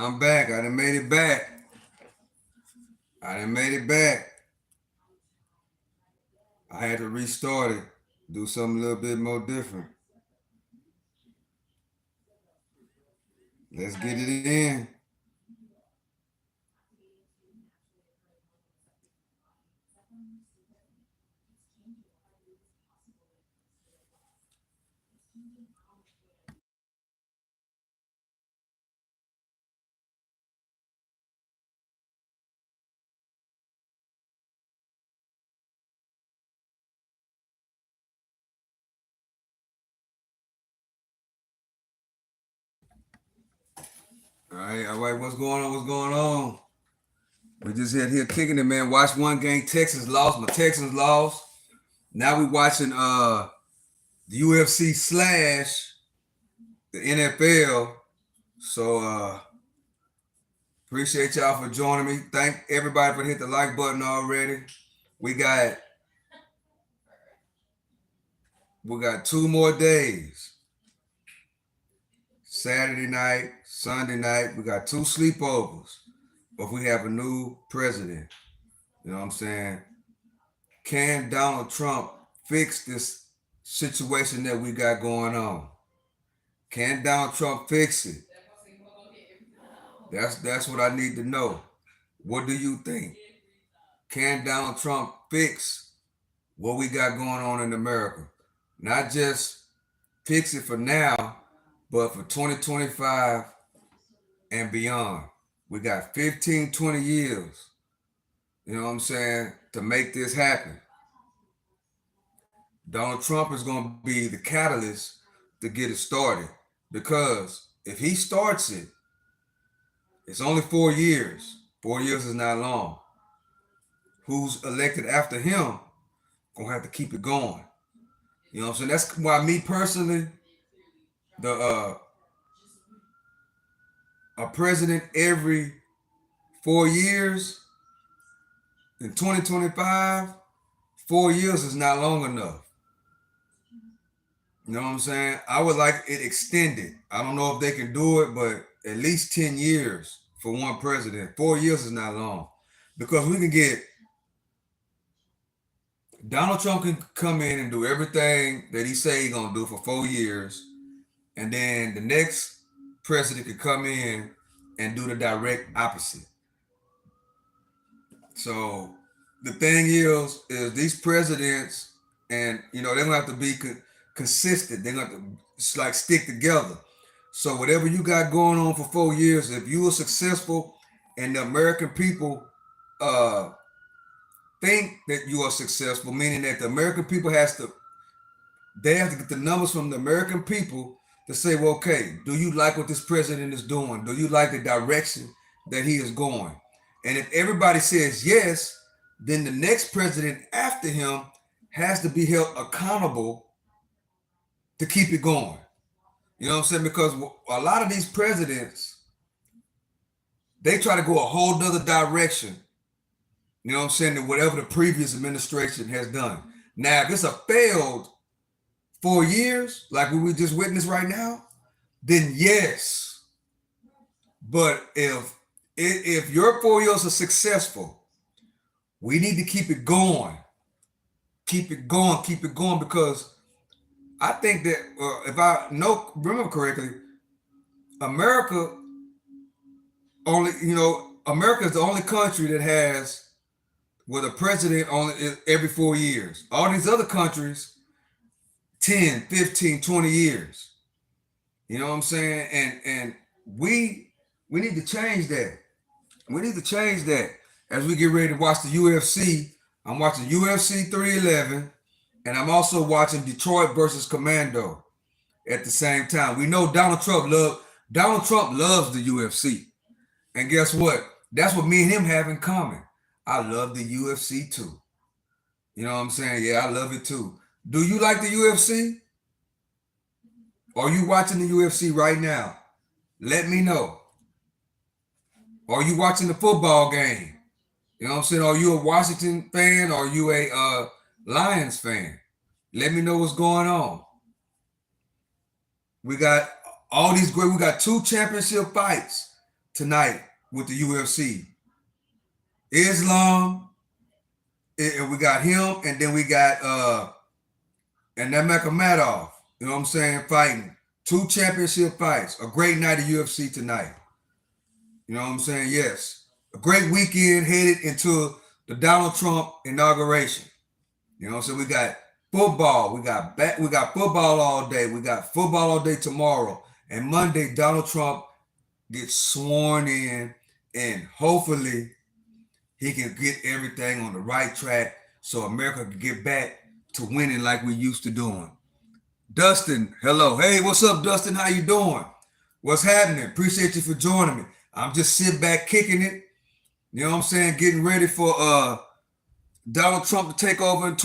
I'm back. I done made it back. I had to restart it, do something a little bit more different. Let's get it in. All right. What's going on? What's going on? We just here kicking it, man. Watch one game. Texas lost. My Texans lost. Now we watching the UFC slash the NFL. So appreciate y'all for joining me. Thank everybody for hitting the like button already. We got 2 more days. Saturday night, Sunday night. We got 2 sleepovers. But we have a new president. You know what I'm saying? Can Donald Trump fix this situation that we got going on? Can Donald Trump fix it? That's what I need to know. What do you think? Can Donald Trump fix what we got going on in America? Not just fix it for now, but for 2025 and beyond. We got 15, 20 years, you know what I'm saying, to make this happen. Donald Trump is going to be the catalyst to get it started, because if he starts it, it's only 4 years. 4 years is not long. Who's elected after him gonna have to keep it going. You know what I'm saying? That's why me personally, the a president every 4 years in 2025, 4 years is not long enough. You know what I'm saying? I would like it extended. I don't know if they can do it, but at least 10 years for one president. 4 years is not long. Because we can get Donald Trump can come in and do everything that he say he's gonna do for 4 years, and then the next president could come in and do the direct opposite. So the thing is these presidents, and they're gonna have to be consistent. They're gonna have to like stick together. So whatever you got going on for 4 years, if you were successful and the American people uh think that you are successful, meaning that the American people have to get the numbers from the American people to say, well, okay, do you like what this president is doing? Do you like the direction that he is going? And if everybody says yes, then the next president after him has to be held accountable to keep it going. You know what I'm saying? Because a lot of these presidents, they try to go a whole nother direction. You know what I'm saying? Than whatever the previous administration has done. Now, if it's a failed 4 years, like we just witnessed right now, then yes. But if your 4 years are successful, we need to keep it going. Keep it going, because I think that if I remember correctly, America America is the only country that has with a president only every 4 years. All these other countries, 10, 15, 20 years. You know what I'm saying? And we need to change that. We need to change that. As we get ready to watch the UFC, I'm watching UFC 311, and I'm also watching Detroit versus Commando at the same time. We know Donald Trump loves the UFC. And guess what? That's what me and him have in common. I love the UFC too. You know what I'm saying? Yeah, I love it too. Do you like the UFC? Are you watching the UFC right now? Let me know. Are you watching the football game? You know what I'm saying? Are you a Washington fan? Or are you a Lions fan? Let me know what's going on. We got all these great. We got 2 championship fights tonight with the UFC. Islam, and we got him, and then we got and that Makhmadov, you know what I'm saying, fighting 2 championship fights. A great night of UFC tonight. You know what I'm saying? Yes. A great weekend headed into the Donald Trump inauguration. You know what I'm saying? We got football. We got football all day. We got football all day tomorrow. And Monday, Donald Trump gets sworn in, and hopefully he can get everything on the right track so America can get back to winning like we used to doing. Dustin, hello. Hey, what's up, Dustin? How you doing? What's happening? Appreciate you for joining me. I'm just sitting back kicking it. You know what I'm saying? Getting ready for Donald Trump to take over in on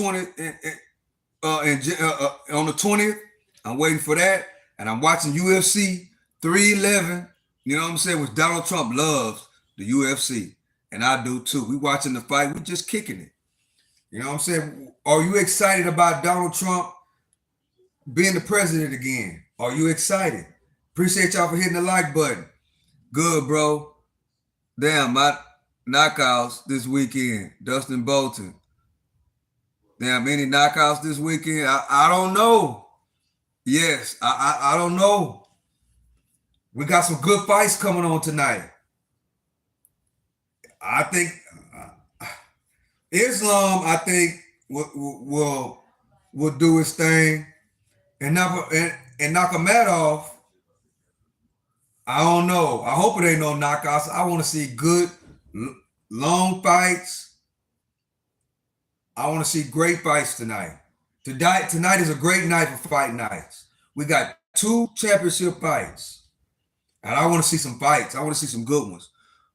the 20th. I'm waiting for that. And I'm watching UFC 311. You know what I'm saying? Which Donald Trump loves the UFC. And I do too. We watching the fight. We just kicking it. You know what I'm saying? Are you excited about Donald Trump being the president again? Are you excited? Appreciate y'all for hitting the like button. Good, bro. Damn, my knockouts this weekend. Dustin Bolton. Damn, any knockouts this weekend? I don't know. Yes, I don't know. We got some good fights coming on tonight. I think Islam, I think, will do his thing. And Nurmagomedov, I don't know. I hope it ain't no knockouts. I want to see good, long fights. I want to see great fights tonight. Tonight is a great night for fight nights. We got 2 championship fights. And I want to see some fights. I want to see some good ones.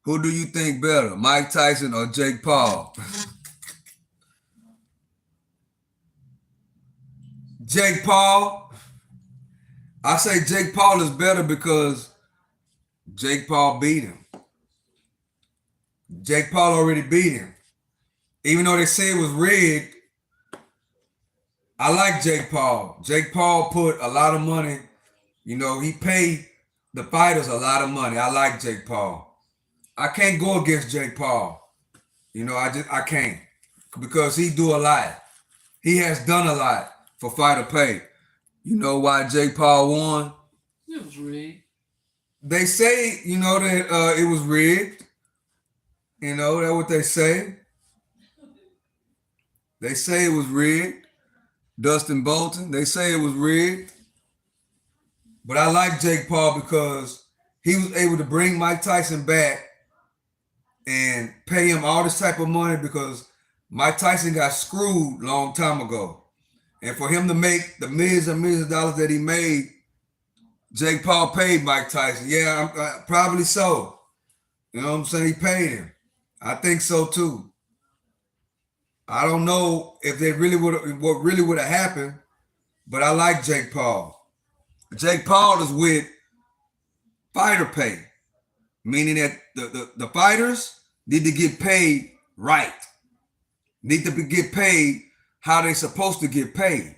Who do you think better, Mike Tyson or Jake Paul? Jake Paul. I say Jake Paul is better because Jake Paul beat him. Jake Paul already beat him. Even though they say it was rigged, I like Jake Paul. Jake Paul put a lot of money. You know, he paid the fighters a lot of money. I like Jake Paul. I can't go against Jake Paul. You know, I can't. Because he do a lot. He has done a lot for fighter pay. You know why Jake Paul won? It was rigged. They say, you know, that it was rigged. You know, that's what they say. They say it was rigged. Dustin Bolton, they say it was rigged. But I like Jake Paul because he was able to bring Mike Tyson back and pay him all this type of money because Mike Tyson got screwed a long time ago. And for him to make the millions and millions of dollars that he made, Jake Paul paid Mike Tyson. Yeah, probably so. You know what I'm saying? He paid him. I think so too. I don't know if what really would have happened, but I like Jake Paul. Jake Paul is with fighter pay, meaning that the fighters need to get paid right. Need to get paid how they're supposed to get paid.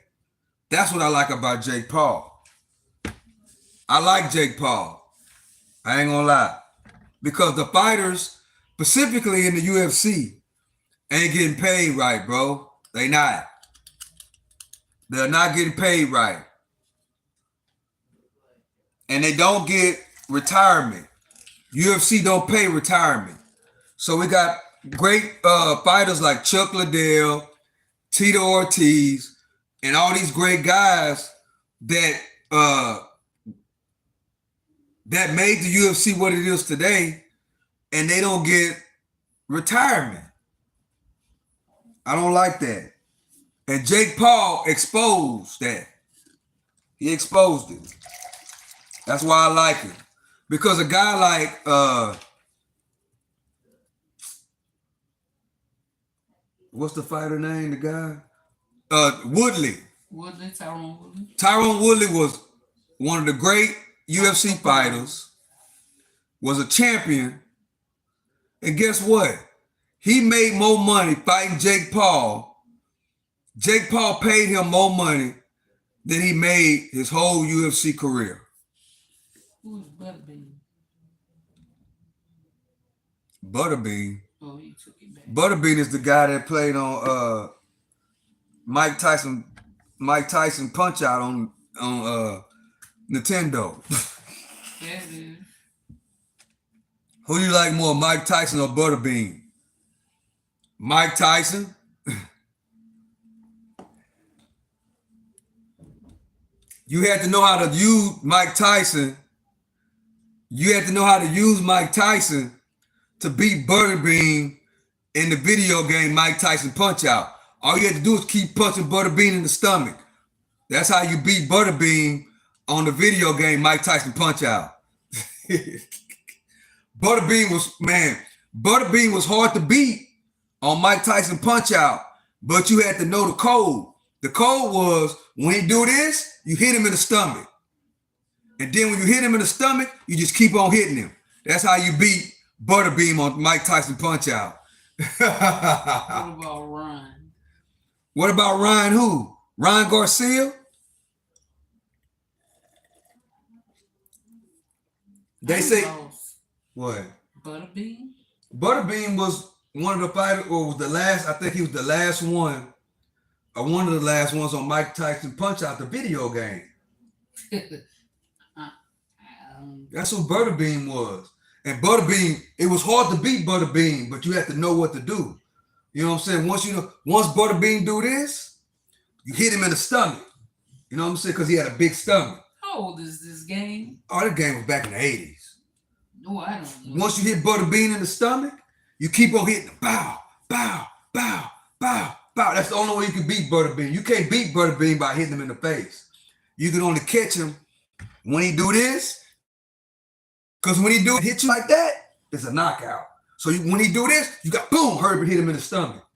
That's what I like about Jake Paul. I like Jake Paul. I ain't gonna lie. Because the fighters, specifically in the UFC, ain't getting paid right, bro. They not. They're not getting paid right. And they don't get retirement. UFC don't pay retirement. So we got great fighters like Chuck Liddell, Tito Ortiz, and all these great guys that made the UFC what it is today, and they don't get retirement. I don't like that. And Jake Paul exposed that. He exposed it. That's why I like it. Because a guy like what's the fighter name? The guy? Woodley. Tyrone Woodley. Tyrone Woodley was one of the great UFC fighters, was a champion. And guess what? He made more money fighting Jake Paul. Jake Paul paid him more money than he made his whole UFC career. Who's better, baby? Butterbean. Oh, you took it back. Butterbean is the guy that played on Mike Tyson Punch Out on Nintendo. Yeah, it is. Who do you like more, Mike Tyson or Butterbean? Mike Tyson. You had to know how to use Mike Tyson. You had to know how to use Mike Tyson to beat Butterbean in the video game Mike Tyson Punch Out. All you had to do is keep punching Butterbean in the stomach. That's how you beat Butterbean on the video game Mike Tyson Punch Out. Butterbean was hard to beat on Mike Tyson Punch Out, but you had to know the code. The code was when he do this, you hit him in the stomach. And then when you hit him in the stomach, you just keep on hitting him. That's how you beat Butterbean on Mike Tyson Punch Out. What about Ryan? What about Ryan who? Ryan Garcia? They say what? Butterbean? Butterbean was one of the fighters, or was the last, I think he was the last one, or one of the last ones on Mike Tyson Punch Out, the video game. That's who Butterbean was. And Butterbean, it was hard to beat Butterbean, but you had to know what to do. You know what I'm saying? Once Butterbean do this, you hit him in the stomach. You know what I'm saying? Because he had a big stomach. How old is this game? Oh, that game was back in the 80s. No, I don't know. Once you hit Butterbean in the stomach, you keep on hitting bow, bow, bow, bow, bow. That's the only way you can beat Butterbean. You can't beat Butterbean by hitting him in the face. You can only catch him when he do this. Because when he hit you like that, it's a knockout. So when he do this, you got boom, Herbert hit him in the stomach.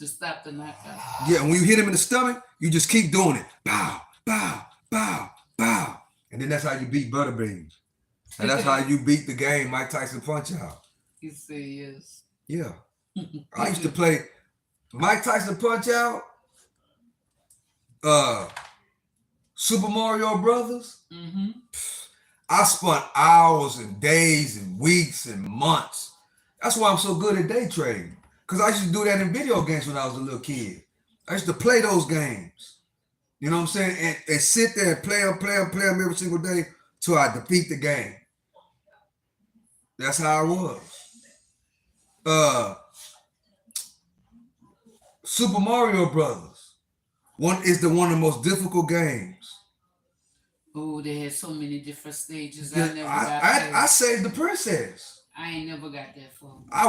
To stop the knockout. Yeah, when you hit him in the stomach, you just keep doing it. Bow, bow, bow, bow. And then that's how you beat Butterbean. And that's how you beat the game Mike Tyson Punch Out. You say yes. Yeah. I used to play Mike Tyson Punch Out, Super Mario Brothers. Mm-hmm. I spent hours and days and weeks and months. That's why I'm so good at day trading. Because I used to do that in video games when I was a little kid. I used to play those games. You know what I'm saying? And sit there and play them every single day till I defeat the game. That's how it was. Super Mario Brothers. One of the most difficult games. Oh, they had so many different stages. Yeah, I saved the princess. I ain't never got that far. I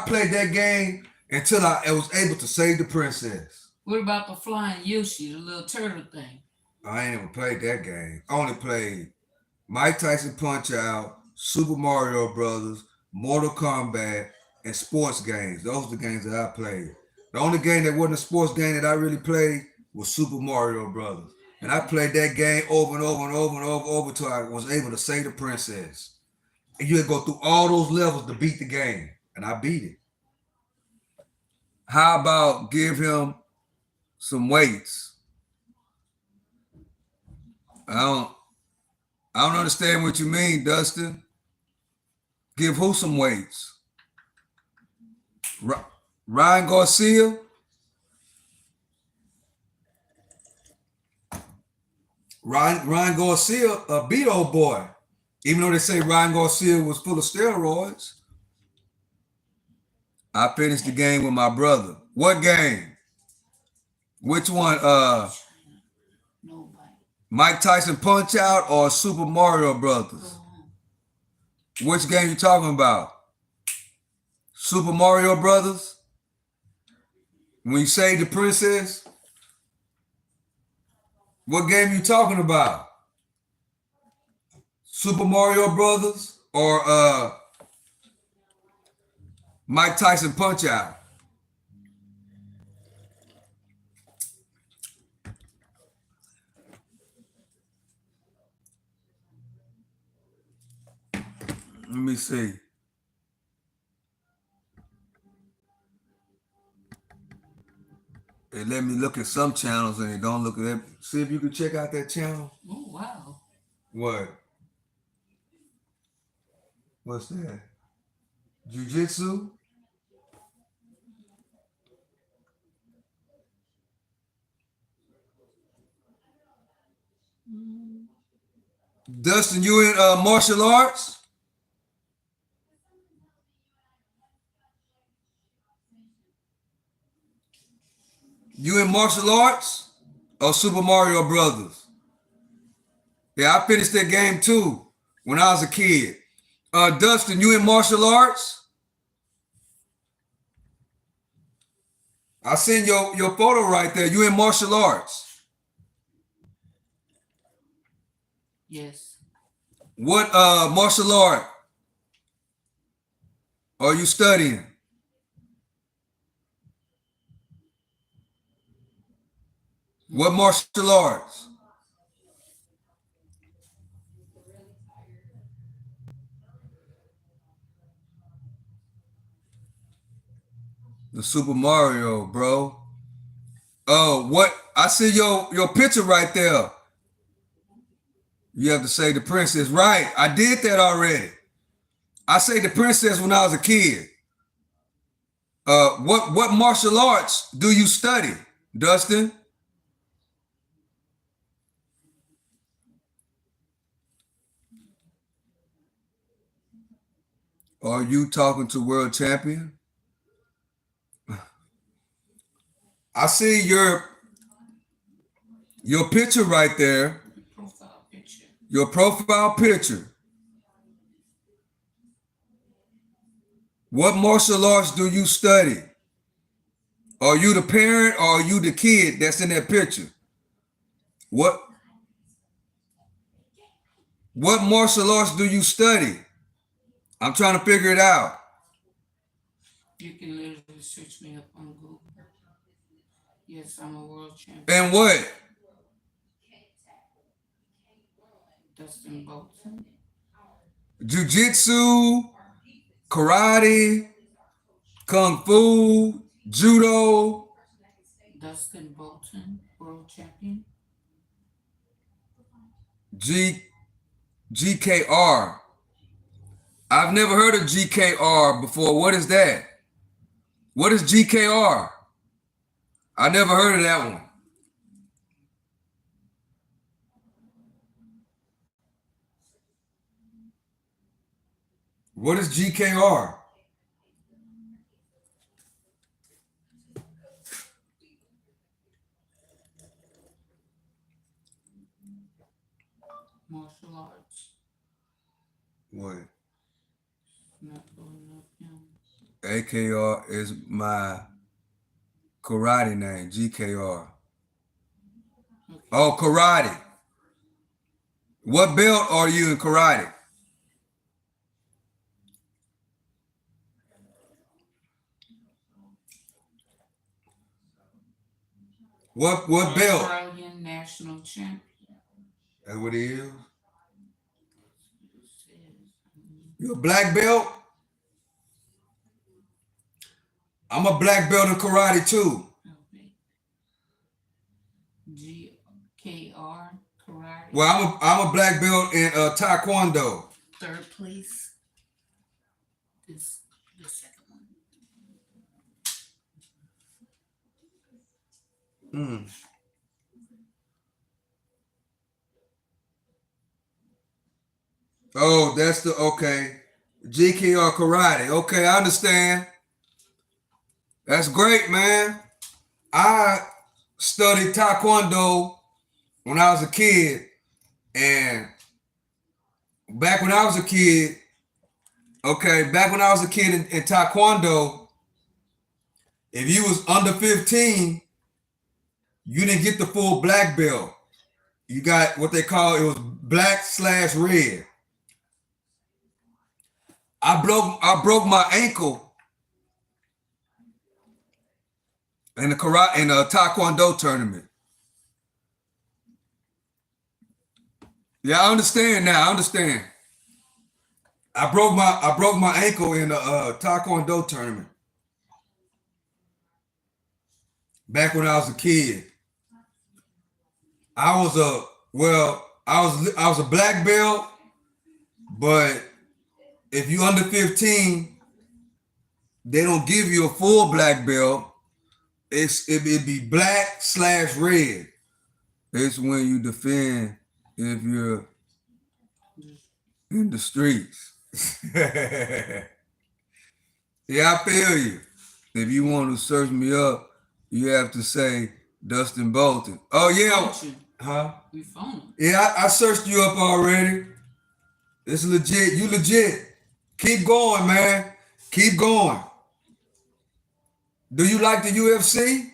played that game until I was able to save the princess. What about the flying Yoshi, the little turtle thing? I ain't never played that game. I only played Mike Tyson Punch Out, Super Mario Brothers, Mortal Kombat, and sports games. Those are the games that I played. The only game that wasn't a sports game that I really played was Super Mario Brothers. And I played that game over and over and over and over until I was able to save the princess. And you had to go through all those levels to beat the game. And I beat it. How about give him some weights? I don't understand what you mean, Dustin. Give who some weights? Ryan Garcia? Ryan Garcia, a beat old boy. Even though they say Ryan Garcia was full of steroids. I finished the game with my brother. What game? Which one? Nobody. Mike Tyson Punch Out or Super Mario Brothers? Which game you talking about? Super Mario Brothers? When you saved the princess? What game you talking about? Super Mario Brothers or Mike Tyson Punch Out? Let me see. It let me look at some channels and it don't look at it. See if you can check out that channel. Oh, wow. What? What's that? Jiu-Jitsu. Dustin, you in martial arts? You in martial arts? Or Super Mario Brothers? Yeah, I finished that game too when I was a kid. Dustin, you in martial arts? I seen your photo right there. You in martial arts? Yes. What martial art are you studying? What martial arts? The Super Mario, bro. Oh, what? I see your picture right there. You have to say the princess. Right. I did that already. I say the princess when I was a kid. What martial arts do you study, Dustin? Are you talking to world champion? I see your picture right there. Profile picture. Your profile picture. What martial arts do you study? Are you the parent or are you the kid that's in that picture? What what martial arts do you study? I'm trying to figure it out. You can literally search me up on Google. Yes, I'm a world champion. And what? Dustin Bolton. Jiu-jitsu, karate, kung fu, judo. Dustin Bolton, world champion. G GKR. I've never heard of GKR before. What is that? What is GKR? I never heard of that one. What is GKR? Martial arts. What? Not going up now. AKR is my karate name. GKR. Okay. Oh, karate. What belt are you in karate? What belt? Australian national champion. That's what it is. It says, You a black belt? I'm a black belt in karate too. okay. GKR karate. Well, I'm a black belt in taekwondo. Third place. This the second one. Oh, that's the okay. GKR karate. Okay, I understand. That's great, man. I studied taekwondo when I was a kid, and back when I was a kid, in taekwondo, if you was under 15, you didn't get the full black belt. You got what they call it was black/red. I broke my ankle in a taekwondo tournament. Yeah, I understand now. I understand. I broke my ankle in a taekwondo tournament back when I was a kid. I was a black belt, but if you under 15, they don't give you a full black belt. It'd be black/red. It's when you defend if you're in the streets. Yeah, I feel you. If you want to search me up, you have to say Dustin Bolton. Oh yeah, huh? We phone him. Yeah, I searched you up already. It's legit. You legit. Keep going, man. Keep going. Do you like the UFC?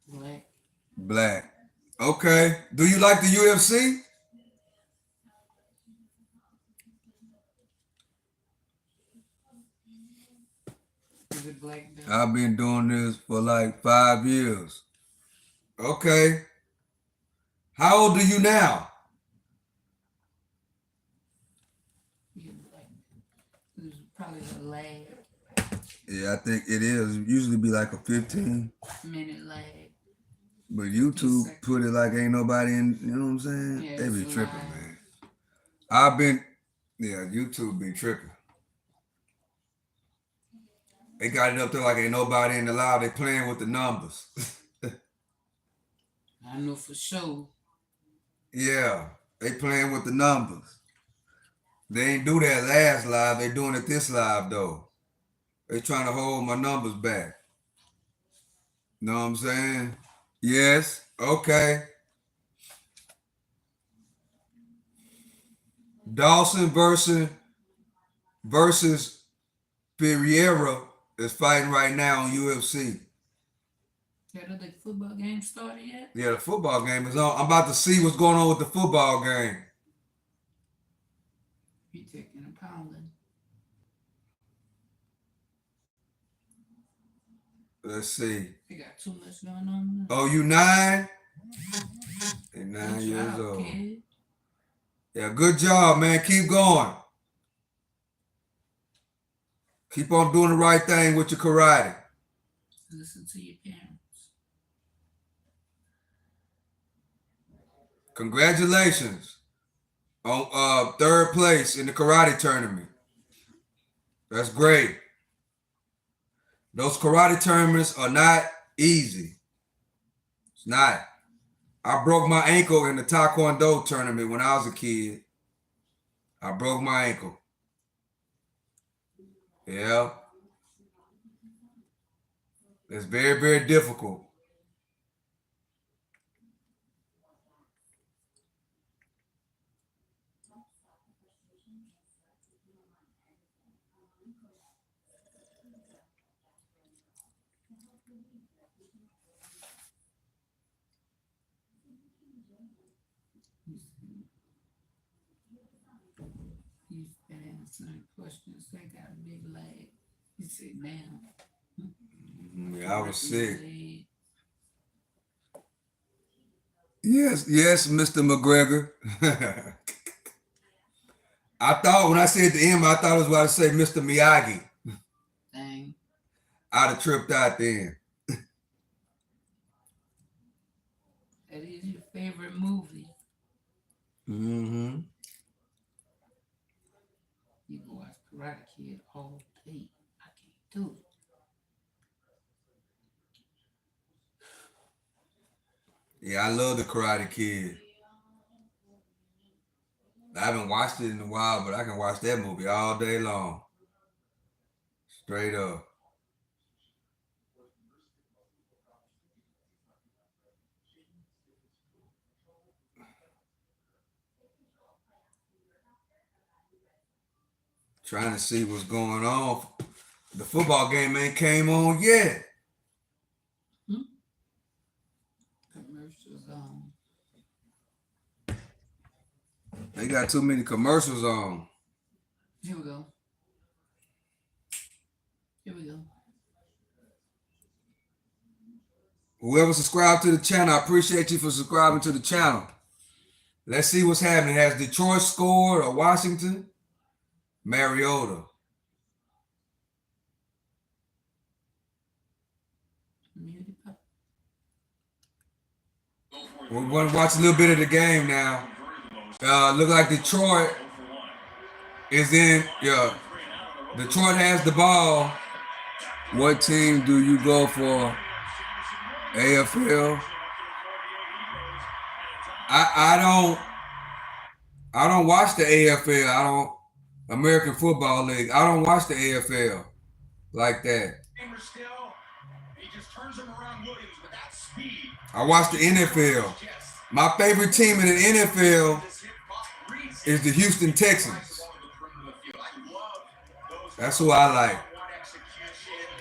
Black. Black. Okay. Do you like the UFC? Is it black belt? I've been doing this for like 5 years. Okay. How old are you now? Yeah, black belt. It was probably a lag. Yeah, I think it is. It usually be like a 15-minute lag. But YouTube put it like ain't nobody in, you know what I'm saying? Yeah, they be it's tripping, live. man. YouTube be tripping. They got it up there like ain't nobody in the live. They playing with the numbers. I know for sure. Yeah, they playing with the numbers. They ain't do that last live. They doing it this live though. They trying to hold my numbers back. Know what I'm saying? Yes. Okay. Dawson versus Pereira is fighting right now on UFC. Yeah, did the football game started yet? Yeah, the football game is on. I'm about to see what's going on with the football game. He taking a pounding. Let's see. They got too much going on. Oh, you 9? They're 9 Good years job, old. kid. Yeah, good job, man. Keep going. Keep on doing the right thing with your karate. Listen to your parents. Congratulations on 3rd place in the karate tournament. That's great. Those karate tournaments are not easy. It's not. I broke my ankle in the Taekwondo tournament when I was a kid. I broke my ankle. Yeah. It's very, very difficult. He's been answering questions. They got a big leg. He said, "Damn." Yeah, I was sick. Leg. Yes, Mr. McGregor. I thought when I said the M, I thought it was about to say Mr. Miyagi. Dang. I'd have tripped out then. That is your favorite movie. Mm-hmm. You can watch Karate Kid all day. I can't do it. Yeah, I love the Karate Kid. I haven't watched it in a while, but I can watch that movie all day long. Straight up. Trying to see what's going on. The football game ain't came on yet. Commercials on. They got too many commercials on. Here we go. Here we go. Whoever subscribed to the channel, I appreciate you for subscribing to the channel. Let's see what's happening. Has Detroit scored or Washington? Mariota. We're going to watch a little bit of the game now. Look like Detroit is in, yeah, Detroit has the ball. What team do you go for? AFL? I don't watch the AFL. I don't American Football League. I don't watch the AFL like that. I watch the NFL. My favorite team in the NFL is the Houston Texans. That's who I like.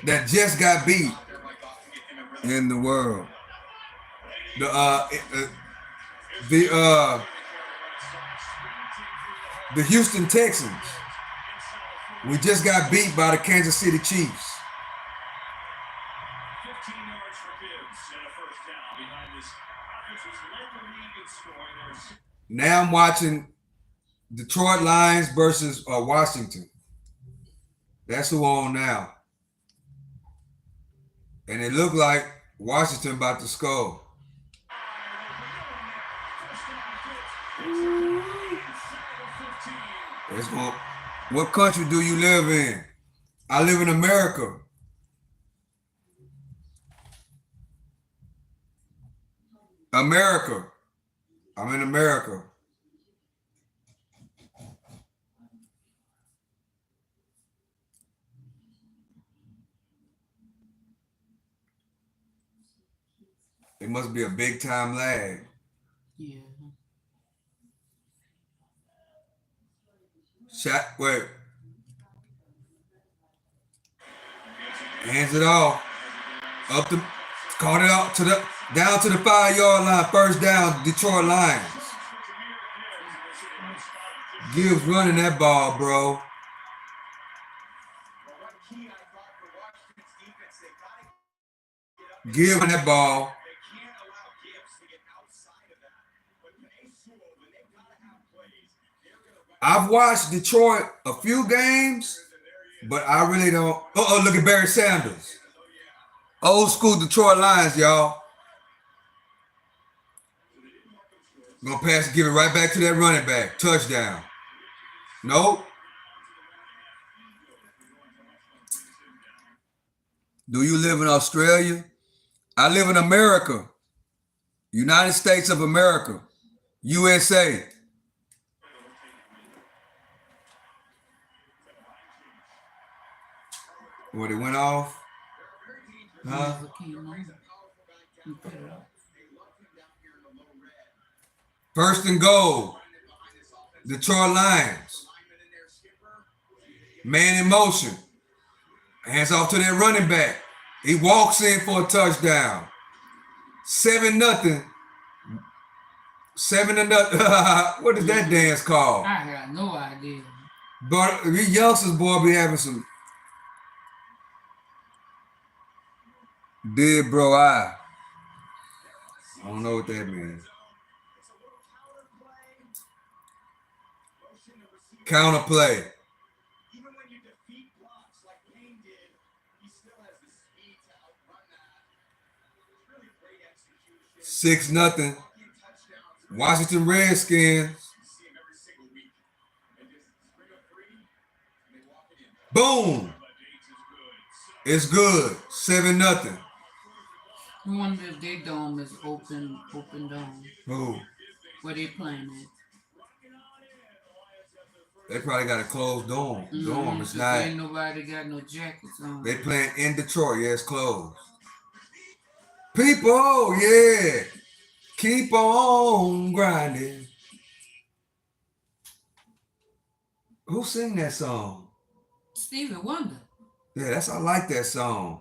That just got beat in the world. The the Houston Texans. We just got beat by the Kansas City Chiefs. Now I'm watching Detroit Lions versus Washington. That's who on now. And it looked like Washington about to score. It's going. What country do you live in? I live in America. America. I'm in America. It must be a big time lag. Yeah. Shot, wait. Hands it off. Up the, caught it out to the, down to the 5-yard line. First down, Detroit Lions. Gibbs running that ball, bro. Gibbs running that ball. I've watched Detroit a few games, but I really don't. Look at Barry Sanders. Old school Detroit Lions, y'all. Gonna pass and give it right back to that running back. Touchdown. Nope. Do you live in Australia? I live in America. United States of America. USA. What, it went off? Huh? First and goal. Detroit Lions. Man in motion. Hands off to that running back. He walks in for a touchdown. 7-0. 7-0. What is that dance called? I got no idea. But these youngsters, boy, be having some. Did bro, I don't know what that means. Counter play. 6-0. Washington Redskins. Boom. It's good. 7-0. I wonder if their dome is open dome. Who? Where they playing at? They probably got a closed dome. Dome. It's not. Ain't nobody got no jackets on. They playing in Detroit. Yeah, it's closed. People, yeah. Keep on grinding. Who sing that song? Stevie Wonder. Yeah, I like that song.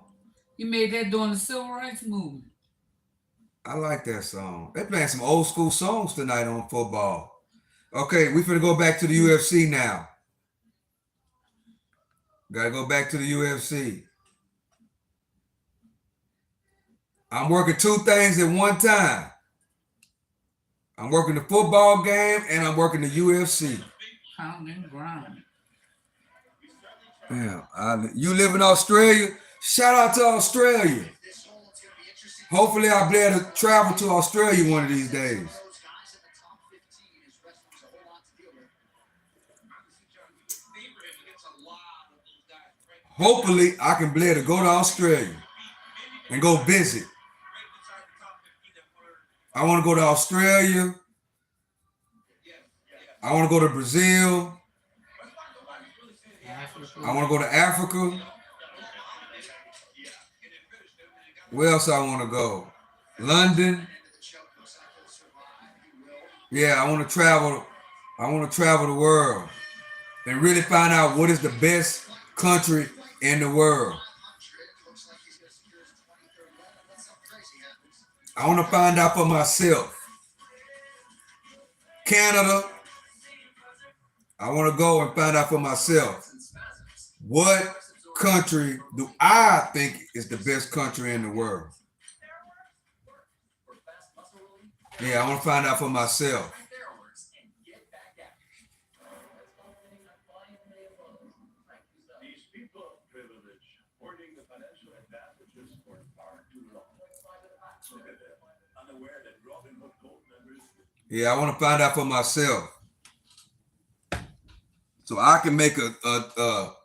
He made that during the Civil Rights Movement. I like that song. They're playing some old school songs tonight on football. Okay, we finna go back to the UFC now. Gotta go back to the UFC. I'm working two things at one time. I'm working the football game and I'm working the UFC. Pound and grind. Yeah, you live in Australia? Shout out to Australia. Hopefully I'll be able to travel to Australia one of these days. hopefully I can be able to go to Australia and go visit. I want to go to Australia. I want to go to Brazil. Africa. I want to go to Africa. Where else I want to go? London. Yeah, I want to travel. I want to travel the world and really find out what is the best country in the world. I want to find out for myself. Canada. I want to go and find out for myself. What country do I think is the best country in the world? Yeah, I want to find out for myself. Yeah, I want to find out for myself, so I can make a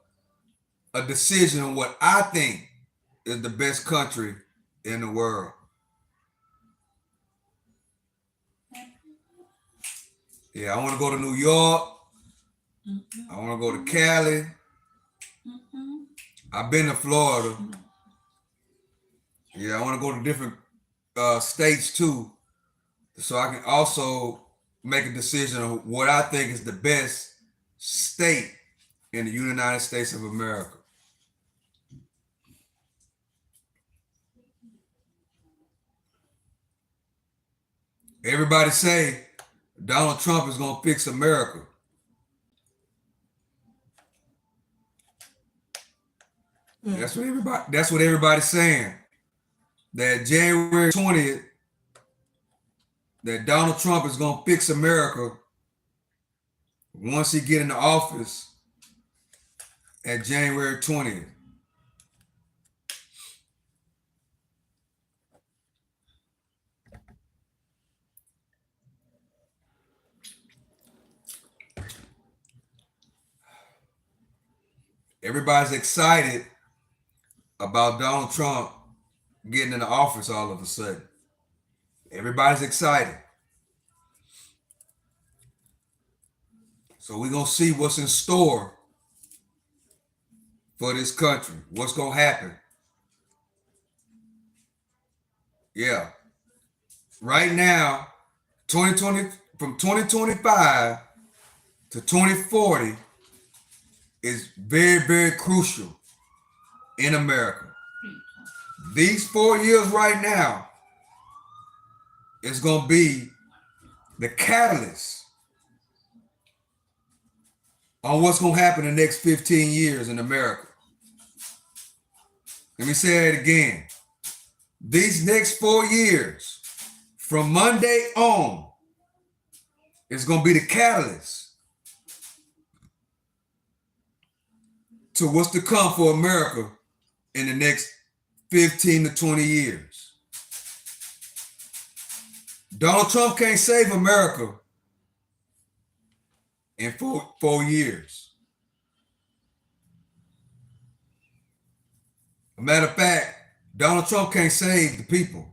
decision on what I think is the best country in the world. Yeah, I want to go to New York. I want to go to Cali. I've been to Florida. Yeah, I want to go to different states too, so I can also make a decision on what I think is the best state in the United States of America. Everybody say Donald Trump is gonna fix America. That's what everybody's saying. That January 20th, that Donald Trump is gonna fix America once he get into office at January 20th. Everybody's excited about Donald Trump getting into office all of a sudden. Everybody's excited. So we're gonna see what's in store for this country. What's gonna happen? Yeah. Right now, 2020 from 2025 to 2040 is very, very crucial in America. These 4 years right now is gonna be the catalyst on what's gonna happen in the next 15 years in America. Let me say it again. These next 4 years, from Monday on, is gonna be the catalyst to what's to come for America in the next 15 to 20 years. Donald Trump can't save America in four years. A matter of fact, Donald Trump can't save the people.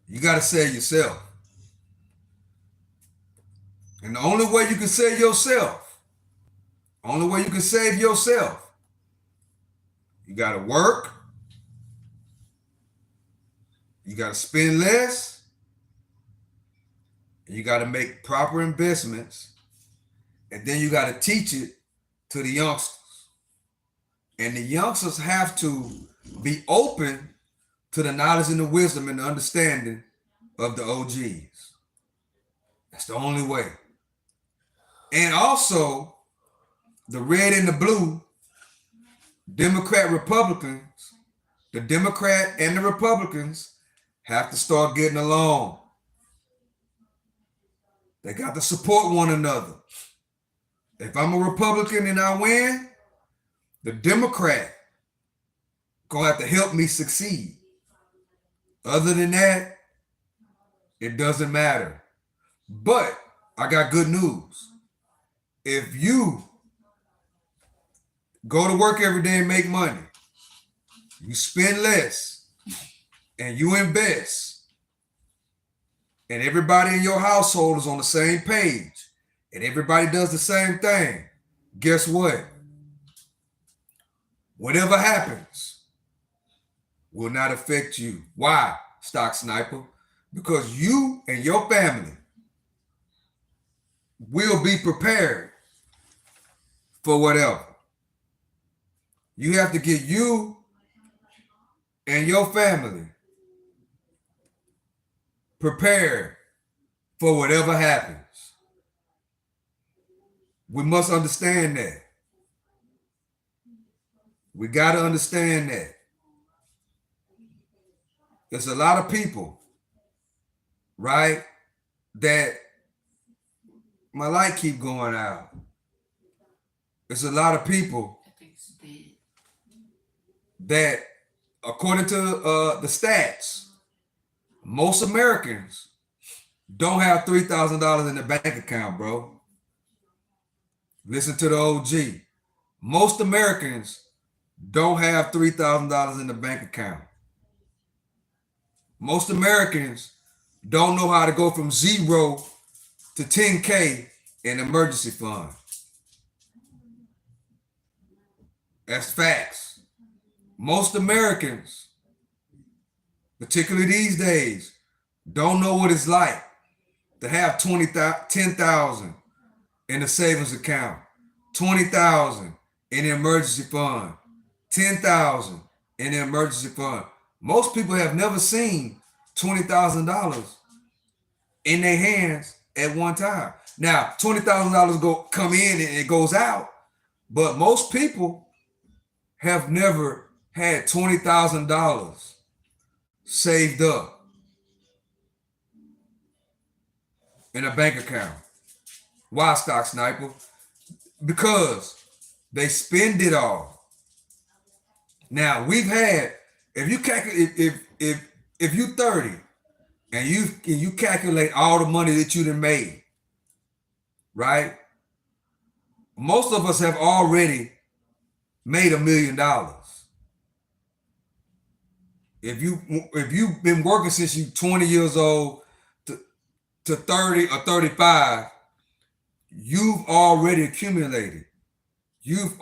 You got to save yourself. And the only way you can save yourself, you got to work, you got to spend less, and you got to make proper investments, and then you got to teach it to the youngsters. And the youngsters have to be open to the knowledge and the wisdom and the understanding of the OGs. That's the only way. And also, the red and the blue, Democrat, Republicans, the Democrat and the Republicans have to start getting along. They got to support one another. If I'm a Republican and I win, the Democrat gonna have to help me succeed. Other than that, it doesn't matter. But I got good news. If you go to work every day and make money. You spend less and you invest. And everybody in your household is on the same page. And everybody does the same thing. Guess what? Whatever happens will not affect you. Why, Stock Sniper? Because you and your family will be prepared for whatever. You have to get you and your family prepared for whatever happens. We must understand that. We got to understand that. There's a lot of people, right, that my light keep going out. There's a lot of people that, according to the stats, most Americans don't have $3,000 in their bank account, bro. Listen to the OG. Most Americans don't have $3,000 in the bank account. Most Americans don't know how to go from 0 to 10K in emergency fund. That's facts. Most Americans, particularly these days, don't know what it's like to have 10,000 in a savings account, 20,000 in the emergency fund, 10,000 in the emergency fund. Most people have never seen $20,000 in their hands at one time. Now, $20,000 come in and it goes out, but most people have never had $20,000 saved up in a bank account. Why, Stock Sniper? Because they spend it all. Now, we've had, if you calculate, if you 30 and you calculate all the money that you done made, right? Most of us have already made $1 million. If you've been working since you're 20 years old to 30 or 35, you've already accumulated. You've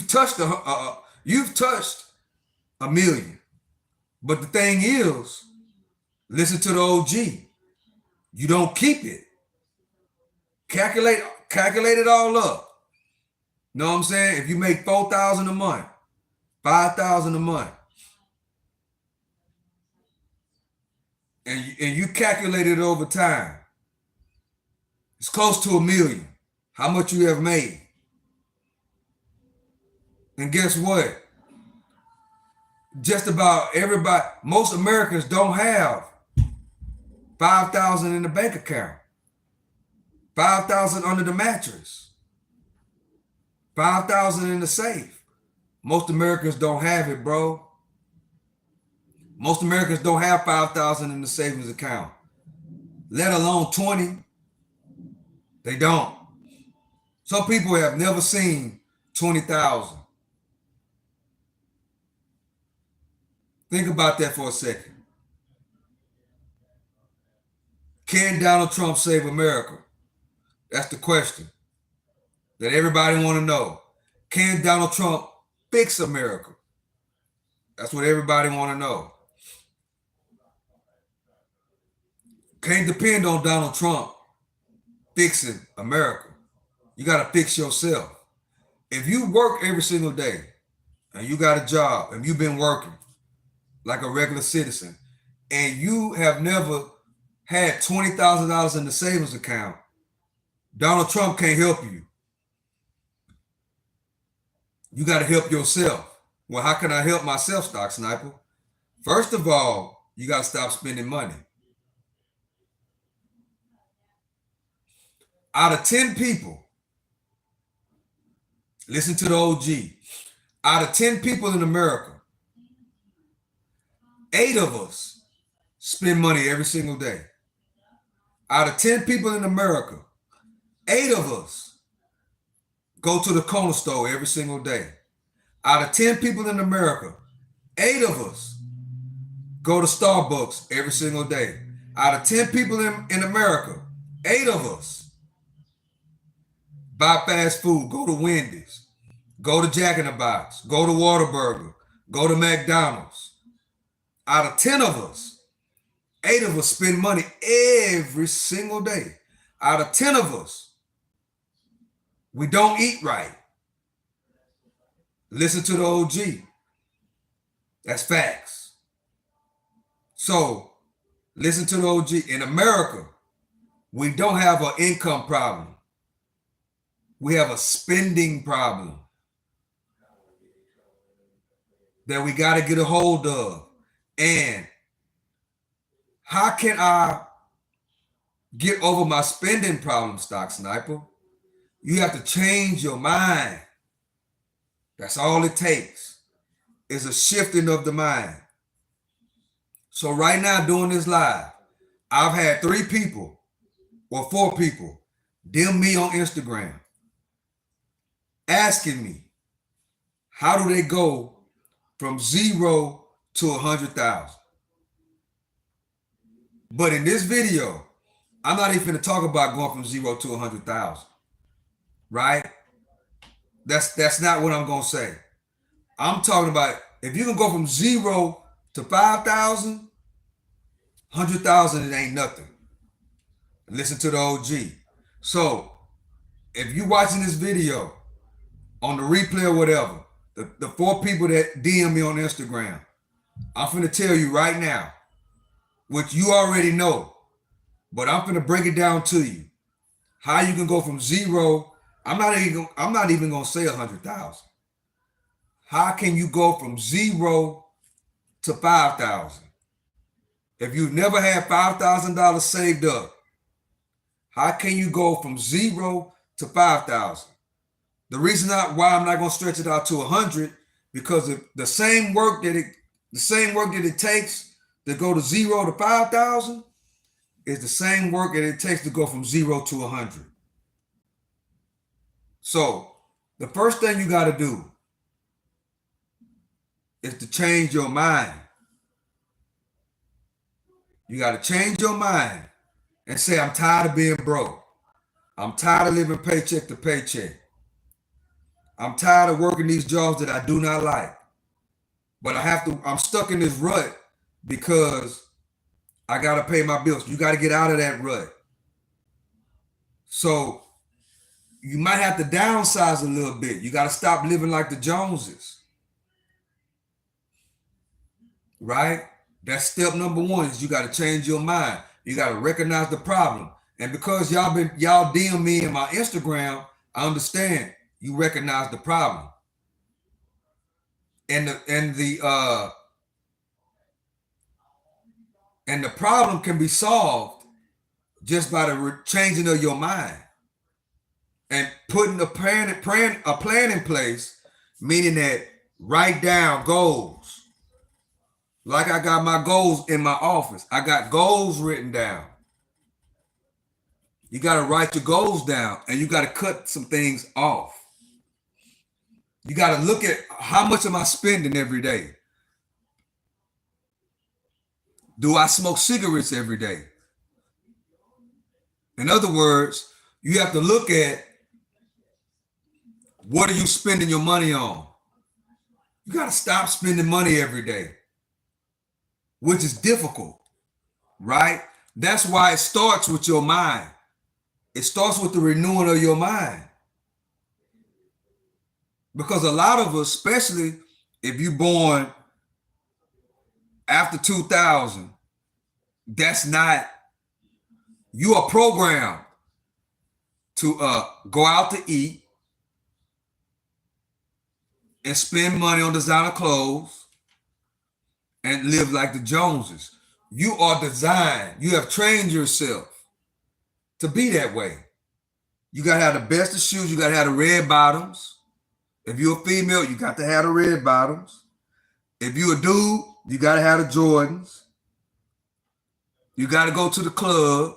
touched $1 million. But the thing is, listen to the OG. You don't keep it. Calculate it all up. Know what I'm saying? If you make $4,000 a month, $5,000 a month, and you calculate it over time, it's close to $1 million. How much you have made? And guess what? Just about everybody, most Americans don't have $5,000 in the bank account, $5,000 under the mattress, $5,000 in the safe. Most Americans don't have it, bro. Most Americans don't have $5,000 in the savings account, let alone 20. They don't. Some people have never seen 20,000. Think about that for a second. Can Donald Trump save America? That's the question that everybody want to know. Can Donald Trump fix America? That's what everybody want to know. Can't depend on Donald Trump fixing America. You got to fix yourself. If you work every single day and you got a job and you've been working like a regular citizen and you have never had $20,000 in the savings account, Donald Trump can't help you. You got to help yourself. Well, how can I help myself, Stock Sniper? First of all, you got to stop spending money. Out of 10 people, listen to the OG. Out of 10 people in America, 8 of us spend money every single day. Out of 10 people in America, 8 of us go to the corner store every single day. Out of 10 people in America, 8 of us go to Starbucks every single day. Out of 10 people in America, 8 of us buy fast food, go to Wendy's, go to Jack in the Box, go to Whataburger, go to McDonald's. Out of 10 of us, 8 of us spend money every single day. Out of 10 of us, we don't eat right. Listen to the OG. That's facts. So, listen to the OG. In America, we don't have an income problem. We have a spending problem that we got to get a hold of. And how can I get over my spending problem, Stock Sniper? You have to change your mind. That's all it takes, is a shifting of the mind. So right now, doing this live, I've had 3 people or 4 people DM me on Instagram asking me, how do they go from 0 to 100,000? But in this video, I'm not even going to talk about going from 0 to 100,000, right? That's not what I'm going to say. I'm talking about if you can go from 0 to 5,000, 100,000, it ain't nothing. Listen to the OG. So if you're watching this video on the replay or whatever, the 4 people that DM me on Instagram, I'm finna tell you right now, which you already know, but I'm finna break it down to you. How you can go from 0, I'm not even gonna say 100,000. How can you go from 0 to 5,000? If you've never had $5,000 saved up, how can you go from 0 to 5,000? The reason why I'm not gonna stretch it out to 100, because of the same work that it takes to go to 0 to 5,000 is the same work that it takes to go from 0 to 100. So the first thing you got to do is to change your mind. You got to change your mind and say, I'm tired of being broke. I'm tired of living paycheck to paycheck. I'm tired of working these jobs that I do not like. But I'm stuck in this rut because I got to pay my bills. You got to get out of that rut. So you might have to downsize a little bit. You got to stop living like the Joneses. Right? That's step number 1, is you got to change your mind. You got to recognize the problem. And because y'all DM me in my Instagram, I understand you recognize the problem. And the problem can be solved just by the changing of your mind and putting a plan in place, meaning that write down goals. Like I got my goals in my office. I got goals written down. You got to write your goals down, and you got to cut some things off. You got to look at how much am I spending every day? Do I smoke cigarettes every day? In other words, you have to look at what are you spending your money on? You got to stop spending money every day, which is difficult, right? That's why it starts with your mind. It starts with the renewing of your mind. Because a lot of us, especially if you're born after 2000, you are programmed to go out to eat and spend money on designer clothes and live like the Joneses. You are designed, you have trained yourself to be that way. You got to have the best of shoes, you got to have the red bottoms. If you're a female, you got to have the red bottoms. If you're a dude, you got to have the Jordans. You got to go to the club.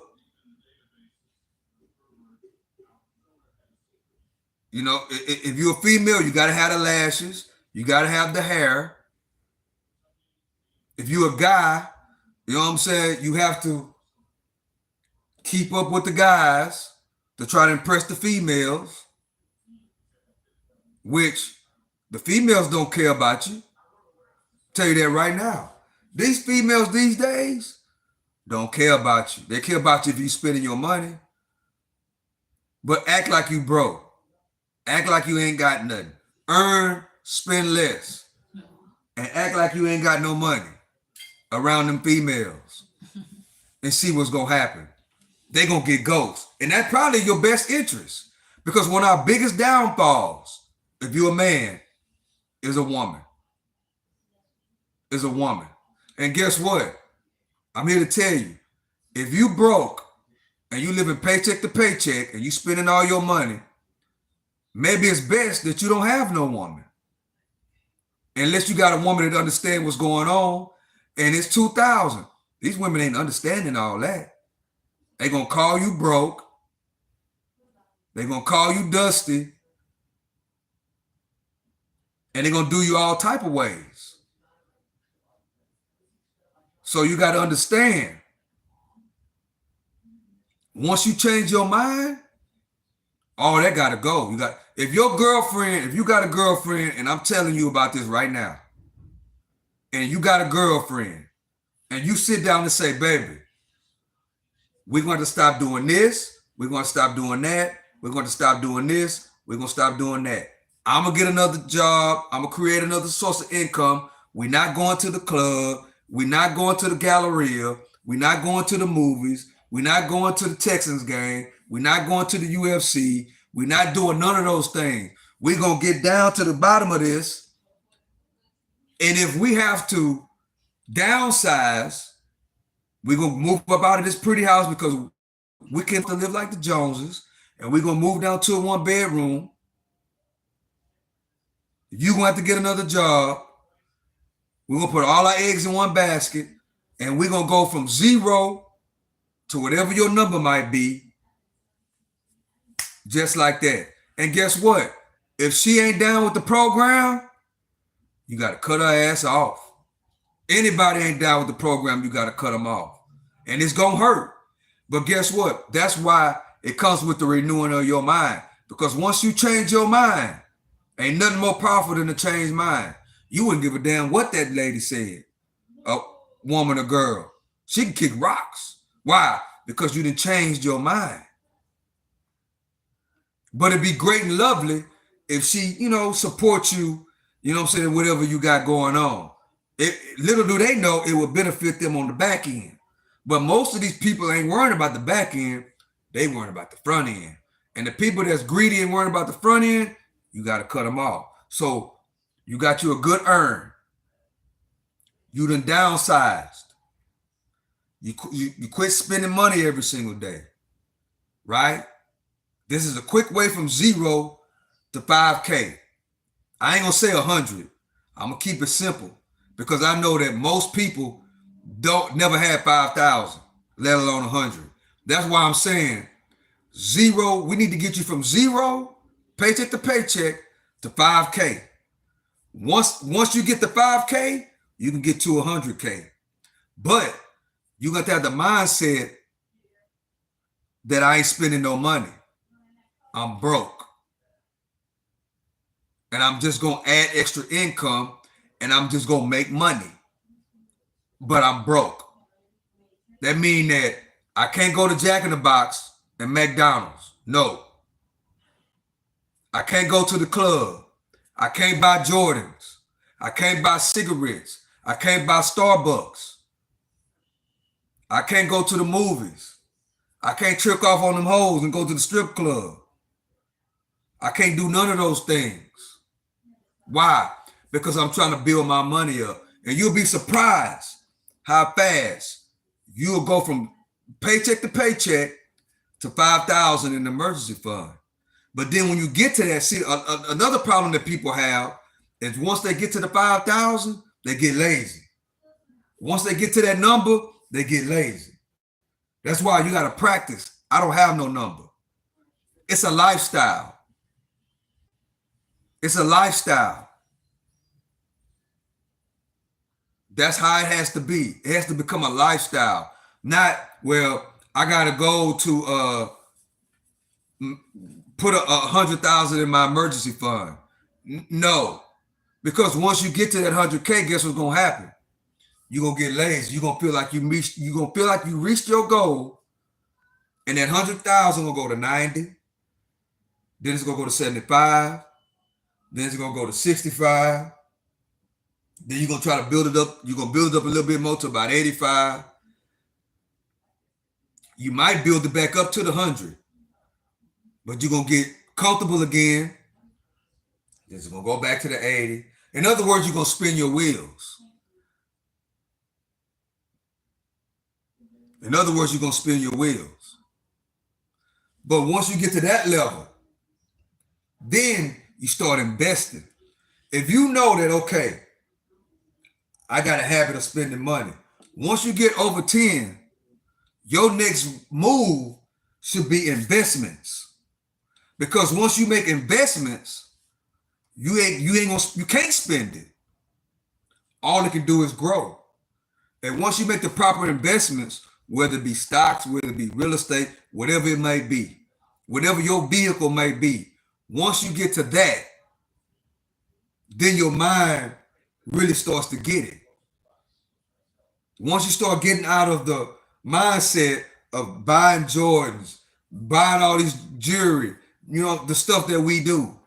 You know, if you're a female, you got to have the lashes. You got to have the hair. If you're a guy, you know what I'm saying? You have to keep up with the guys to try to impress the females, which the females don't care about you. Tell you that right now. These females these days don't care about you. They care about you if you spending your money. But act like you broke. Act like you ain't got nothing. Earn, spend less. And act like you ain't got no money around them females. And see what's gonna happen. They gonna get ghosts. And that's probably your best interest. Because one of our biggest downfalls, if you're a man, is a woman. Is a woman. And guess what? I'm here to tell you, if you broke and you living paycheck to paycheck and you spending all your money, maybe it's best that you don't have no woman. Unless you got a woman that understands what's going on, and it's 2000. These women ain't understanding all that. They gonna call you broke. They gonna call you dusty. And they gonna do you all type of ways. So you gotta understand, once you change your mind, all that gotta go. If you got a girlfriend, and I'm telling you about this right now, and you got a girlfriend, and you sit down and say, baby, we're going to stop doing this, we're going to stop doing that, we're going to stop doing this, we're going to stop doing that. I'm going to get another job, I'm going to create another source of income. We're not going to the club, we're not going to the Galleria, we're not going to the movies, we're not going to the Texans game, we're not going to the UFC, we're not doing none of those things. We're going to get down to the bottom of this. And if we have to downsize, we're going to move up out of this pretty house because we can't live like the Joneses. And we're going to move down to a 1-bedroom. You're going to have to get another job. We're going to put all our eggs in one basket. And we're going to go from 0 to whatever your number might be. Just like that. And guess what? If she ain't down with the program, you got to cut her ass off. Anybody ain't down with the program, you got to cut them off. And it's going to hurt. But guess what? That's why it comes with the renewing of your mind. Because once you change your mind, ain't nothing more powerful than a changed mind. You wouldn't give a damn what that lady said. A woman or girl. She can kick rocks. Why? Because you done changed your mind. But it'd be great and lovely if she, support you, what I'm saying, whatever you got going on. Little do they know it will benefit them on the back end. But most of these people ain't worrying about the back end. They worrying about the front end. And the people that's greedy and worrying about the front end, you got to cut them off. So you got you a good earn. You done downsized. You quit spending money every single day, right? This is a quick way from 0 to 5K. I ain't gonna say 100. I'm gonna keep it simple because I know that most people never had 5,000, let alone 100. That's why I'm saying 0. We need to get you from 0, paycheck to paycheck, to 5K. Once you get to 5K, you can get to 100K. But you got to have the mindset that I ain't spending no money. I'm broke. And I'm just going to add extra income and I'm just going to make money. But I'm broke. That means that I can't go to Jack in the Box and McDonald's. No. I can't go to the club. I can't buy Jordans. I can't buy cigarettes. I can't buy Starbucks. I can't go to the movies. I can't trick off on them hoes and go to the strip club. I can't do none of those things. Why? Because I'm trying to build my money up. And you'll be surprised how fast you'll go from paycheck to paycheck to 5,000 in the emergency fund. But then when you get to that, see, another problem that people have is once they get to the 5,000, they get lazy. Once they get to that number, they get lazy. That's why you got to practice. I don't have no number. It's a lifestyle. It's a lifestyle. That's how it has to be. It has to become a lifestyle. Not, well, I gotta go to put a 100,000 in my emergency fund. No. Because once you get to that 100K, guess what's gonna happen? You're gonna get lazy. You're gonna feel like you reached your goal, and that 100,000 will go to 90, then it's gonna go to 75, then it's gonna go to 65. Then you're gonna try to build it up. You're gonna build it up a little bit more to about 85. You might build it back up to the 100, but you're gonna get comfortable again. Then it's gonna go back to the 80. In other words, you're gonna spin your wheels. In other words, you're gonna spin your wheels. But once you get to that level, then you start investing. If you know that, okay, I got a habit of spending money. Once you get over 10, your next move should be investments. Because once you make investments, you can't spend it. All it can do is grow. And once you make the proper investments, whether it be stocks, whether it be real estate, whatever it may be, whatever your vehicle may be, once you get to that, then your mind really starts to get it. Once you start getting out of the mindset of buying Jordans, buying all these jewelry, the stuff that we do,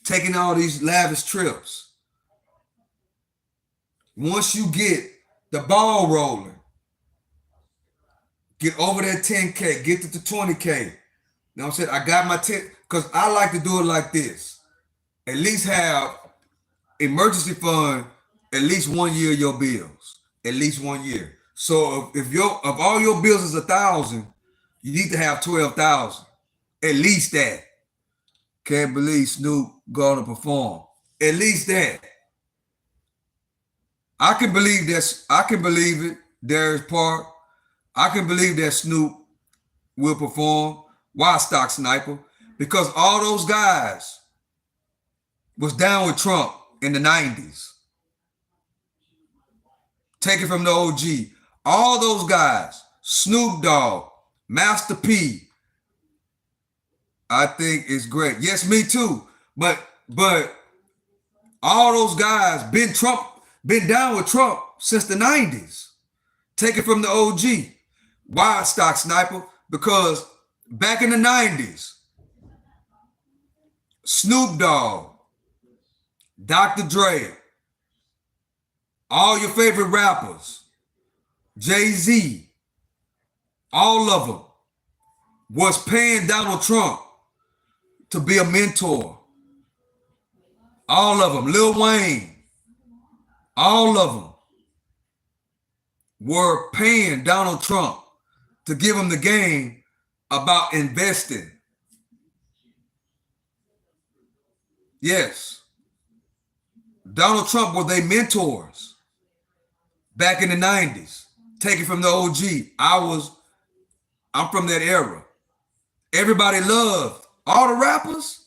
taking all these lavish trips. Once you get the ball rolling, get over that 10K, get to the 20K. You know what I'm saying? I got my 10, because I like to do it like this. At least have emergency fund at least 1 year of your bills. At least 1 year. So if all your bills is 1,000, you need to have 12,000. At least that. Can't believe Snoop gonna perform. At least that. I can believe it, Darius Park. I can believe that Snoop will perform. Why, Stock Sniper? Because all those guys was down with Trump in the 90s. Take it from the OG. All those guys, Snoop Dogg, Master P, I think is great. Yes, me too. But all those guys been down with Trump since the 90s. Take it from the OG. Why, Stock Sniper? Because back in the 90s, Snoop Dogg, Dr. Dre, all your favorite rappers, Jay-Z, all of them was paying Donald Trump to be a mentor. All of them, Lil Wayne, all of them were paying Donald Trump to give him the game about investing. Yes. Donald Trump was their mentors back in the 90s. Take it from the OG. I'm from that era. Everybody loved, all the rappers,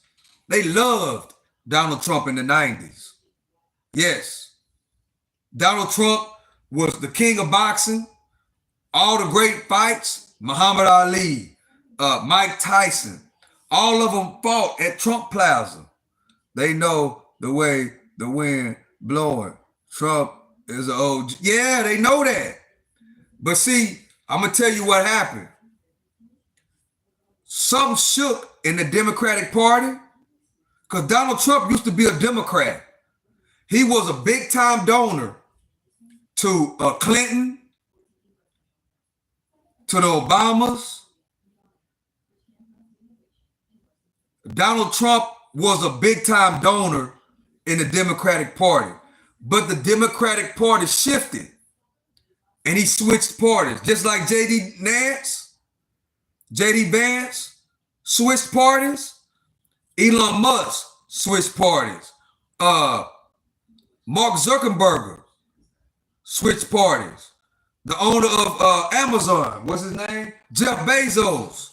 they loved Donald Trump in the 90s. Yes. Donald Trump was the king of boxing. All the great fights, Muhammad Ali, Mike Tyson, all of them fought at Trump Plaza. They know the way the wind blowing. Trump is an OG. Yeah, they know that. But see, I'm going to tell you what happened. Something shook in the Democratic Party because Donald Trump used to be a Democrat. He was a big-time donor to Clinton, to the Obamas. Donald Trump was a big-time donor in the Democratic Party. But the Democratic Party shifted and he switched parties. Just like J.D. Vance switched parties. Elon Musk switched parties. Mark Zuckerberg switched parties. The owner of Amazon, what's his name? Jeff Bezos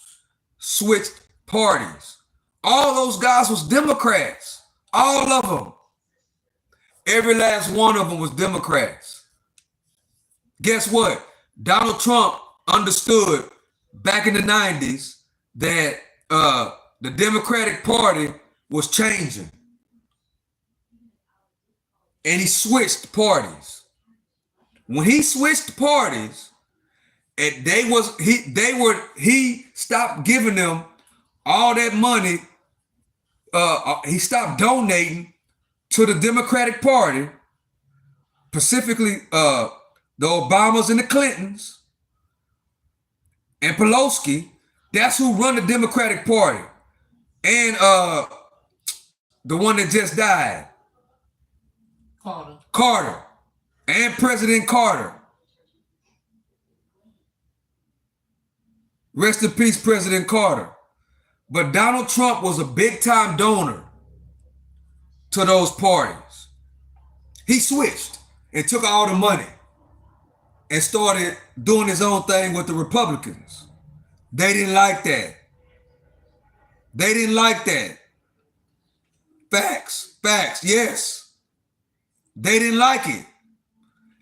switched parties. All those guys was Democrats. All of them. Every last one of them was Democrats. Guess what? Donald Trump understood back in the 90s that the Democratic Party was changing. And he switched parties. When he switched parties, and he stopped giving them all that money. He stopped donating to the Democratic Party, specifically the Obamas and the Clintons and Pelosi. That's who run the Democratic Party. And the one that just died, Carter, and President Carter. Rest in peace, President Carter. But Donald Trump was a big time donor to those parties. He switched and took all the money and started doing his own thing with the Republicans. They didn't like that. They didn't like that. Facts, yes. They didn't like it.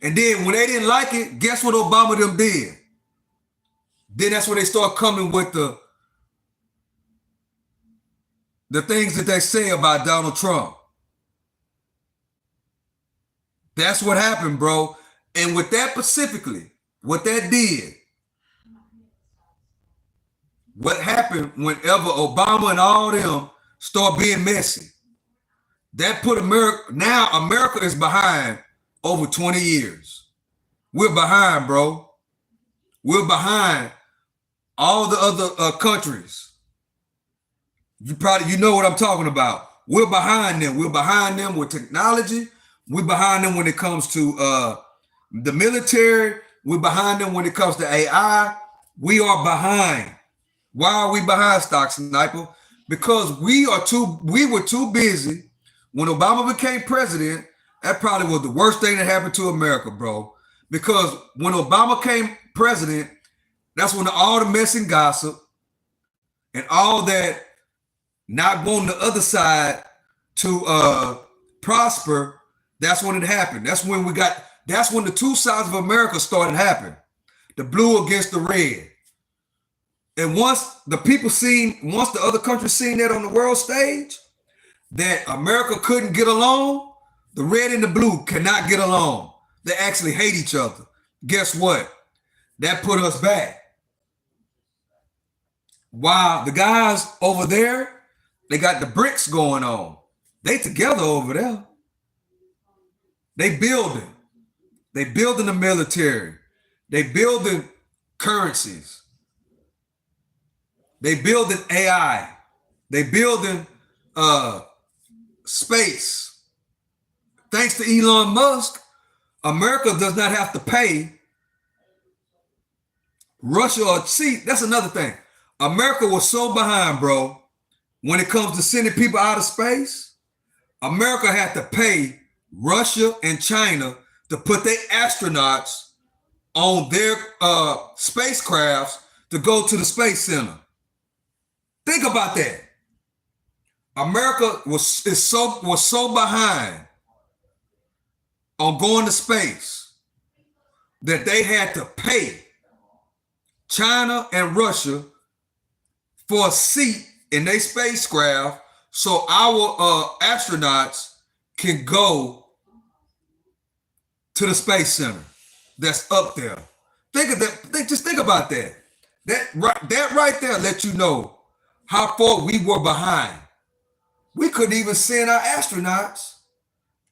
And then when they didn't like it, guess what Obama them did? Then that's when they start coming with the things that they say about Donald Trump. That's what happened, bro. And with that specifically, what that did, what happened whenever Obama and all them start being messy, that put America, now America is behind over 20 years. We're behind, bro. We're behind all the other countries. You know what I'm talking about. We're behind them. We're behind them with technology. We're behind them when it comes to the military. We're behind them when it comes to AI. We are behind. Why are we behind, Stock Sniper? Because we were too busy. When Obama became president, that probably was the worst thing that happened to America, bro. Because when Obama became president, that's when all the mess and gossip and all that not wanting the other side to prosper, that's when it happened. That's when the two sides of America started happening. The blue against the red. And once the other countries seen that on the world stage, that America couldn't get along, the red and the blue cannot get along. They actually hate each other. Guess what? That put us back. While the guys over there, they got the BRICS going on. They together over there. They building. They building the military. They building currencies. They building AI. They building space. Thanks to Elon Musk, America does not have to pay Russia or that's another thing. America was so behind, bro. When it comes to sending people out of space, America had to pay Russia and China to put their astronauts on their spacecrafts to go to the space center. Think about that. America was so behind on going to space that they had to pay China and Russia for a seat in their spacecraft so our astronauts can go to the space center that's up there. Think of that. Just think about that. That right there let you know how far we were behind. We couldn't even send our astronauts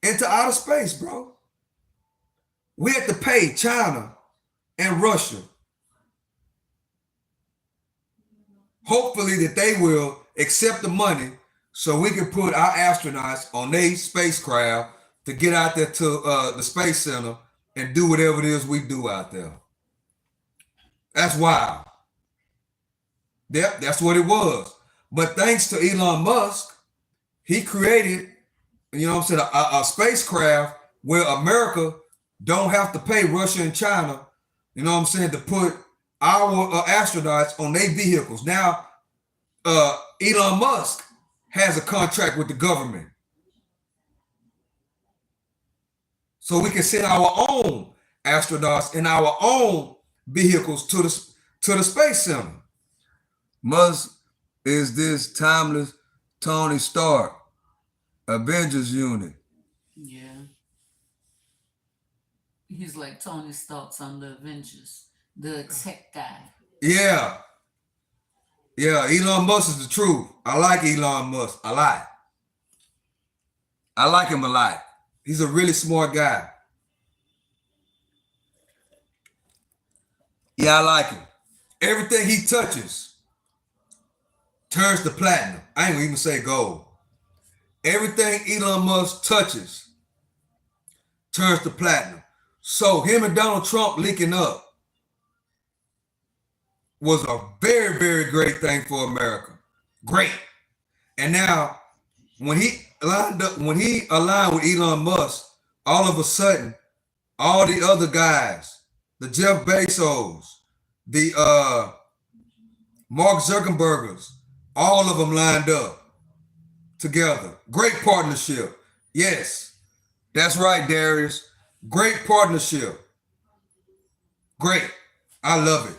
into outer space, bro. We had to pay China and Russia. Hopefully that they will accept the money so we can put our astronauts on their spacecraft to get out there to the space center and do whatever it is we do out there. That's wild. Yep, that's what it was. But thanks to Elon Musk, he created, a spacecraft where America don't have to pay Russia and China, to put our astronauts on their vehicles. Now, Elon Musk has a contract with the government. so we can send our own astronauts in our own vehicles to the space center. Musk is this timeless Tony Stark Avengers unit. Yeah. He's like Tony Stark's on the Avengers, the tech guy. Yeah, yeah. Elon Musk is the truth. I like Elon Musk a lot. I like him a lot. He's a really smart guy. Yeah, I like him. Everything he touches turns to platinum. I ain't gonna even say gold. Everything Elon Musk touches turns to platinum. So him and Donald Trump linking up was a very, very great thing for America. Great. And now when he aligned with Elon Musk, all of a sudden, all the other guys, the Jeff Bezos, the Mark Zuckerbergers, all of them lined up together. Great partnership. Yes, that's right, Darius. Great partnership. Great. I love it.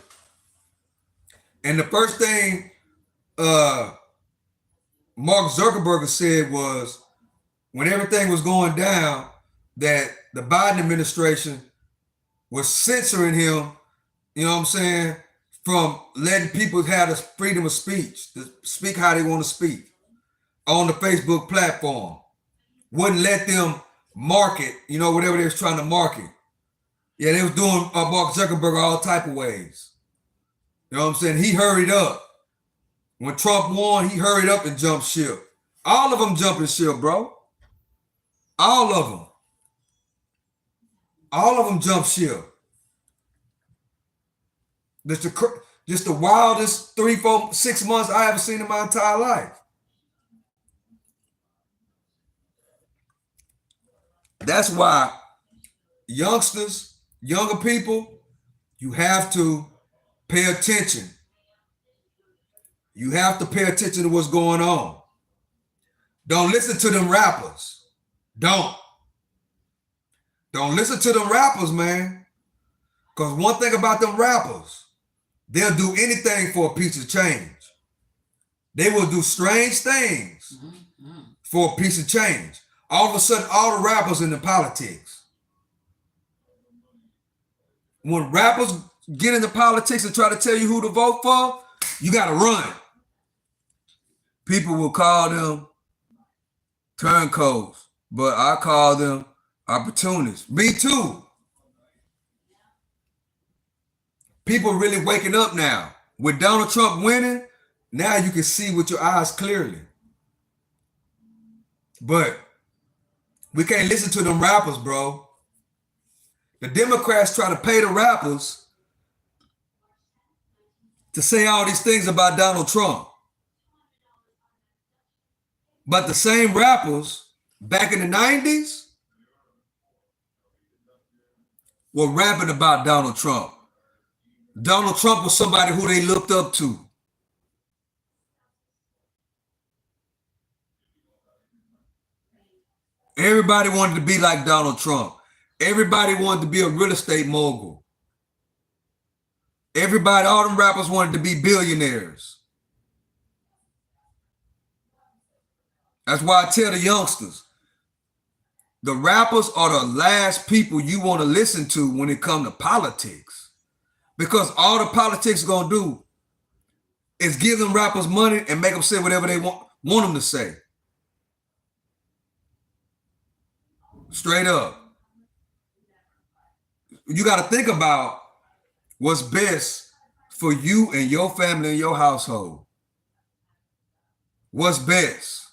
And the first thing Mark Zuckerberg said was, when everything was going down, that the Biden administration was censoring him, you know what I'm saying, from letting people have the freedom of speech, to speak how they want to speak on the Facebook platform. Wouldn't let them market, you know, whatever they was trying to market. Yeah, they was doing Mark Zuckerberg all type of ways. You know what I'm saying? He hurried up. When Trump won, he hurried up and jumped ship. All of them jumping ship, bro. All of them. All of them jumped ship. Just the wildest 3, 4, 6 months I ever seen in my entire life. That's why youngsters, younger people, you have to pay attention. You have to pay attention to what's going on. Don't listen to them rappers. Don't listen to them rappers, man. Because one thing about them rappers, they'll do anything for a piece of change. They will do strange things for a piece of change. All of a sudden, all the rappers into politics. When rappers get into politics and try to tell you who to vote for, you got to run. People will call them turncoats, but I call them opportunists. Me too. People really waking up now. With Donald Trump winning, now you can see with your eyes clearly. But we can't listen to them rappers, bro. The Democrats try to pay the rappers to say all these things about Donald Trump. But the same rappers back in the 90s were rapping about Donald Trump. Donald Trump was somebody who they looked up to. Everybody wanted to be like Donald Trump. Everybody wanted to be a real estate mogul. Everybody, all them rappers wanted to be billionaires. That's why I tell the youngsters, the rappers are the last people you want to listen to when it comes to politics. Because all the politics are going to do is give them rappers money and make them say whatever they want them to say. Straight up. You got to think about what's best for you and your family and your household. What's best?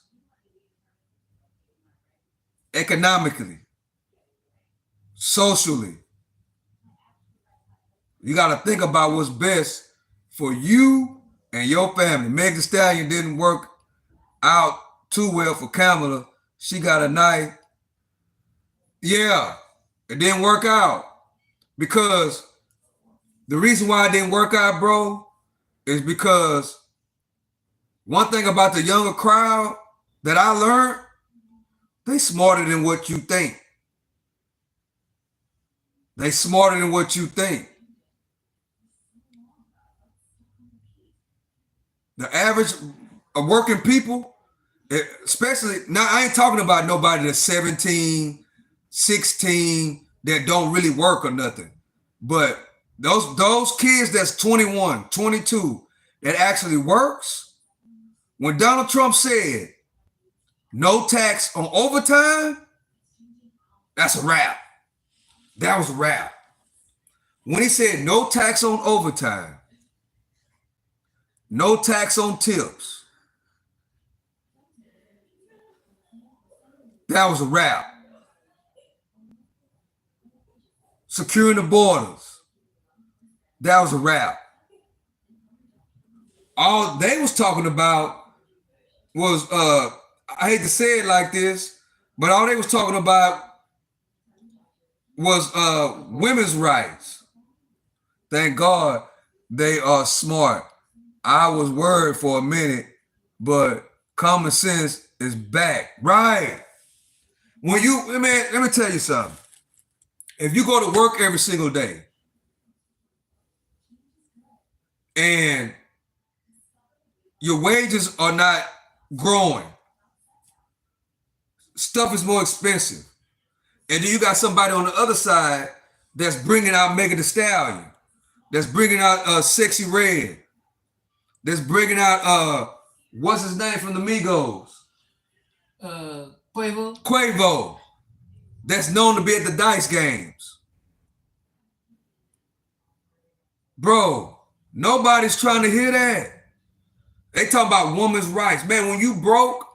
Economically, socially. You got to think about what's best for you and your family. Meg Thee Stallion didn't work out too well for Kamala. She got a knife. Yeah, it didn't work out. Because the reason why it didn't work out, bro, is because one thing about the younger crowd that I learned, they smarter than what you think. They smarter than what you think. The average working people, especially now, I ain't talking about nobody that's 17, 16 that don't really work or nothing. But those kids that's 21, 22 that actually works, when Donald Trump said no tax on overtime, that's a wrap. That was a wrap. When he said no tax on overtime, no tax on tips, that was a wrap. Securing the borders, that was a wrap. All they was talking about was I hate to say it like this, but all they was talking about was women's rights. Thank God they are smart. I was worried for a minute, but common sense is back. Right. When you, man, let me tell you something. If you go to work every single day and your wages are not growing, stuff is more expensive. And then you got somebody on the other side that's bringing out Megan Thee Stallion, that's bringing out Sexy Red, that's bringing out what's his name from the Migos? Quavo. That's known to be at the dice games. Bro, nobody's trying to hear that. They talking about women's rights. Man, when you broke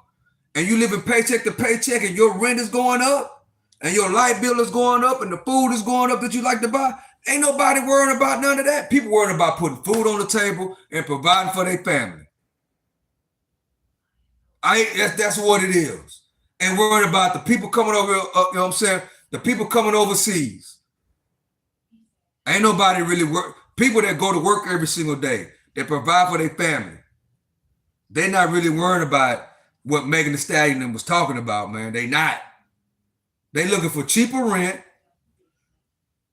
and you living paycheck to paycheck and your rent is going up and your light bill is going up and the food is going up that you like to buy, ain't nobody worrying about none of that. People worrying about putting food on the table and providing for their family. That's what it is. And worrying about the people coming over, you know what I'm saying? The people coming overseas. Ain't nobody really work. People that go to work every single day, that provide for their family, they're not really worrying about what Megan Thee Stallion was talking about, man. They not. They looking for cheaper rent.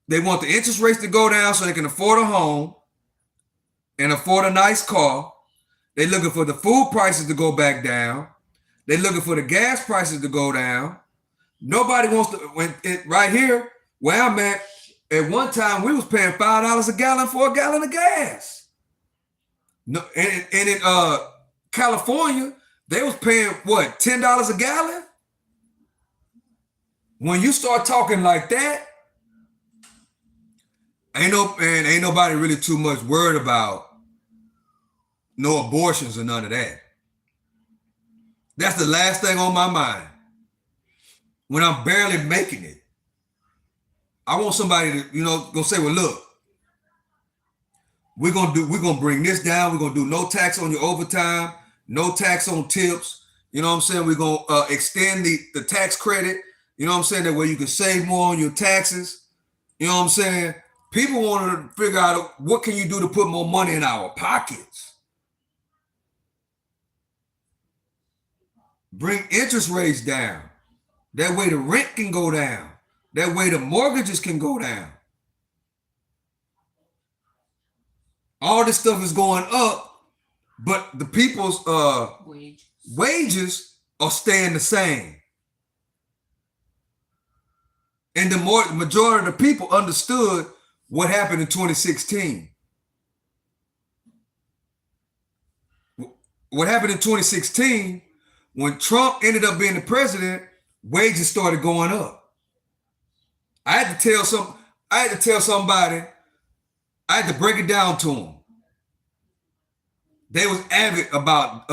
They want the interest rates to go down so they can afford a home and afford a nice car. They looking for the food prices to go back down. They looking for the gas prices to go down. Nobody wants to, right here where I'm at one time we was paying $5 a gallon for a gallon of gas. No, and in California, they was paying what, $10 a gallon? When you start talking like that, ain't nobody really too much worried about no abortions or none of that. That's the last thing on my mind. When I'm barely making it, I want somebody to, go say, well, look, we're gonna bring this down. We're gonna do no tax on your overtime, no tax on tips. You know what I'm saying? We're gonna extend the tax credit. You know what I'm saying? That way you can save more on your taxes. You know what I'm saying? People want to figure out what can you do to put more money in our pockets. Bring interest rates down. That way the rent can go down. That way the mortgages can go down. All this stuff is going up, but the people's wages are staying the same. And the majority of the people understood what happened in 2016. What happened in 2016, when Trump ended up being the president, wages started going up. I had to tell somebody, I had to break it down to them. They was avid about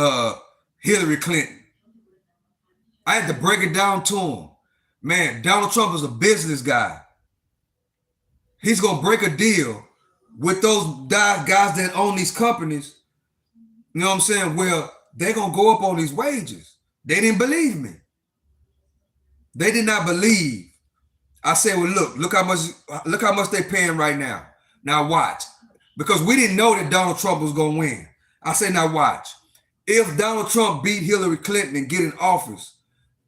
Hillary Clinton. I had to break it down to them. Man, Donald Trump is a business guy. He's going to break a deal with those guys that own these companies. You know what I'm saying? Well, they're going to go up on these wages. They didn't believe me. They did not believe. I said, well, look how much they're paying right now. Now watch. Because we didn't know that Donald Trump was going to win. I say, now watch. If Donald Trump beat Hillary Clinton and get in office,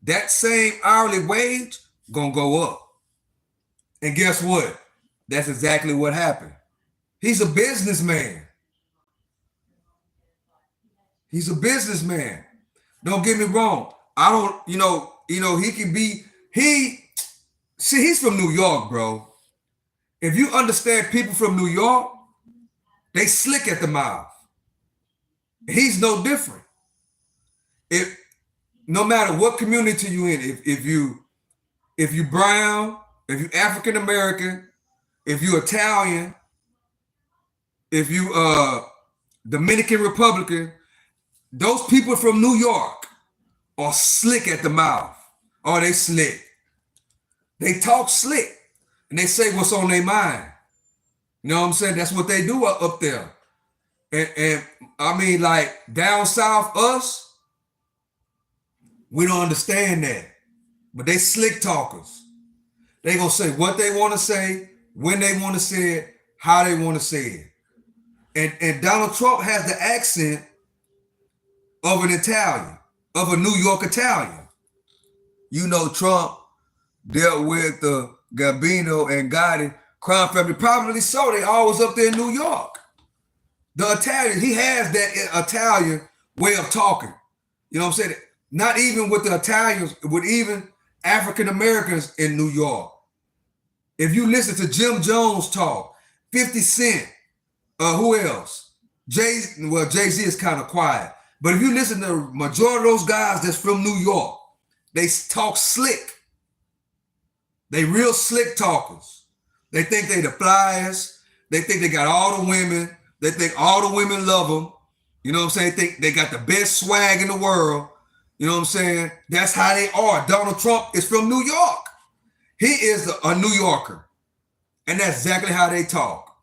that same hourly wage gonna go up. And guess what? That's exactly what happened. He's a businessman. He's a businessman. Don't get me wrong. I don't, he can be, he's from New York, bro. If you understand people from New York, they slick at the mouth. He's no different. If no matter what community you in, if you brown, if you African American, if you Italian, if you Dominican Republican, those people from New York are slick at the mouth. Oh, they slick. They talk slick. And they say what's on their mind. You know what I'm saying? That's what they do up there. And I mean, like down south, us, we don't understand that. But they slick talkers. They gonna say what they want to say, when they want to say it, how they want to say it. And Donald Trump has the accent of an Italian, of a New York Italian. You know, Trump dealt with the Gambino and Gotti crime family. Probably so. They always up there in New York. The Italian, he has that Italian way of talking. You know what I'm saying? Not even with the Italians, with even African Americans in New York. If you listen to Jim Jones talk, 50 Cent, who else? Jay-Z is kind of quiet. But if you listen to the majority of those guys that's from New York, they talk slick. They real slick talkers. They think they the flyest. They think they got all the women. They think all the women love them. You know what I'm saying? They think they got the best swag in the world. You know what I'm saying? That's how they are. Donald Trump is from New York. He is a New Yorker. And that's exactly how they talk.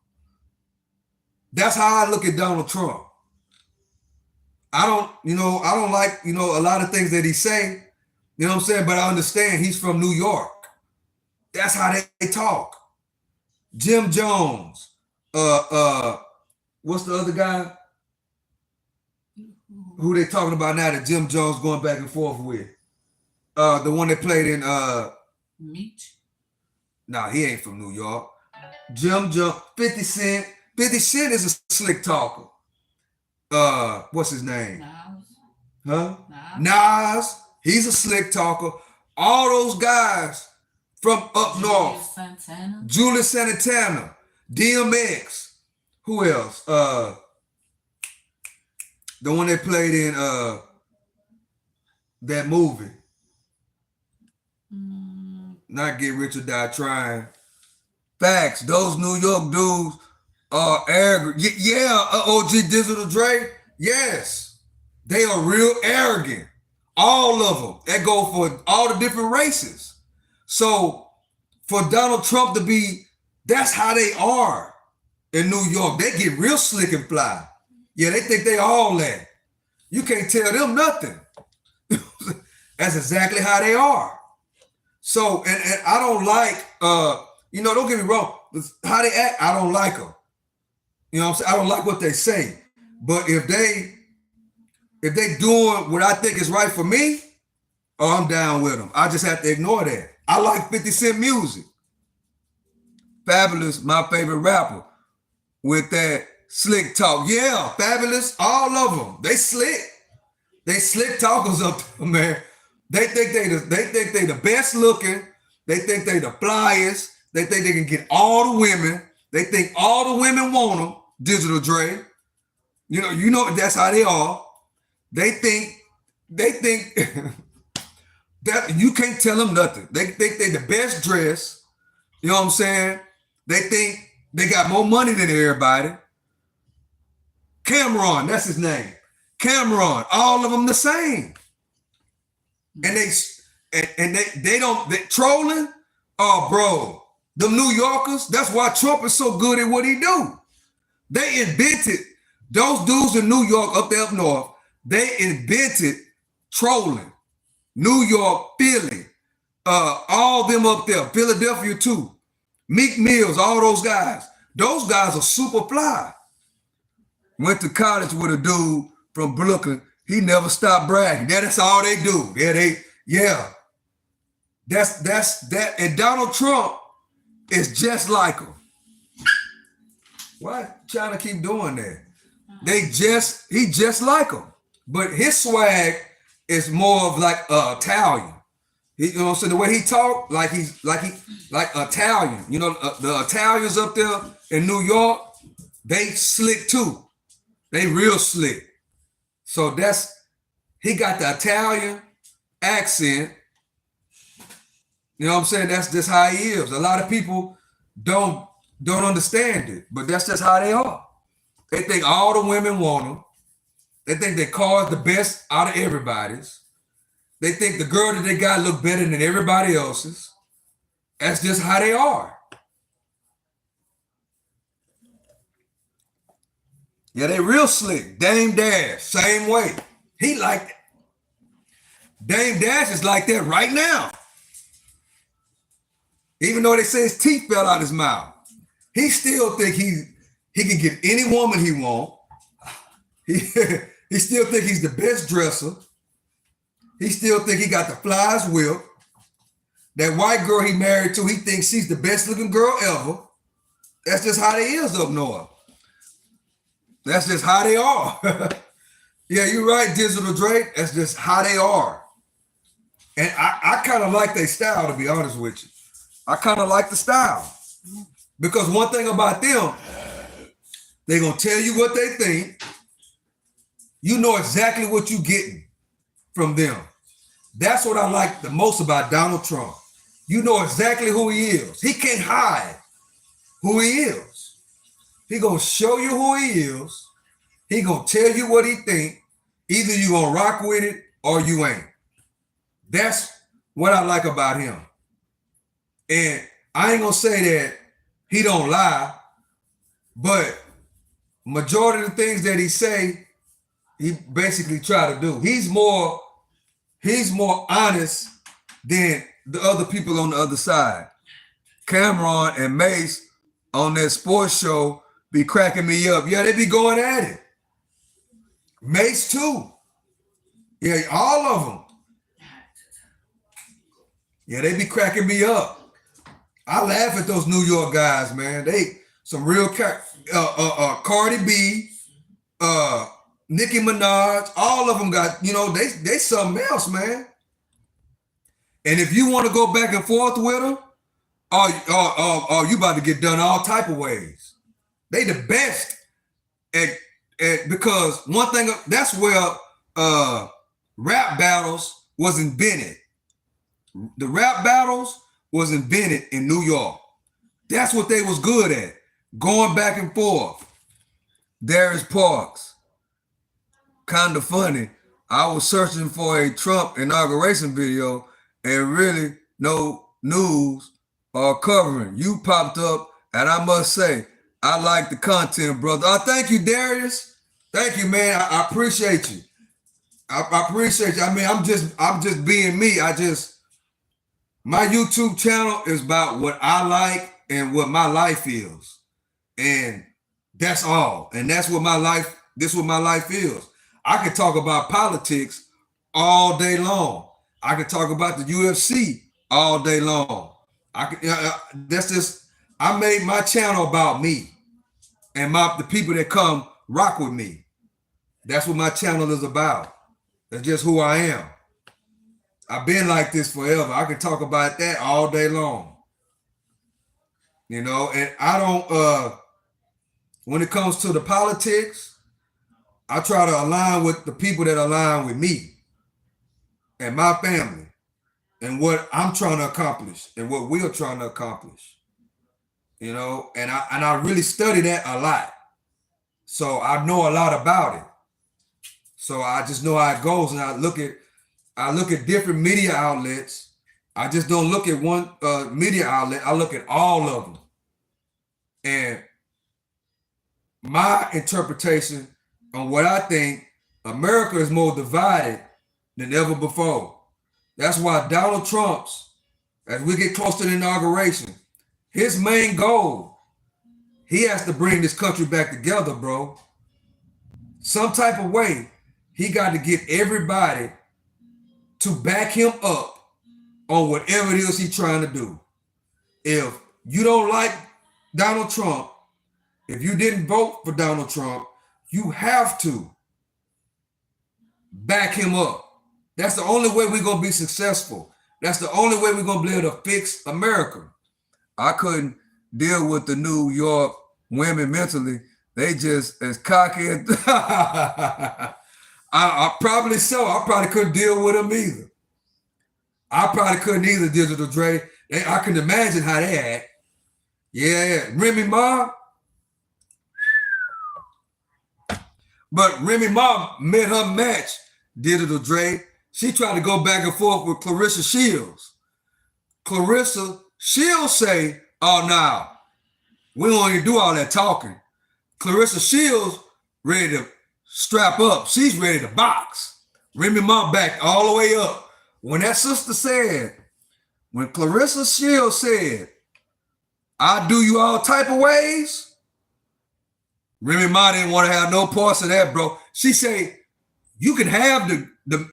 That's how I look at Donald Trump. I don't like, a lot of things that he say, you know what I'm saying? But I understand he's from New York. That's how they talk. Jim Jones, what's the other guy? Who they talking about now that Jim Jones going back and forth with? The one that played in Meat? Nah, he ain't from New York. Jim Jones, 50 Cent. 50 Cent is a slick talker. What's his name? Nas. Huh? Nas. He's a slick talker. All those guys from up north. Santana. Julius Santana. DMX. Who else? The one that played in that movie. Not Get Rich or Die Trying. Facts. Those New York dudes are arrogant. Yeah, OG Digital Dre. Yes. They are real arrogant. All of them. That go for all the different races. So for Donald Trump to be, that's how they are in New York. They get real slick and fly. Yeah, they think they all that. You can't tell them nothing. That's exactly how they are. So, and I don't like, don't get me wrong, how they act, I don't like them. You know what I'm saying? I don't like what they say. But if they doing what I think is right for me, I'm down with them. I just have to ignore that. I like 50 Cent music. Fabulous, my favorite rapper, with that slick talk. Yeah, Fabulous, all of them. They slick. They slick talkers up there, man. They think they the best looking. They think they the flyest. They think they can get all the women. They think all the women want them. Digital Dre. You know that's how they are. They think that you can't tell them nothing. They think they the best dressed. You know what I'm saying? They think they got more money than everybody. Cameron, that's his name. Cameron, all of them the same. And they don't trolling. Oh, bro, them New Yorkers. That's why Trump is so good at what he do. They invented those dudes in New York up there up north. They invented trolling. New York, Philly, all them up there, Philadelphia too. Meek Mills, all those guys. Those guys are super fly. Went to college with a dude from Brooklyn. He never stopped bragging. That's all they do. That's that. And Donald Trump is just like him. Why China keep doing that? He just like them, but his swag is more of like Italian. He, you know what I'm saying? The way he talk, like Italian. You know, the Italians up there in New York, they slick too. They real slick. So he got the Italian accent. You know what I'm saying? That's just how he is. A lot of people don't understand it, but that's just how they are. They think all the women want them. They think their car is the best out of everybody's. They think the girl that they got look better than everybody else's. That's just how they are. Yeah, they real slick. Dame Dash, same way. He like that. Dame Dash is like that right now. Even though they say his teeth fell out his mouth, he still think he can get any woman he want. He still think he's the best dresser. He still think he got the flyest whip. That white girl he married to, he thinks she's the best looking girl ever. That's just how they is up north. That's just how they are. Yeah, you're right, Digital Drake. That's just how they are. And I kind of like their style, to be honest with you. I kind of like the style. Because one thing about them, they're going to tell you what they think. You know exactly what you're getting from them. That's what I like the most about Donald Trump. You know exactly who he is. He can't hide who he is. He going to show you who he is. He going to tell you what he think. Either you going to rock with it or you ain't. That's what I like about him. And I ain't going to say that he don't lie, but majority of the things that he say, he basically try to do. He's more honest than the other people on the other side. Cameron and Mace on that sports show be cracking me up. Yeah, they be going at it. Mace too. Yeah, all of them. Yeah, they be cracking me up. I laugh at those New York guys, man. They some real Cardi B, Nicki Minaj, all of them got, you know, they something else, man. And if you want to go back and forth with them, you about to get done all type of ways. They the best at because one thing, that's where rap battles was invented. The rap battles was invented in New York. That's what they was good at. Going back and forth. Darius Parks. Kind of funny. I was searching for a Trump inauguration video and really no news or covering. You popped up, and I must say, I like the content, brother. Thank you, Darius. Thank you, man. I appreciate you. I appreciate you. I mean, I'm just being me. My YouTube channel is about what I like and what my life is. And that's all. And this is what my life is. I could talk about politics all day long. I could talk about the UFC all day long. I made my channel about me and the people that come rock with me. That's what my channel is about. That's just who I am. I've been like this forever. I can talk about that all day long. You know, and I don't, when it comes to the politics, I try to align with the people that align with me and my family and what I'm trying to accomplish and what we're trying to accomplish. You know, and I really study that a lot. So I know a lot about it. So I just know how it goes, and I look at different media outlets. I just don't look at one media outlet. I look at all of them. And my interpretation on what I think, America is more divided than ever before. That's why Donald Trump's, as we get close to the inauguration, his main goal, he has to bring this country back together, bro. Some type of way, he got to get everybody to back him up on whatever it is he's trying to do. If you don't like Donald Trump, If you didn't vote for Donald Trump, you have to back him up. That's the only way we're going to be successful. That's the only way we're going to be able to fix America. I couldn't deal with the New York women mentally. They just as cocky as I probably so. I probably couldn't deal with them either. I probably couldn't either, Digital Dre. I can imagine how they act. Yeah. Remy Ma. But Remy Ma met her match, Digital Dre. She tried to go back and forth with Clarissa Shields. Clarissa Shields say, oh, no, we don't even do all that talking. Clarissa Shields ready to strap up. She's ready to box. Remy Ma back all the way up. When that sister said, when Clarissa Shields said, I do you all type of ways, Remy Ma didn't want to have no parts of that, bro. She said, you can have the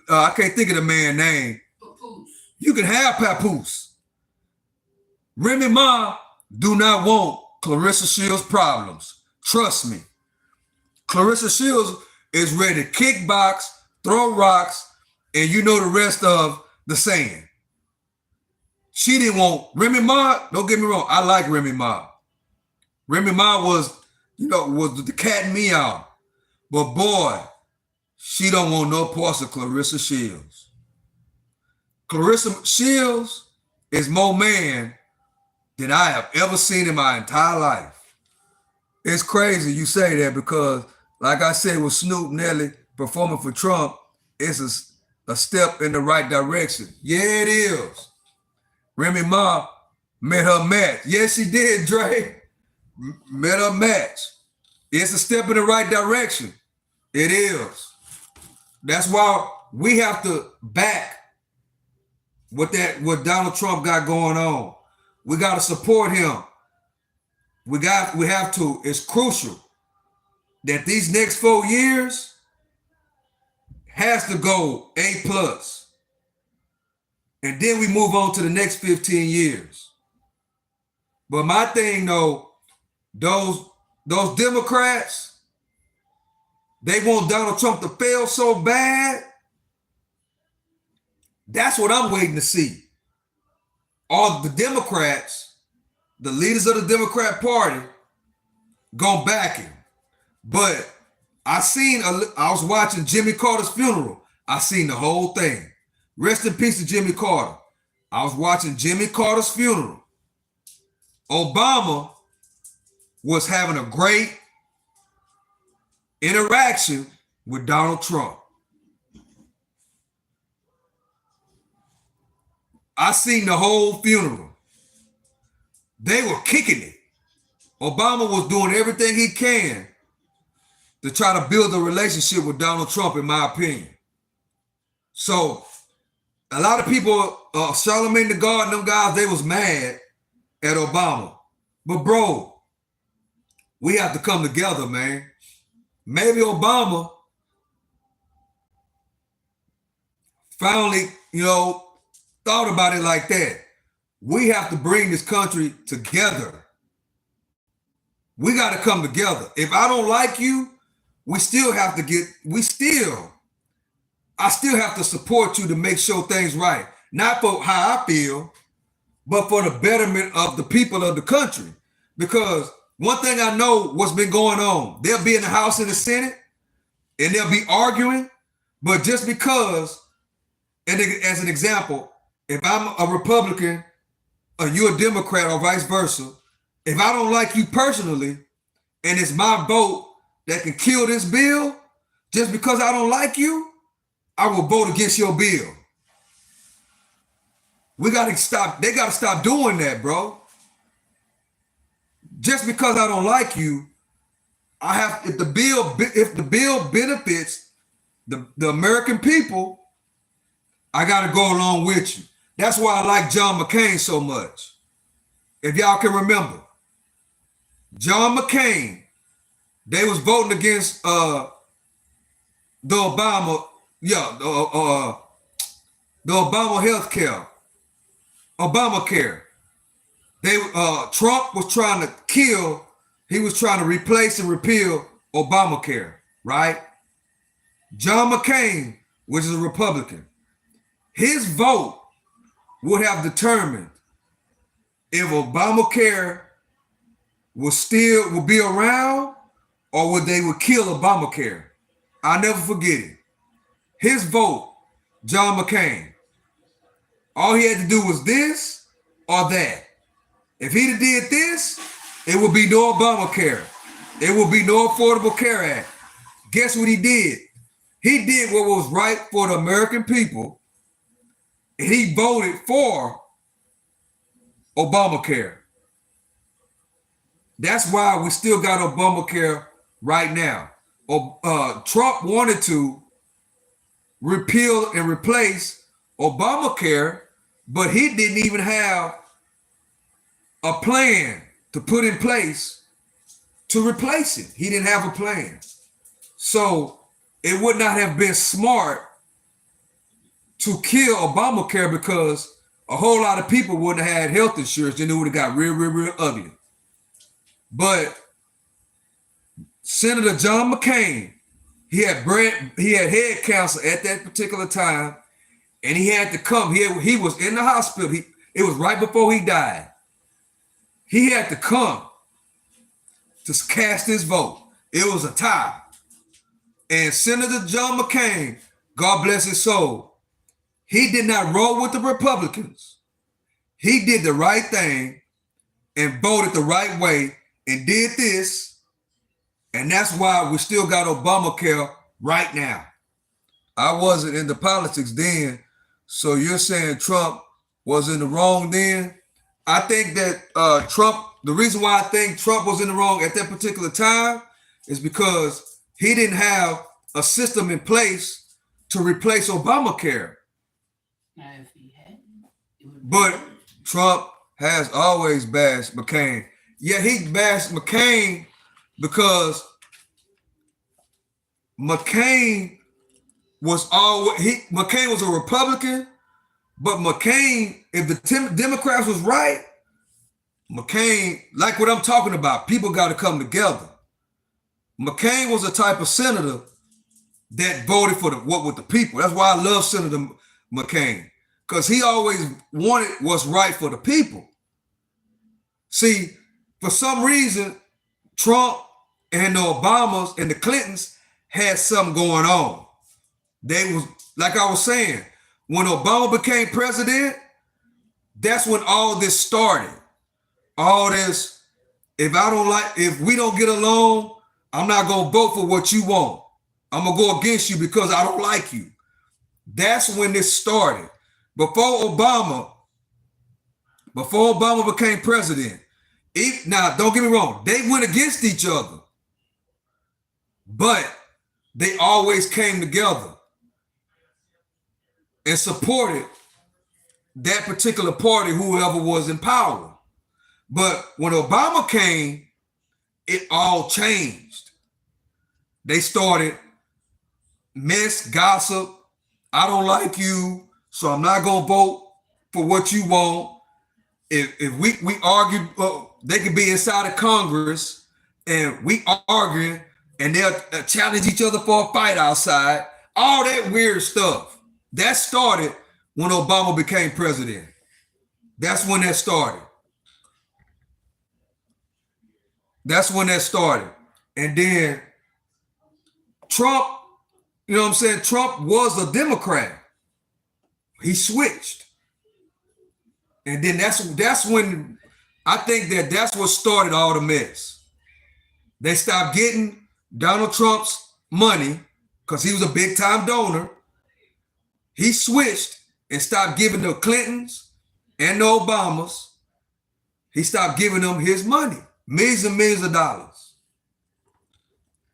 I can't think of the man's name. Papoose. You can have Papoose. Remy Ma do not want Clarissa Shields' problems. Trust me. Clarissa Shields is ready to kickbox, throw rocks, and you know the rest of the saying. She didn't want Remy Ma. Don't get me wrong. I like Remy Ma. Remy Ma was the cat and meow. But boy, she don't want no parts of Clarissa Shields. Clarissa Shields is more man than I have ever seen in my entire life. It's crazy you say that because, like I said, with Snoop Nelly performing for Trump, it's a step in the right direction. Yeah, it is. Remy Ma met her match. Yes, she did, Dre. Met her match. It's a step in the right direction. It is. That's why we have to back what Donald Trump got going on. We got to support him. We have to. It's crucial that these next 4 years has to go A+. And then we move on to the next 15 years. But my thing though, those Democrats, they want Donald Trump to fail so bad. That's what I'm waiting to see. All the Democrats, the leaders of the Democrat Party, gonna back him. But I was watching Jimmy Carter's funeral. I seen the whole thing. Rest in peace to Jimmy Carter. I was watching Jimmy Carter's funeral. Obama was having a great interaction with Donald Trump. I seen the whole funeral. They were kicking it. Obama was doing everything he can to try to build a relationship with Donald Trump, in my opinion. So a lot of people, Charlemagne the God and them guys, they was mad at Obama. But bro, we have to come together, man. Maybe Obama finally, thought about it like that. We have to bring this country together. We got to come together. If I don't like you, I still have to support you to make sure things right. Not for how I feel, but for the betterment of the people of the country. Because one thing I know what's been going on, they'll be in the House and the Senate and they'll be arguing, but just because, and as an example, if I'm a Republican or you're a Democrat or vice versa, if I don't like you personally and it's my vote that can kill this bill, just because I don't like you, I will vote against your bill. They got to stop doing that, bro. Just because I don't like you, if the bill benefits the American people, I got to go along with you. That's why I like John McCain so much. If y'all can remember, John McCain, they was voting against the Obama, the Obama healthcare, Obamacare. Trump was trying to kill he was trying to replace and repeal Obamacare, right? John McCain, which is a Republican, his vote would have determined if Obamacare would be around or would they would kill Obamacare. I'll never forget it. His vote, John McCain, all he had to do was this or that. If he'd have did this, it would be no Obamacare. It would be no Affordable Care Act. Guess what he did? He did what was right for the American people, and he voted for Obamacare. That's why we still got Obamacare right now. Trump wanted to repeal and replace Obamacare, but he didn't even have a plan to put in place to replace it. He didn't have a plan. So it would not have been smart to kill Obamacare because a whole lot of people wouldn't have had health insurance, then it would have got real ugly. But Senator John McCain, he had head cancer at that particular time, and he had to come. He was in the hospital. It was right before he died. He had to come to cast his vote. It was a tie. And Senator John McCain, God bless his soul, he did not roll with the Republicans. He did the right thing and voted the right way and did this. And that's why we still got Obamacare right now. I wasn't into politics then. So you're saying Trump was in the wrong then? I think that the reason why I think Trump was in the wrong at that particular time is because he didn't have a system in place to replace Obamacare. Now, if he had, but Trump has always bashed McCain. Yeah, he bashed McCain because McCain was a Republican, but McCain, if the Democrats was right, McCain, like what I'm talking about, people got to come together. McCain was a type of senator that voted for what with the people. That's why I love Senator McCain, because he always wanted what's right for the people. See, for some reason, Trump and the Obamas and the Clintons had something going on. They was, like I was saying, when Obama became president, that's when all this started. All this, if we don't get along, I'm not going to vote for what you want. I'm going to go against you because I don't like you. That's when this started. Before Obama became president, now don't get me wrong, they went against each other, but they always came together and supported that particular party, whoever was in power. But when Obama came, it all changed. They started mess, gossip. I don't like you, so I'm not gonna vote for what you want. If we argue, they could be inside of Congress and we arguing, and they'll challenge each other for a fight outside. All that weird stuff. That started when Obama became president. That's when that started. And then Trump, you know what I'm saying? Trump was a Democrat. He switched. And then that's when I think that's what started all the mess. They stopped getting Donald Trump's money because he was a big time donor. He switched and stopped giving the Clintons and the Obamas. He stopped giving them his money, millions and millions of dollars.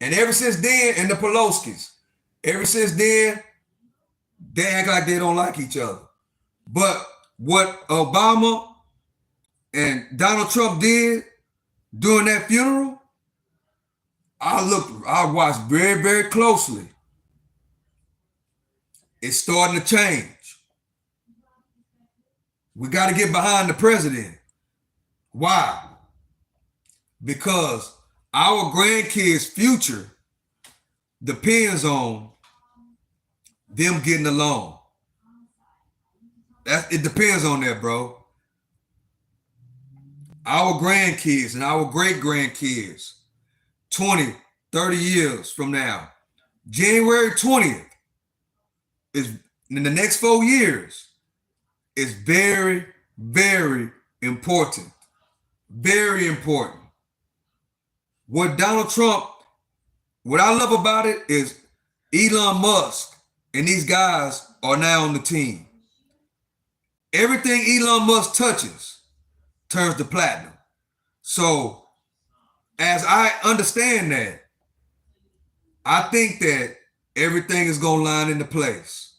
And ever since then, and the Pelosi's, ever since then, they act like they don't like each other. But what Obama and Donald Trump did during that funeral, I watched very, very closely. It's starting to change. We got to get behind the president. Why? Because Our grandkids' future depends on them getting along. It depends on that, bro. Our grandkids and our great grandkids, 20, 30 years from now, January 20th is in the next 4 years is very, very important. Very important. What Donald Trump, what I love about it is Elon Musk and these guys are now on the team. Everything Elon Musk touches turns to platinum. So, as I understand that, I think that everything is going to line into place.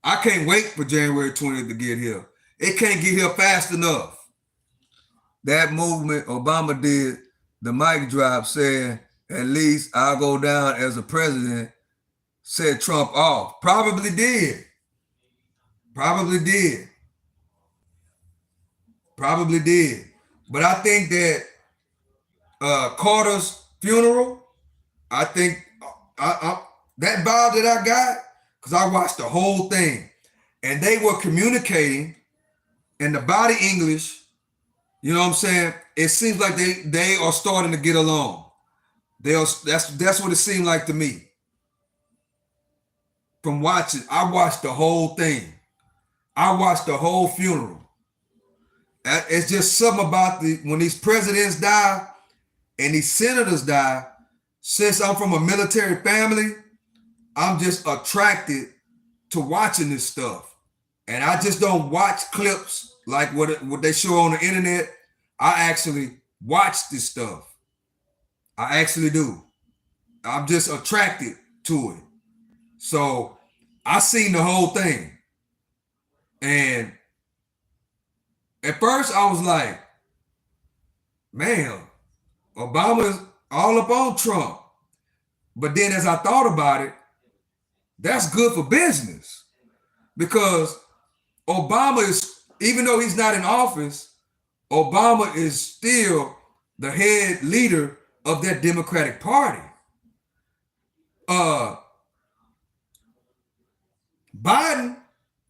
I can't wait for January 20th to get here. It can't get here fast enough. That movement Obama did, the mic drop saying, at least I'll go down as a president, set Trump off. Probably did. Probably did. Probably did. But I think that Carter's funeral, I think that vibe that I got, because I watched the whole thing, and they were communicating in the body English. You know what I'm saying? It seems like they are starting to get along. That's what it seemed like to me. From watching, I watched the whole thing. I watched the whole funeral. It's just something about when these presidents die and these senators die. Since I'm from a military family, I'm just attracted to watching this stuff. And I just don't watch clips like what they show on the internet. I actually watch this stuff. I actually do. I'm just attracted to it. So I seen the whole thing. And at first I was like, man, Obama's all up on Trump. But then as I thought about it, that's good for business. Because Obama is, even though he's not in office, Obama is still the head leader of that Democratic Party. Biden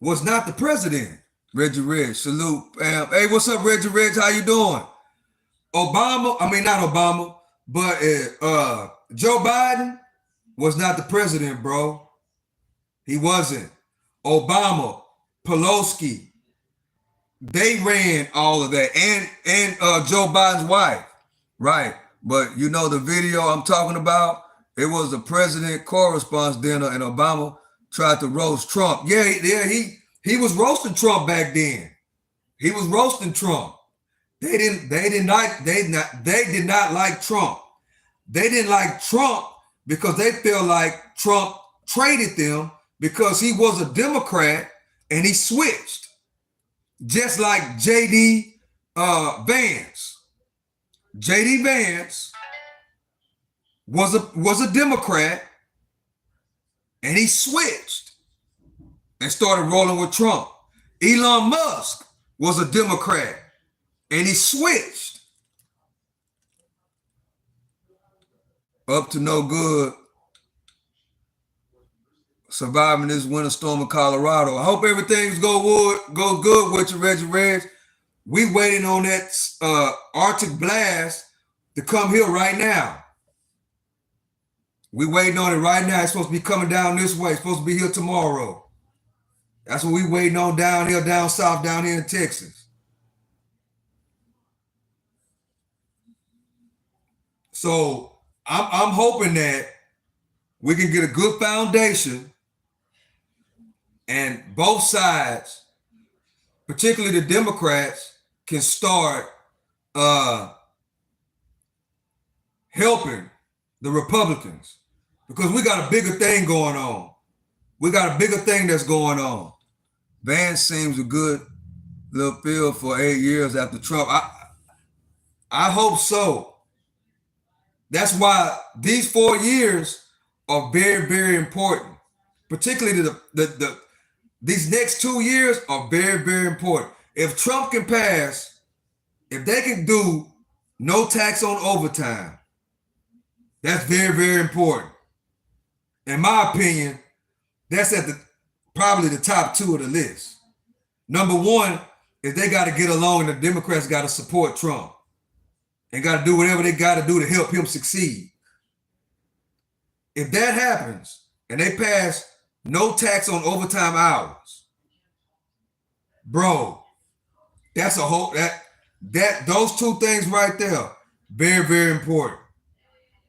was not the president. Reggie Reg, salute. Hey, what's up, Reggie Reg? How you doing? Not Obama, but Joe Biden was not the president, bro. He wasn't. Obama, Pelosi, they ran all of that, and Joe Biden's wife, right? But you know the video I'm talking about? It was the president correspondence dinner, and Obama tried to roast Trump. Yeah, he was roasting Trump back then. He was roasting Trump. They did not like Trump. They didn't like Trump because they felt like Trump traded them because he was a Democrat and he switched. Just like J.D. Vance. J.D. Vance was a Democrat and he switched and started rolling with Trump. Elon Musk was a Democrat and he switched. Up to no good. Surviving this winter storm in Colorado. I hope everything's go good with you, Reggie Reg. We waiting on that Arctic blast to come here right now. We waiting on it right now. It's supposed to be coming down this way. It's supposed to be here tomorrow. That's what we waiting on down here, down south, down here in Texas. So I'm hoping that we can get a good foundation and both sides, particularly the Democrats, can start helping the Republicans, because we got a bigger thing going on. We got a bigger thing that's going on. Vance seems a good little feel for 8 years after Trump. I hope so. That's why these 4 years are very, very important. Particularly these next 2 years are very, very important. If Trump can pass, if they can do no tax on overtime, That's very, very important. In my opinion, that's at the probably the top two of the list. Number one is they got to get along, and the Democrats got to support Trump and got to do whatever they got to do to help him succeed. If that happens and they pass no tax on overtime hours, bro, that's a whole that those two things right there, very, very important.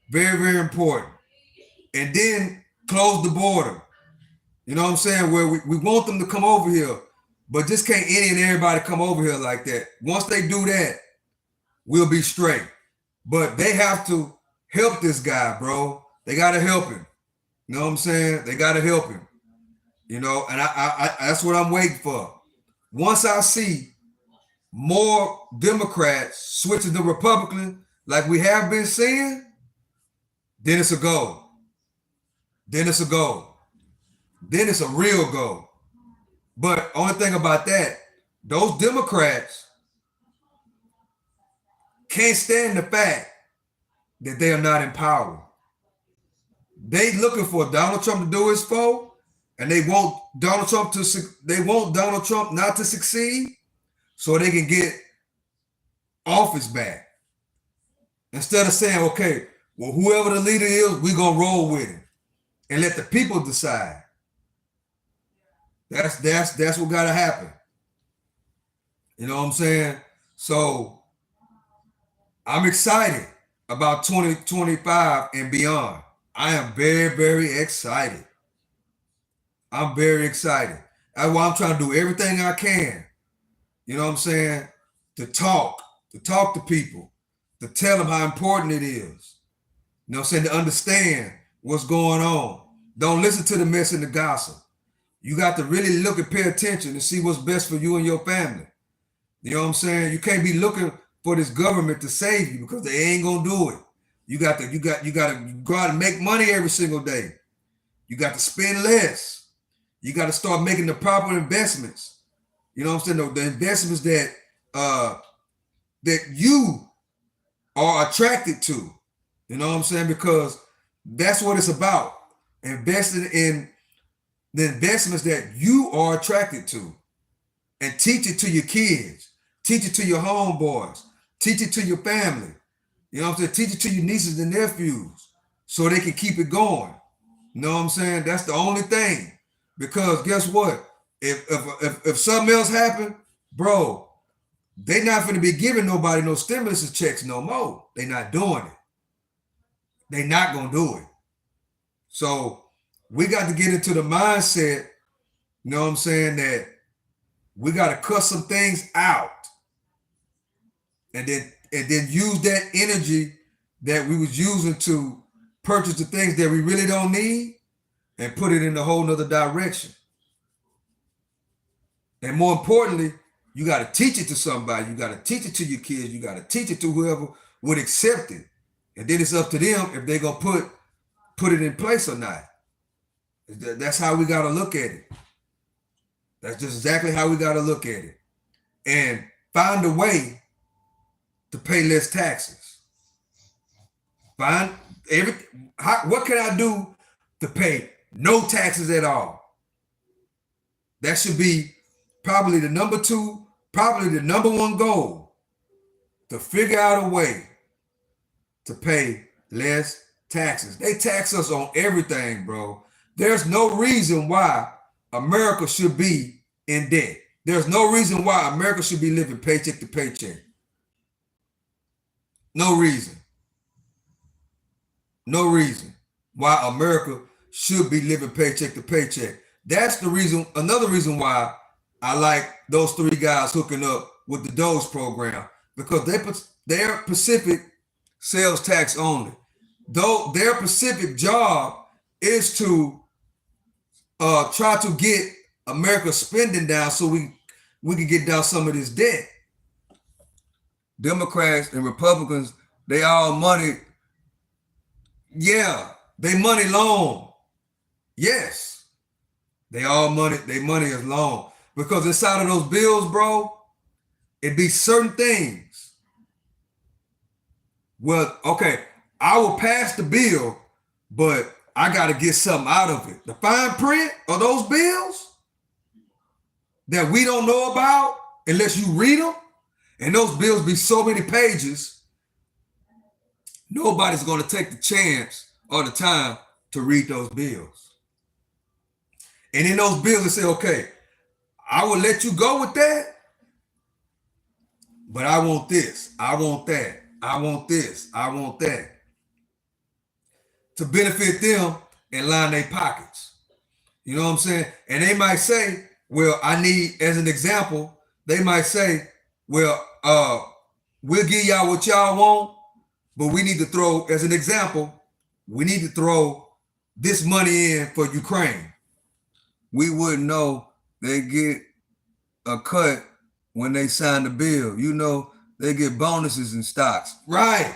Very, very important. And then close the border. You know what I'm saying? Where we want them to come over here, but just can't any and everybody come over here like that. Once they do that, we'll be straight. But they have to help this guy, bro. They got to help him. You know what I'm saying? They got to help him. You know, and I that's what I'm waiting for. Once I see more Democrats switching to Republican, like we have been seeing, then it's a goal. Then it's a goal. Then it's a real goal. But only thing about that, those Democrats can't stand the fact that they are not in power. They looking for Donald Trump to do his foe, and they want Donald Trump not to succeed, so they can get office back. Instead of saying, okay, well, whoever the leader is, we're gonna roll with him and let the people decide. That's what gotta happen. You know what I'm saying? So I'm excited about 2025 and beyond. I am very, very excited. I'm very excited. That's why I'm trying to do everything I can. You know what I'm saying? To talk to people, to tell them how important it is. You know what I'm saying? To understand what's going on. Don't listen to the mess and the gossip. You got to really look and pay attention and see what's best for you and your family. You know what I'm saying? You can't be looking for this government to save you because they ain't gonna do it. You got to go out and make money every single day. You got to spend less. You got to start making the proper investments. You know what I'm saying? The investments that you are attracted to. You know what I'm saying? Because that's what it's about. Investing in the investments that you are attracted to, and teach it to your kids, teach it to your homeboys, teach it to your family. You know what I'm saying? Teach it to your nieces and nephews so they can keep it going. You know what I'm saying? That's the only thing. Because guess what? If something else happened, bro, they not going to be giving nobody no stimulus checks no more. They not doing it. They not going to do it. So we got to get into the mindset, you know what I'm saying, that we got to cut some things out and then use that energy that we was using to purchase the things that we really don't need and put it in a whole nother direction. And more importantly, you got to teach it to somebody. You got to teach it to your kids. You got to teach it to whoever would accept it. And then it's up to them if they're going to put it in place or not. That's how we got to look at it. That's just exactly how we got to look at it. And find a way to pay less taxes. What can I do to pay no taxes at all? That should be probably the number one goal, to figure out a way to pay less taxes. They tax us on everything, bro. There's no reason why America should be in debt. There's no reason why America should be living paycheck to paycheck. No reason. No reason why America should be living paycheck to paycheck. That's the reason, another reason why I like those three guys hooking up with the Doge program, because they're Pacific sales tax only. Though their Pacific job is to try to get America's spending down so we can get down some of this debt. Democrats and Republicans, they all money. Yeah, they money long. Yes, they money is long. Because inside of those bills, bro, it be certain things. Well, okay, I will pass the bill, but I got to get something out of it. The fine print of those bills that we don't know about unless you read them, and those bills be so many pages, nobody's going to take the chance or the time to read those bills. And in those bills, they say, okay, I will let you go with that, but I want this, I want that, I want this, I want that, to benefit them and line their pockets. You know what I'm saying? And they might say, well, I need, as an example, they might say, well, we'll give y'all what y'all want, but we need to throw, as an example, we need to throw this money in for Ukraine. We wouldn't know they get a cut when they sign the bill. You know, they get bonuses and stocks. Right.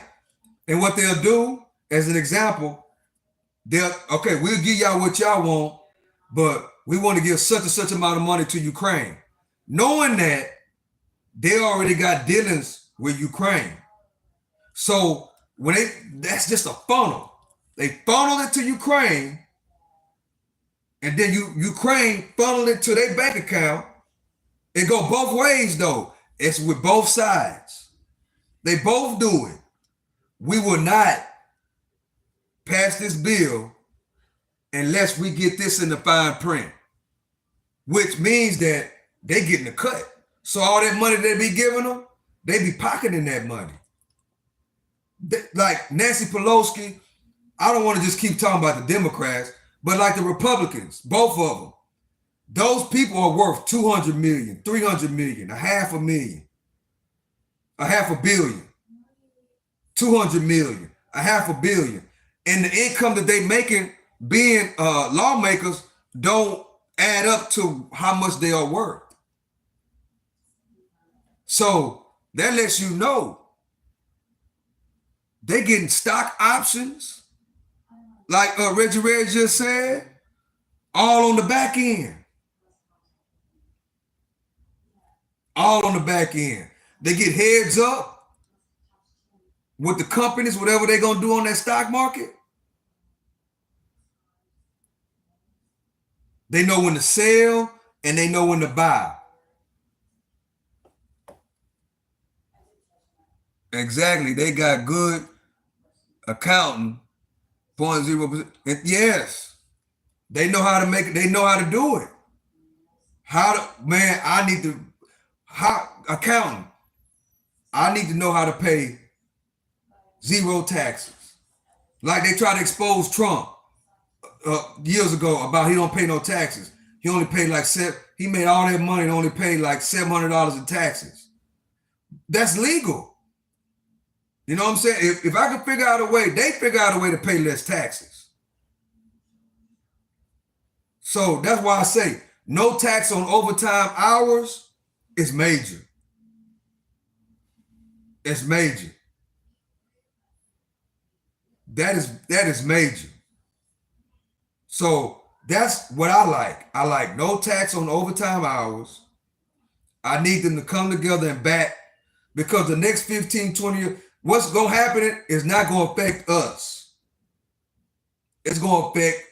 And what they'll do, as an example, they'll, okay, we'll give y'all what y'all want, but we want to give such and such amount of money to Ukraine. Knowing that they already got dealings with Ukraine. So when that's just a funnel. They funnel it to Ukraine, and then Ukraine funnel it to their bank account. It go both ways though. It's with both sides. They both do it. We will not pass this bill unless we get this in the fine print, which means that they getting a cut. So all that money they be giving them, they be pocketing that money. Like Nancy Pelosi, I don't want to just keep talking about the Democrats, but like the Republicans, both of them, those people are worth 200 million, 300 million, a half a million, a half a billion, 200 million, a half a billion. And the income that they making being lawmakers don't add up to how much they are worth. So that lets you know they getting stock options, like Reggie Red just said, all on the back end. All on the back end. They get heads up with the companies, whatever they're going to do on that stock market. They know when to sell and they know when to buy. Exactly. They got good accounting, 0.0%. Yes. They know how to make it. They know how to do it. I need to, accounting. I need to know how to pay zero taxes. Like they try to expose Trump years ago about he don't pay no taxes. He only paid like he made all that money and only paid like $700 in taxes. That's legal. You know what I'm saying? If I could figure out a way, they figure out a way to pay less taxes. So that's why I say no tax on overtime hours is major. It's major. That is major. So that's what I like. I like no tax on overtime hours. I need them to come together and back, because the next 15, 20 years, what's going to happen is not going to affect us. It's going to affect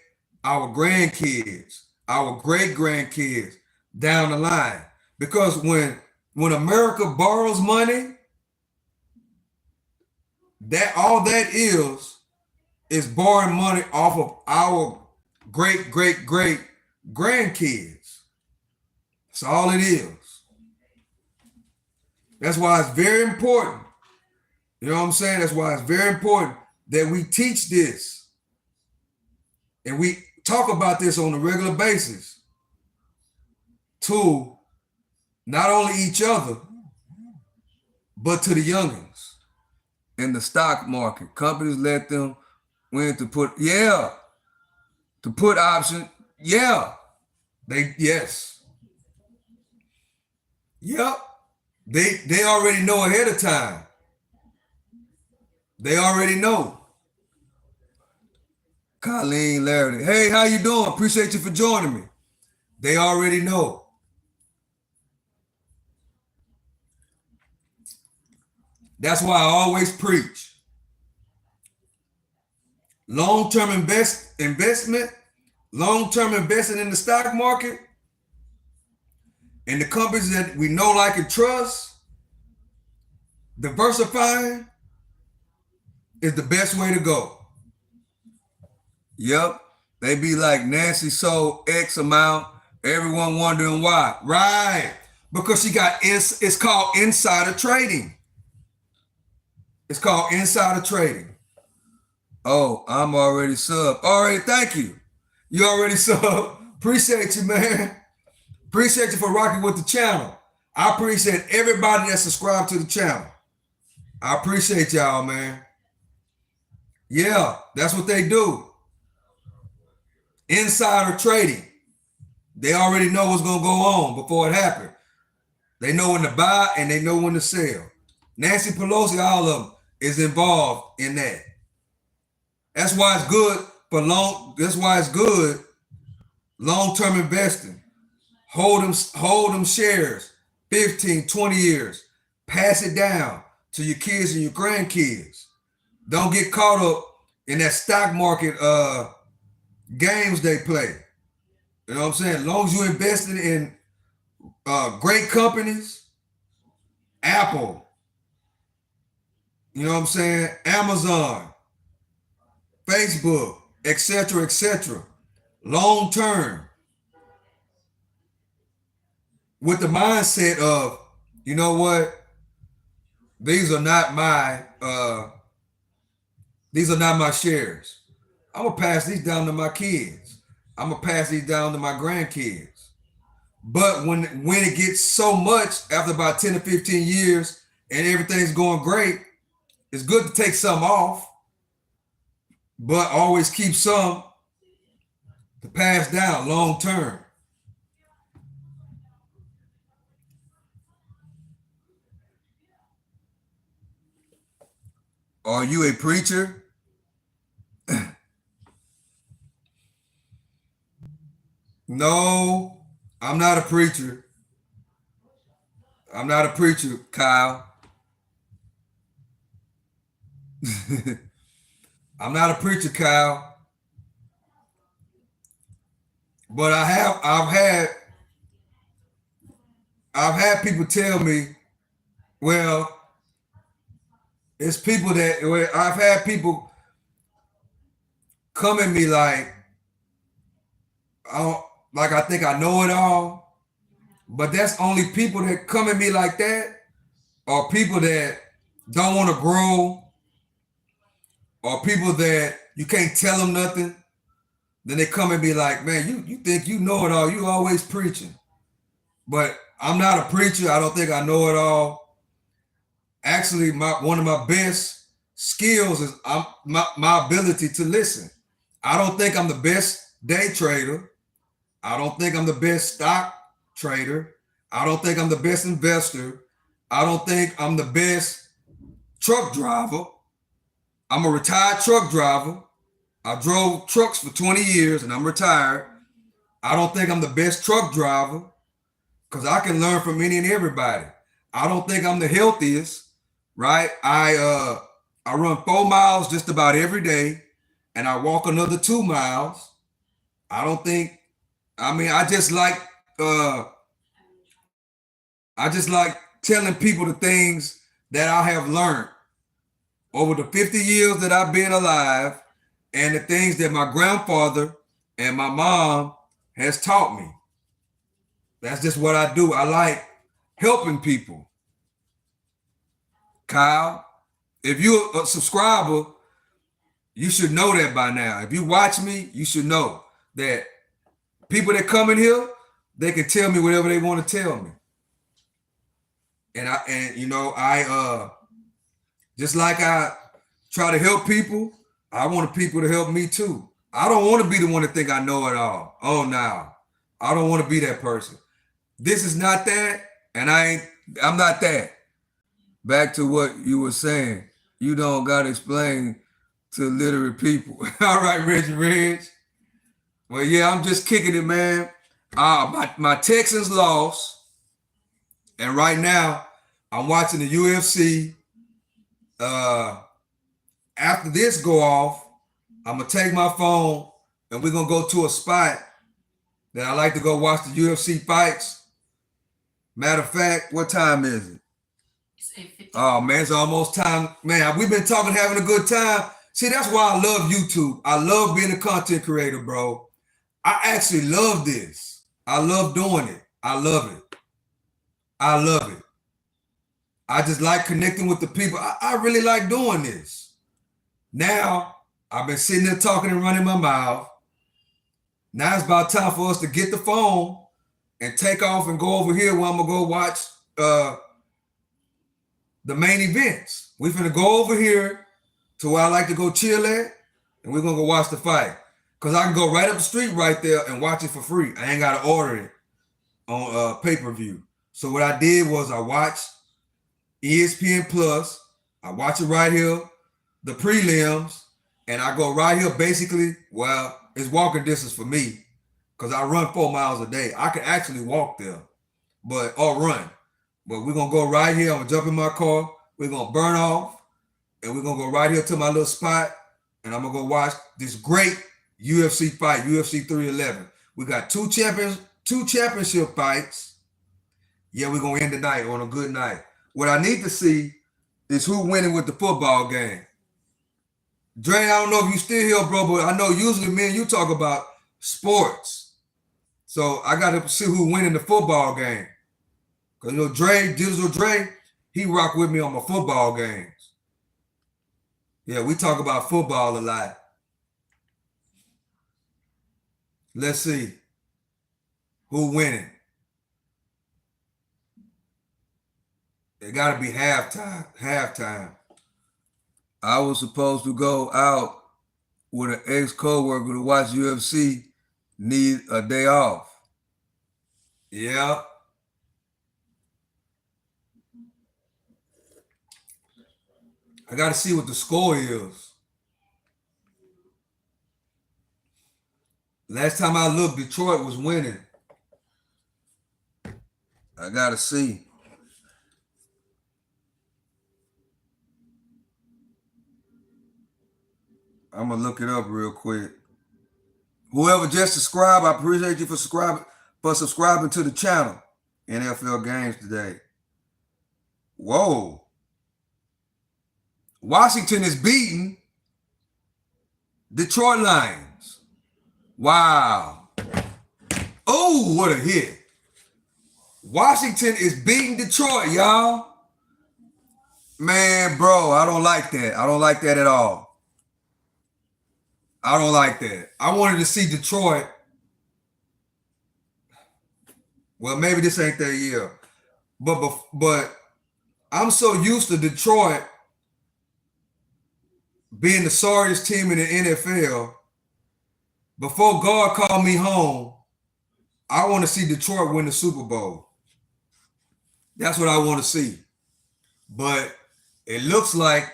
our grandkids, our great grandkids down the line. Because when America borrows money, that all that is borrowing money off of our great grandkids. That's all it is. That's why it's very important. You know what I'm saying? That's why it's very important that we teach this and we talk about this on a regular basis to not only each other, but to the youngins in the stock market. Companies let them win to put options. Yeah. Yes. Yep. They already know ahead of time. They already know. Colleen Larry. Hey, how you doing? Appreciate you for joining me. They already know. That's why I always preach. long-term investment, long-term investing in the stock market, and the companies that we know, like, and trust, diversifying is the best way to go. Yep. They be like, Nancy sold X amount. Everyone wondering why. Right. Because she got, it's called insider trading. It's called insider trading. Oh, I'm already sub. All right, thank you. You already sub. Appreciate you, man. Appreciate you for rocking with the channel. I appreciate everybody that subscribed to the channel. I appreciate y'all, man. Yeah, that's what they do. Insider trading. They already know what's going to go on before it happens. They know when to buy and they know when to sell. Nancy Pelosi, all of them, is involved in that. That's why it's good for that's why it's good long-term investing. Hold them shares 15, 20 years. Pass it down to your kids and your grandkids. Don't get caught up in that stock market games they play. You know what I'm saying? As long as you invested in great companies, Apple, you know what I'm saying? Amazon, Facebook, etc., long term, with the mindset of, you know what? These are not my shares. I'm gonna pass these down to my kids. I'm gonna pass these down to my grandkids. But when it gets so much after about 10 to 15 years and everything's going great, it's good to take some off, but always keep some to pass down long term. Are you a preacher? No, I'm not a preacher. I'm not a preacher, Kyle. I'm not a preacher, Kyle. But I've had people tell me, well, it's people that, well, I've had people come at me like, I think I know it all. But that's only people that come at me like that, or people that don't want to grow, or people that you can't tell them nothing. Then they come and be like, man, you think you know it all. You always preaching. But I'm not a preacher. I don't think I know it all. Actually, one of my best skills is my ability to listen. I don't think I'm the best day trader. I don't think I'm the best stock trader. I don't think I'm the best investor. I don't think I'm the best truck driver. I'm a retired truck driver. I drove trucks for 20 years and I'm retired. I don't think I'm the best truck driver because I can learn from any and everybody. I don't think I'm the healthiest, right? I run 4 miles just about every day and I walk another 2 miles. I don't think, I just like telling people the things that I have learned over the 50 years that I've been alive and the things that my grandfather and my mom has taught me. That's just what I do. I like helping people. Kyle, if you're a subscriber, you should know that by now. If you watch me, you should know that people that come in here, they can tell me whatever they want to tell me. And I just like I try to help people, I want people to help me too. I don't want to be the one to think I know it all. Oh, no. I don't want to be that person. This is not that, and I'm not that. Back to what you were saying. You don't got to explain to literate people. All right, Reggie Reg. Well, yeah, I'm just kicking it, man. My Texans lost, and right now I'm watching the UFC. After this go off, I'm gonna take my phone and we're gonna go to a spot that I like to go watch the UFC fights. Matter of fact, what time is it? It's 8:50. Oh man, it's almost time. Man, we've been talking, having a good time. See, that's why I love YouTube. I love being a content creator, bro. I actually love this. I love doing it. I love it. I love it. I just like connecting with the people. I really like doing this. Now, I've been sitting there talking and running my mouth. Now it's about time for us to get the phone and take off and go over here where I'm gonna go watch the main events. We finna go over here to where I like to go chill at, and we're gonna go watch the fight. Cause I can go right up the street right there and watch it for free. I ain't gotta order it on pay-per-view. So what I did was I watched ESPN Plus. I watch it right here, the prelims, and I go right here. Basically, well, it's walking distance for me because I run 4 miles a day. I can actually walk there, or run. But we're gonna go right here. I'm gonna jump in my car. We're gonna burn off, and we're gonna go right here to my little spot, and I'm gonna go watch this great UFC fight, UFC 311. We got two championship fights. Yeah, we're gonna end the night on a good night. What I need to see is who winning with the football game. Dre, I don't know if you still here, bro, but I know usually me and you talk about sports. So I got to see who winning the football game. Because, you know, Digital Dre, he rock with me on my football games. Yeah, we talk about football a lot. Let's see who winning. It got to be halftime. I was supposed to go out with an ex-coworker to watch UFC, need a day off. Yeah. I got to see what the score is. Last time I looked, Detroit was winning. I got to see. I'm going to look it up real quick. Whoever just subscribed, I appreciate you for subscribing to the channel. NFL games today. Whoa. Washington is beating Detroit Lions. Wow. Oh, what a hit. Washington is beating Detroit, y'all. Man, bro, I don't like that. I don't like that at all. I don't like that. I wanted to see Detroit. Well, maybe this ain't their year. But I'm so used to Detroit being the sorriest team in the NFL. Before God called me home, I want to see Detroit win the Super Bowl. That's what I want to see. But it looks like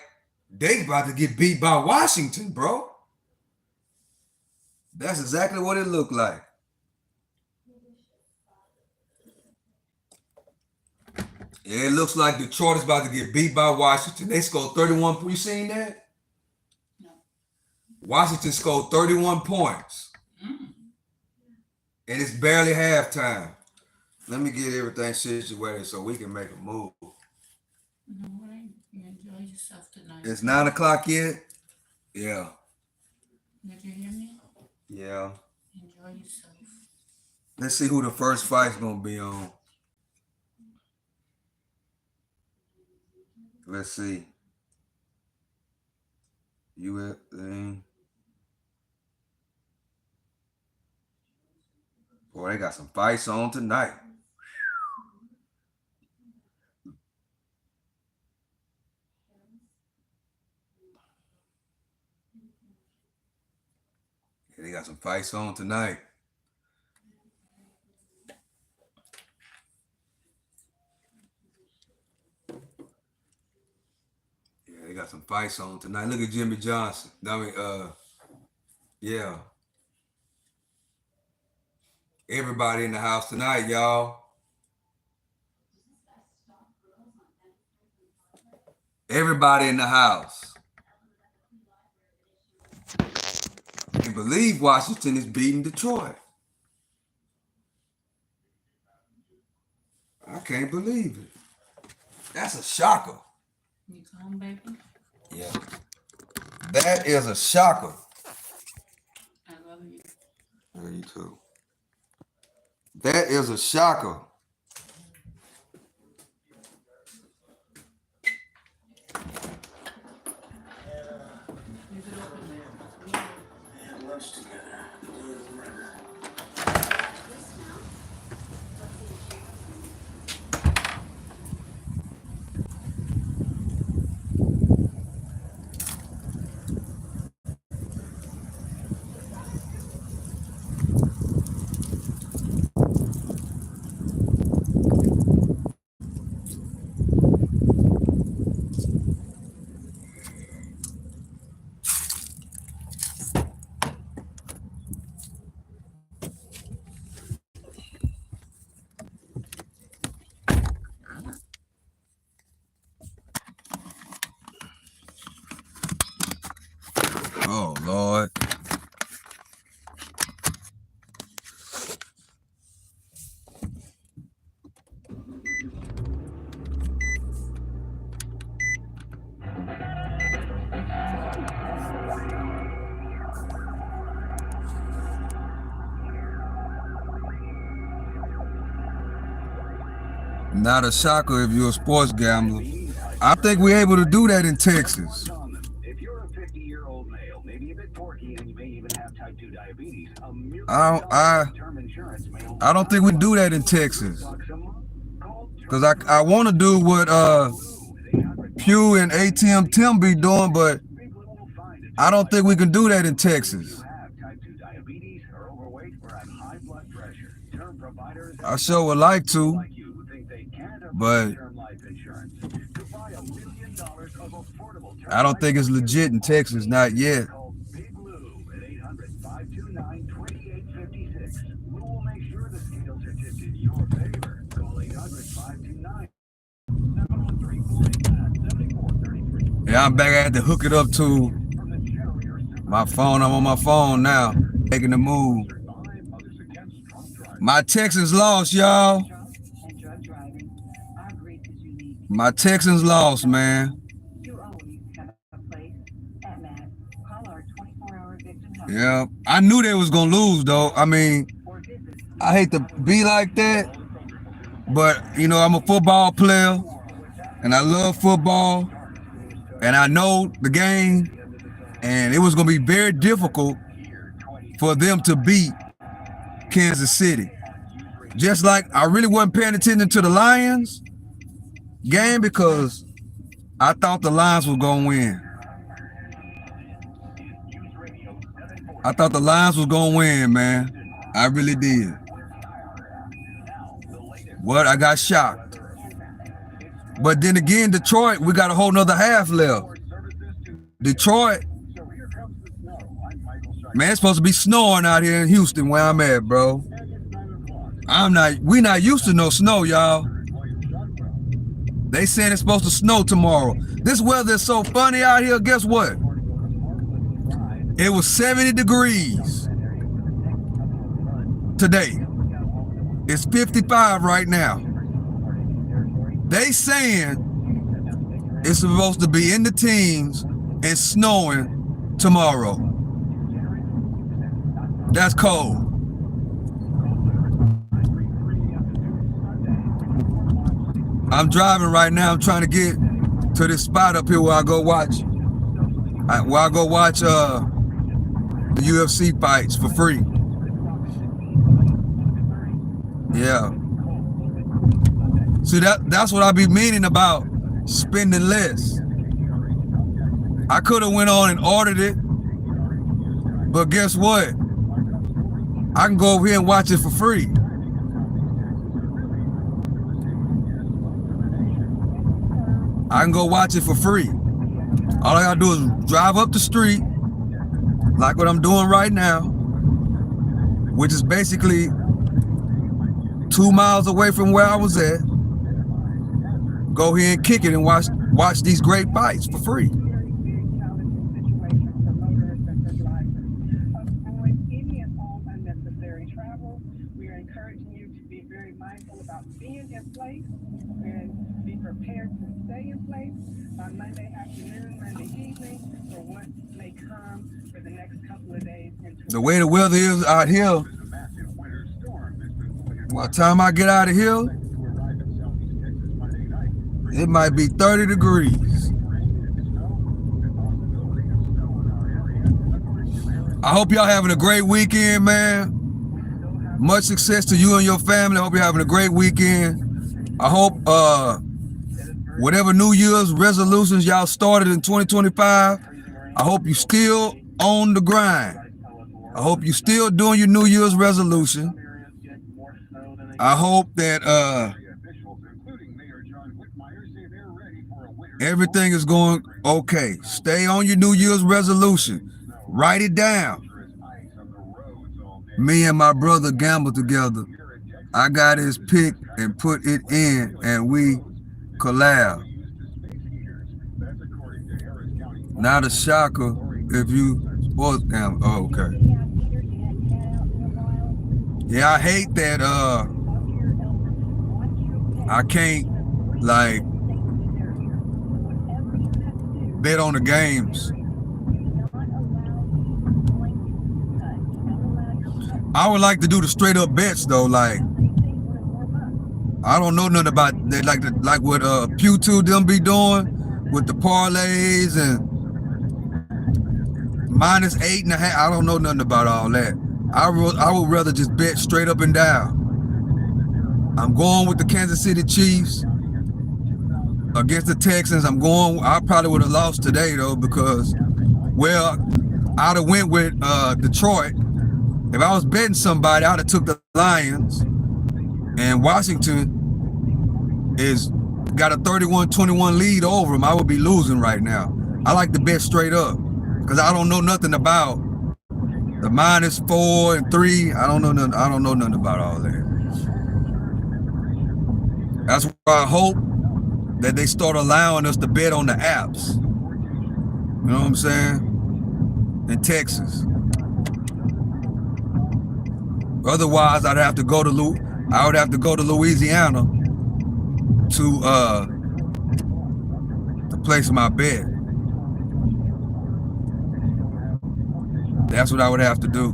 they about to get beat by Washington, bro. That's exactly what it looked like. It looks like Detroit is about to get beat by Washington. They scored 31. You seen that? No. Washington scored 31 points. And it's barely halftime. Let me get everything situated so we can make a move. All right. You enjoy yourself tonight. It's 9 o'clock yet? Yeah. Did you hear me? Yeah. Enjoy yourself. Let's see who the first fight's gonna be on. Let's see. Boy, they got some fights on tonight. Yeah, they got some fights on tonight. Yeah, they got some fights on tonight. Look at Jimmy Johnson. I mean, yeah. Everybody in the house tonight, y'all. Everybody in the house. and believe Washington is beating Detroit. I can't believe it. That's a shocker. You come, baby? Yeah. That is a shocker. I love you. Yeah, you too. That is a shocker. Leave it open there. Had lunch together. Do you remember? Oh Lord. Not a shocker if you're a sports gambler. I think we're able to do that in Texas. If you're a 50-year-old male, maybe a bit porky, and you may even have type 2 diabetes, a term insurance may I don't think we can do that in Texas. Because I want to do what Pew and ATM Tim be doing, but I don't think we can do that in Texas. I sure would like to, but I don't think it's legit in Texas, not yet. Yeah, I'm back. I had to hook it up to my phone. I'm on my phone now, making the move. My Texans lost, y'all. My Texans lost, man. Yeah, I knew they was gonna lose, though. I mean, I hate to be like that, but you know, I'm a football player, and I love football, and I know the game, and it was gonna be very difficult for them to beat Kansas City. Just like I really wasn't paying attention to the Lions game because I thought the Lions were gonna win. I thought the Lions was gonna win, man. I really did. What? I got shocked. But then again, Detroit, we got a whole nother half left. Detroit, man, it's supposed to be snowing out here in Houston where I'm at, bro. We not used to no snow, y'all. They saying it's supposed to snow tomorrow. This weather is so funny out here. Guess what? It was 70 degrees today. It's 55 right now. They saying it's supposed to be in the teens and snowing tomorrow. That's cold. I'm driving right now. I'm trying to get to this spot up here where I go watch the UFC fights for free. Yeah. See, that's what I be meaning about spending less. I could have went on and ordered it, but guess what? I can go over here and watch it for free. I can go watch it for free. All I gotta do is drive up the street, like what I'm doing right now, which is basically 2 miles away from where I was at. Go here and kick it and watch these great fights for free. encouraging you to be very mindful about being in place and be prepared to stay in place on Monday afternoon, Monday evening, for what may come for the next couple of days. The way the weather is out here, by the time I get out of here, it might be 30 degrees. I hope y'all having a great weekend, man. Much success to you and your family. I hope you're having a great weekend. I hope whatever New Year's resolutions y'all started in 2025, I hope you still on the grind. I hope you still doing your New Year's resolution. I hope that everything is going okay. Stay on your New Year's resolution. Write it down. Me and my brother gambled together. I got his pick and put it in, and we collab. Not a shocker if you sports gamble. Oh, okay. Yeah, I hate that I can't like bet on the games. I would like to do the straight up bets though. Like I don't know nothing about that, like what Pew2 them be doing with the parlays and -8.5. I don't know nothing about all that. I would rather just bet straight up and down. I'm going with the Kansas City Chiefs against the Texans. I probably would have lost today though because, well, I'd have went with Detroit. If I was betting somebody, I'd have took the Lions. And Washington is got a 31-21 lead over them. I would be losing right now. I like to bet straight up because I don't know nothing about the -4 and 3. I don't know nothing about all that. That's why I hope that they start allowing us to bet on the apps. You know what I'm saying? In Texas. Otherwise, I would have to go to Louisiana to place my bet. That's what I would have to do.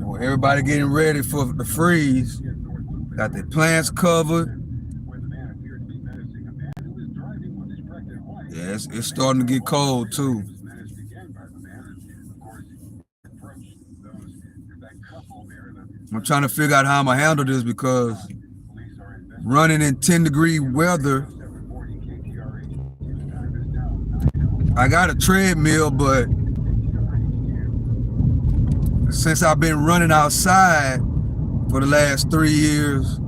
Well, everybody getting ready for the freeze. Got their plants covered. Yeah, it's starting to get cold too. I'm trying to figure out how I'm gonna handle this because running in 10-degree weather, I got a treadmill, but since I've been running outside for the last 3 years,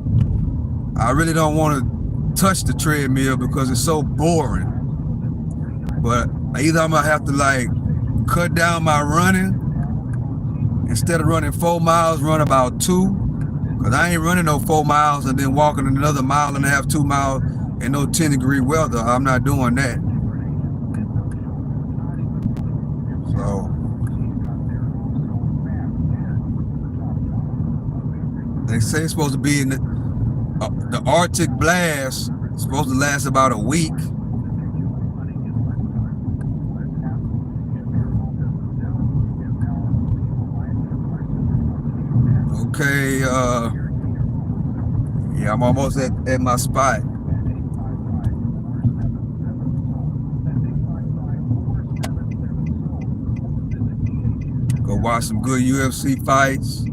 I really don't want to touch the treadmill because it's so boring. But either I'm gonna have to like cut down my running. Instead of running 4 miles, run about 2. Because I ain't running no 4 miles and then walking another 1.5 miles, 2 miles in no 10-degree weather. I'm not doing that. So they say it's supposed to be in the Arctic blast. It's supposed to last about a week. Okay, yeah, I'm almost at my spot. Go watch some good UFC fights.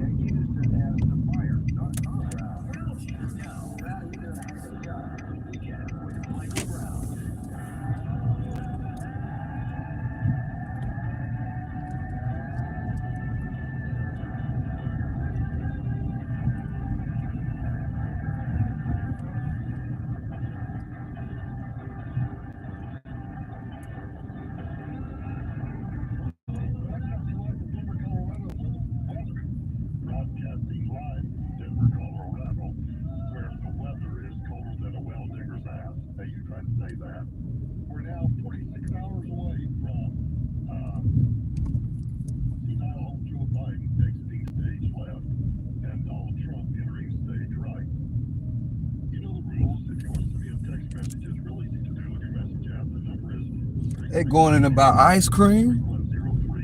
They going in about ice cream?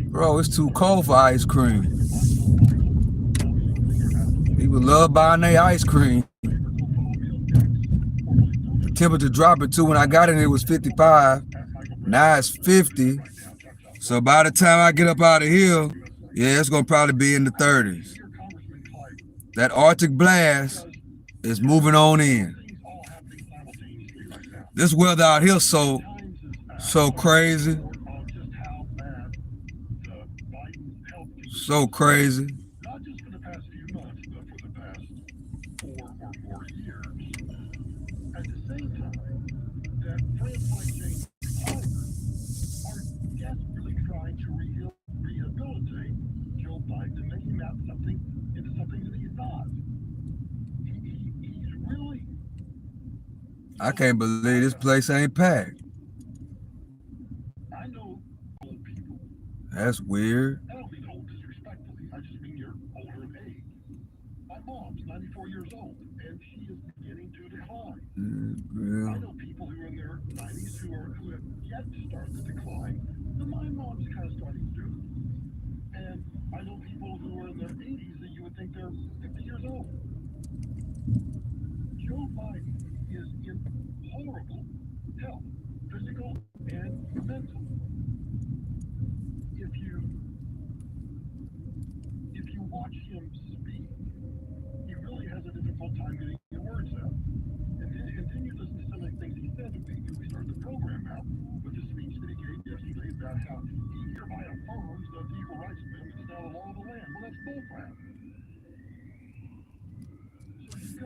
Bro, it's too cold for ice cream. People love buying their ice cream. The temperature dropping too. When I got in, it was 55. Now it's 50. So by the time I get up out of here, yeah, it's gonna probably be in the 30s. That Arctic blast is moving on in. This weather out here so crazy. So crazy. I can't believe this place ain't packed. That's weird. Yeah.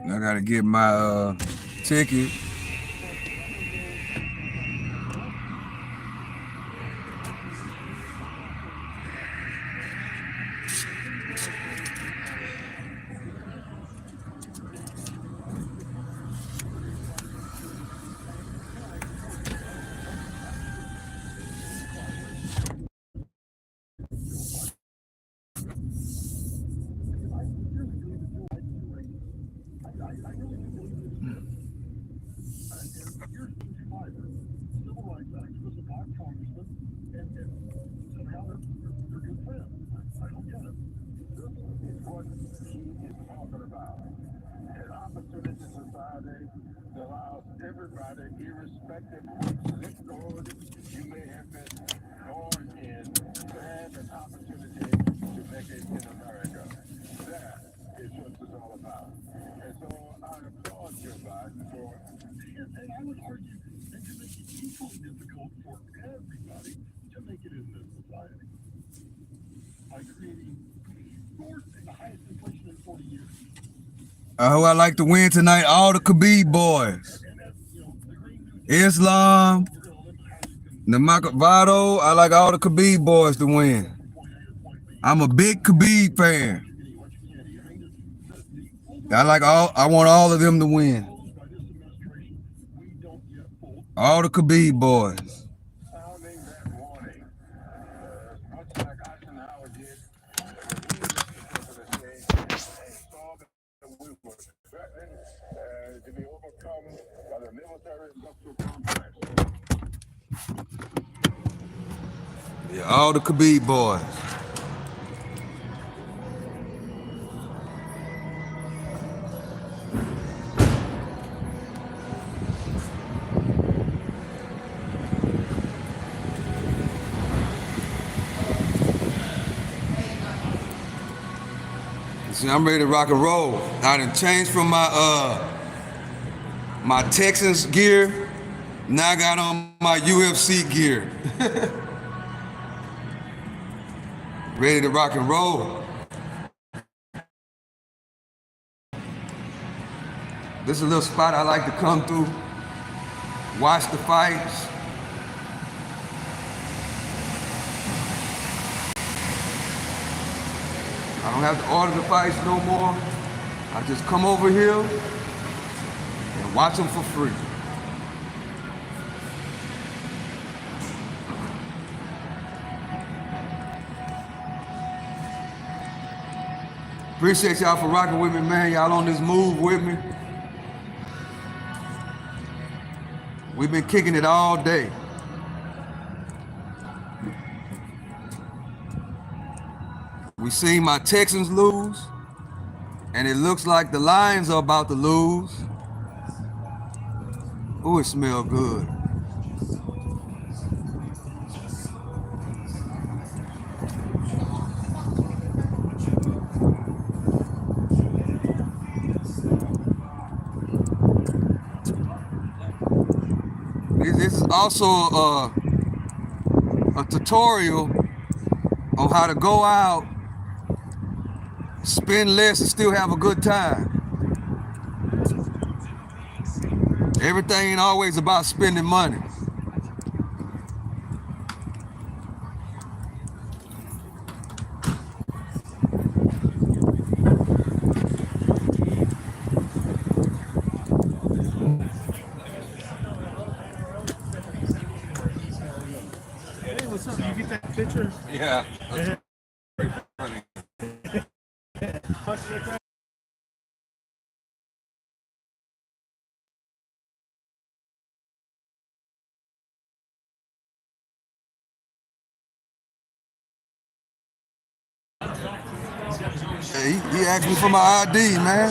I gotta get my ticket. Who I like to win tonight? All the Khabib boys. Islam, Namakavado. I like all the Khabib boys to win. I'm a big Khabib fan. I want all of them to win. All the Khabib boys. Yeah, all the Khabib boys. See, I'm ready to rock and roll. I done changed from my Texans gear. Now I got on my UFC gear. Ready to rock and roll. This is a little spot I like to come through, watch the fights. I don't have to order the fights no more. I just come over here and watch them for free. Appreciate y'all for rocking with me, man. Y'all on this move with me. We've been kicking it all day. We seen my Texans lose, and it looks like the Lions are about to lose. Ooh, it smells good. This is also a tutorial on how to go out, spend less, and still have a good time. Everything ain't always about spending money. Hey, what's up? You get that picture? Yeah. He asked me for my ID, man.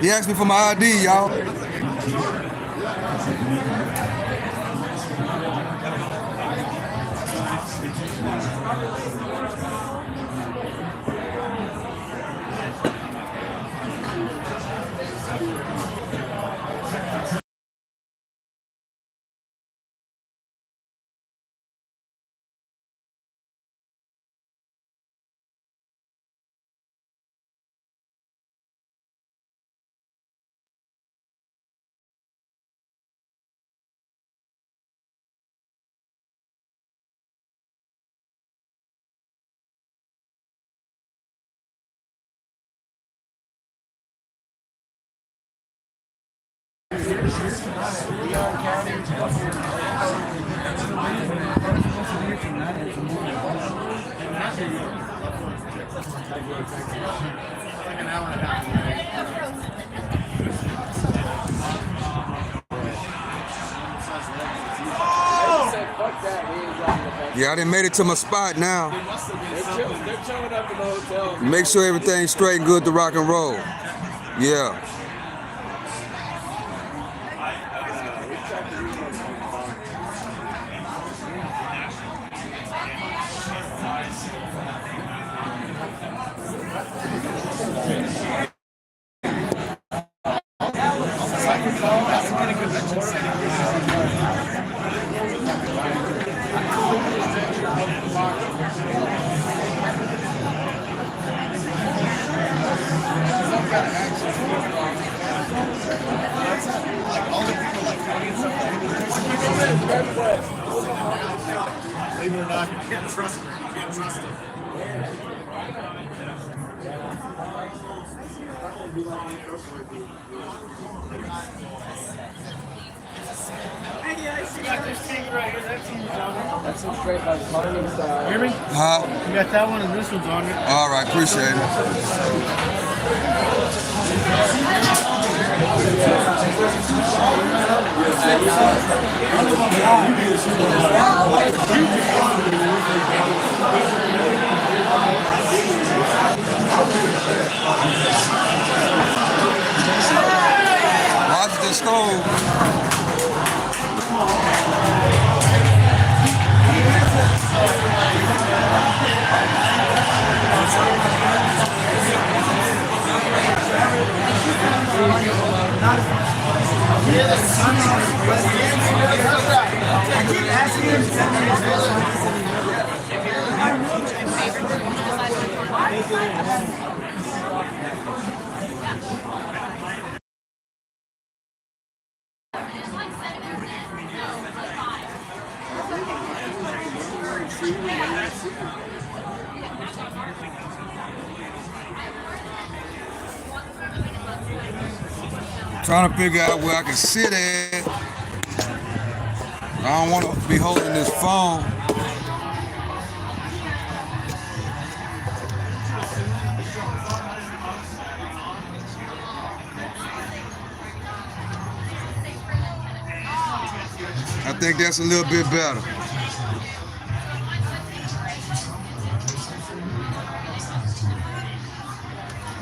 He asked me for my ID, y'all. Yeah, I done made it to my spot now. They're showing up in the hotel. Make sure everything's straight and good to rock and roll. Yeah. Believe it or not, you can't trust them. You can't trust them. You got this thing right here. That team's on it. That's some straight like Martin style. Hear me? Huh? You got that one and this one's on it. All right, appreciate it. Washington School. Trying to figure out where I can sit at. I don't want to be holding this phone. I think that's a little bit better.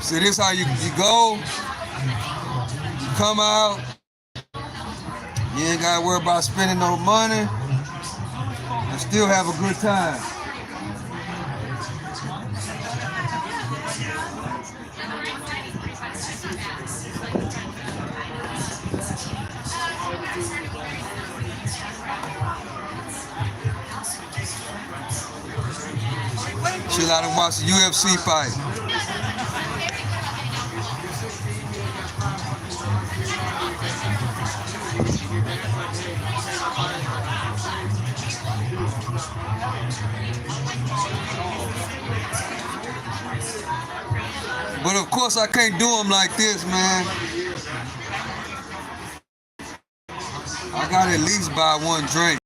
See, this how you go, you come out, you ain't gotta worry about spending no money, and still have a good time. Chill out and watch the UFC fight. But of course I can't do them like this, man. I gotta at least buy one drink.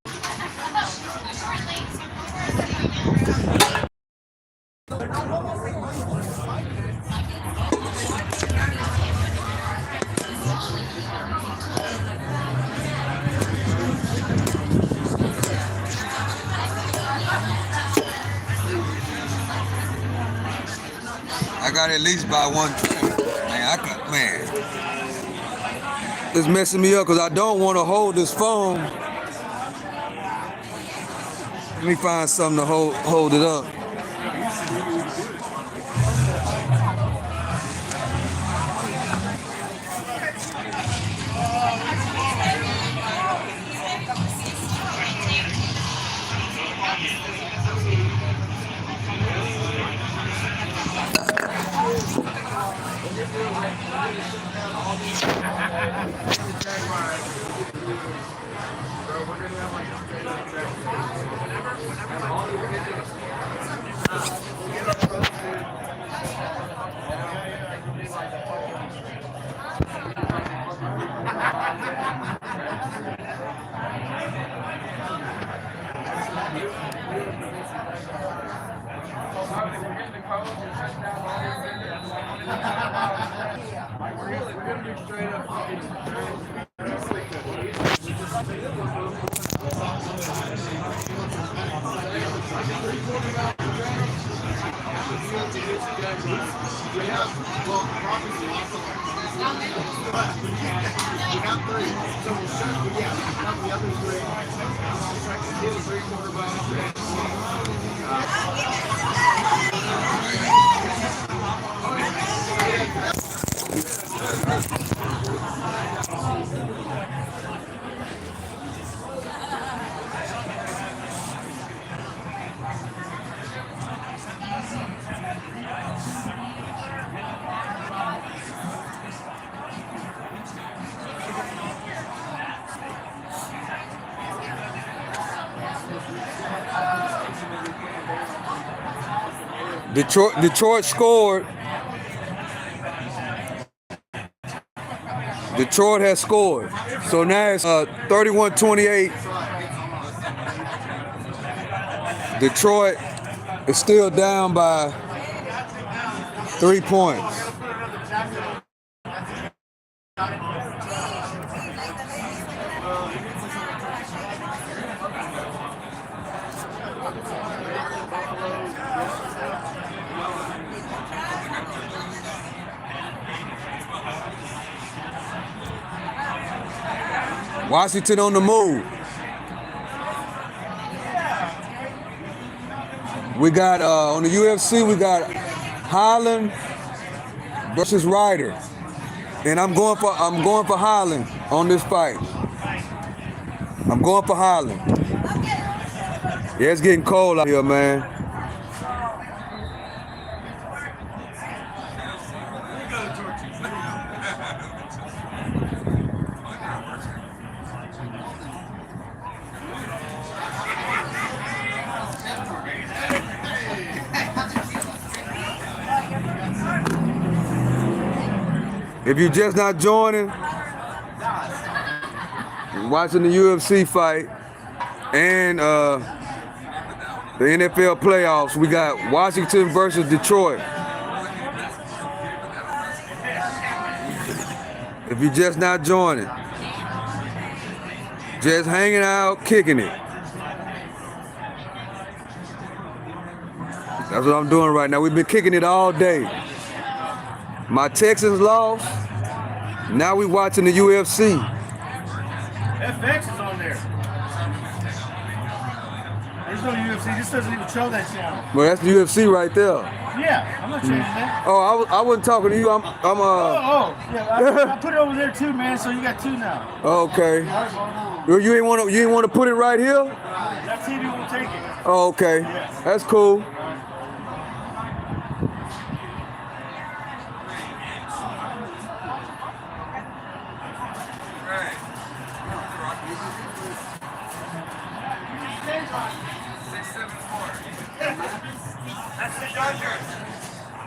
I gotta at least buy one drink. Man, it's messing me up because I don't want to hold this phone. Let me find something to hold it up. Detroit scored. Detroit has scored. So now it's 31-28. Detroit is still down by 3 points. Washington on the move. We got on the UFC, we got Holland versus Ryder, and I'm going for Holland on this fight. I'm going for Holland. Yeah, it's getting cold out here, man. If you're just not joining, watching the UFC fight and the NFL playoffs, we got Washington versus Detroit. If you're just not joining, just hanging out, kicking it. That's what I'm doing right now. We've been kicking it all day. My Texans lost. Now we watching the UFC. FX is on there. There's no UFC. This doesn't even show that channel. Well, that's the UFC right there. Yeah, I'm not changing that. Oh, I wasn't talking to you. Yeah, I put it over there too, man. So you got two now. Okay. Well, you ain't want to put it right here? That TV won't take it. Oh, okay. Yes. That's cool.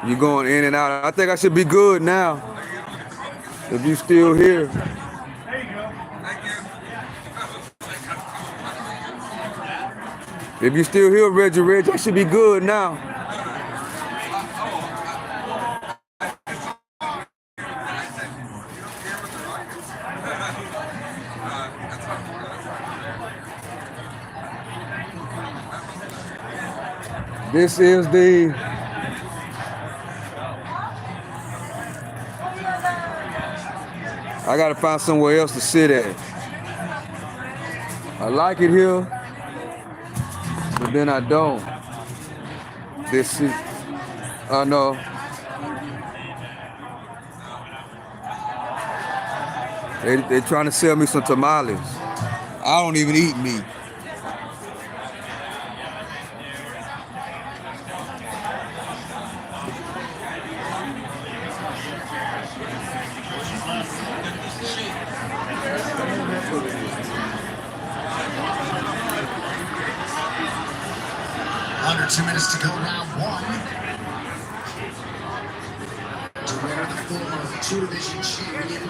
You going in and out. I think I should be good now. If you still here. There you go. If you still here, Reggie, I should be good now. This is the I gotta find somewhere else to sit at. I like it here, but then I don't. This is, I know. They trying to sell me some tamales. I don't even eat meat. Under 2 minutes to go, round one. To winner the former two-division champion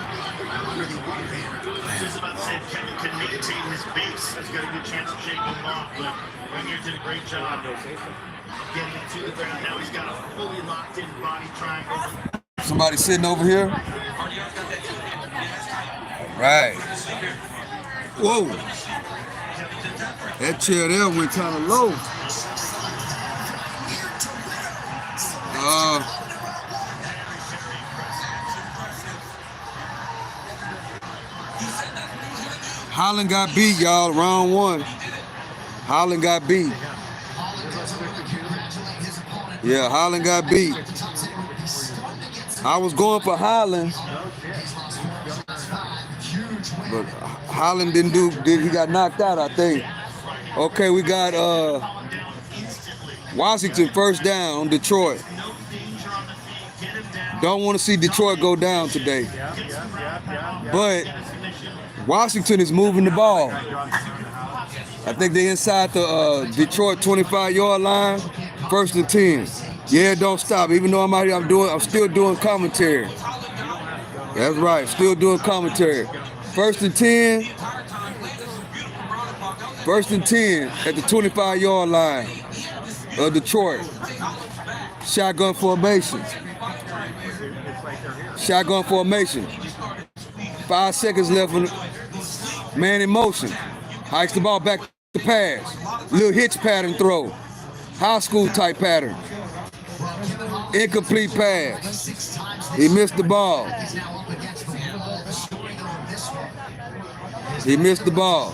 under the one banner. I was about to say Kevin could maintain his base. Has got a good chance of shaking him off, but Rainier did a great job getting him to the ground. Now he's got a fully locked in body triangle. Somebody sitting over here? Right. Whoa. That chair there went kind of low. Holland got beat, y'all, round one. Holland got beat. Yeah, Holland got beat. I was going for Holland, but Holland he got knocked out, I think. Okay, we got Washington first down on Detroit. Don't want to see Detroit go down today. But Washington is moving the ball. I think they're inside the Detroit 25-yard line, 1st and 10. Yeah, don't stop. Even though I'm out here, I'm still doing commentary. That's right, still doing commentary. 1st and 10. 1st and 10 at the 25-yard line of Detroit. Shotgun formation. Shotgun formation. 5 seconds left. Man in motion. Hikes the ball back to pass. Little hitch pattern throw. High school type pattern. Incomplete pass. He missed the ball. He missed the ball.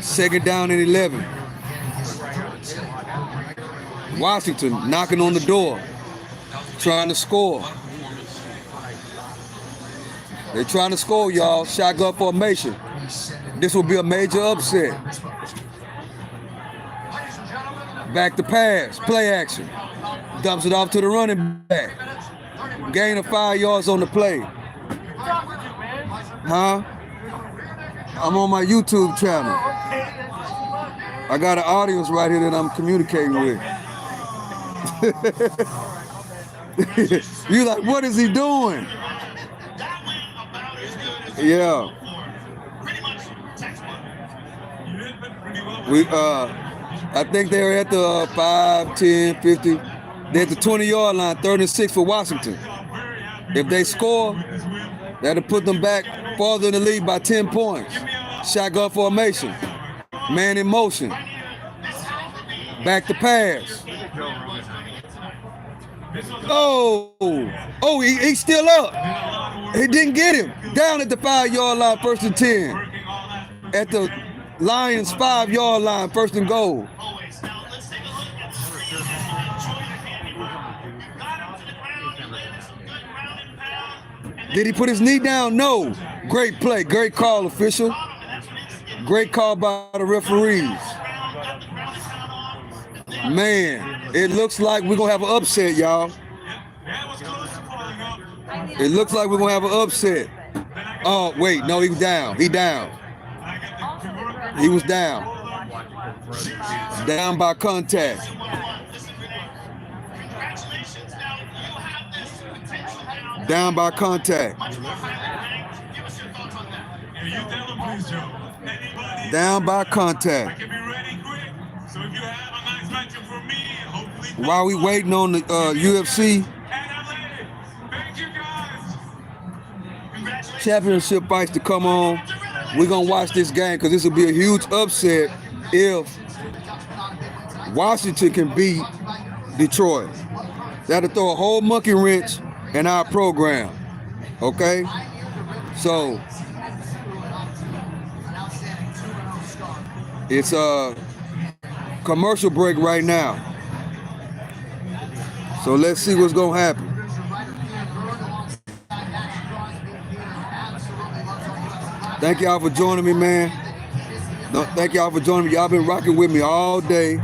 Second down and 11. Washington knocking on the door, trying to score. They're trying to score, y'all. Shotgun formation. This will be a major upset. Back to pass, play action. Dumps it off to the running back. Gain of 5 yards on the play. Huh? I'm on my YouTube channel. I got an audience right here that I'm communicating with. You like, what is he doing? Yeah. I think they're at the 5, 10, 50. They're at the 20-yard line, 3rd and 6 for Washington. If they score, that'll put them back farther in the lead by 10 points. Shotgun formation. Man in motion. Back to pass. Oh, he's still up. He didn't get him. Down at the 5-yard line, 1st and 10. At the Lions 5-yard line, 1st and goal. Did he put his knee down? No. Great play. Great call, official. Great call by the referees. Man, it looks like we're going to have an upset, y'all. It looks like we're going to have an upset. Oh, wait. No, he was down. He down. He was down. Down by contact. Down by contact. Down by contact. While we waiting on the UFC championship fights to come on, we're going to watch this game because this will be a huge upset if Washington can beat Detroit. That'll throw a whole monkey wrench in our program. Okay? So, it's a commercial break right now. So let's see what's going to happen. Thank y'all for joining me, man. Thank y'all for joining me. Y'all been rocking with me all day.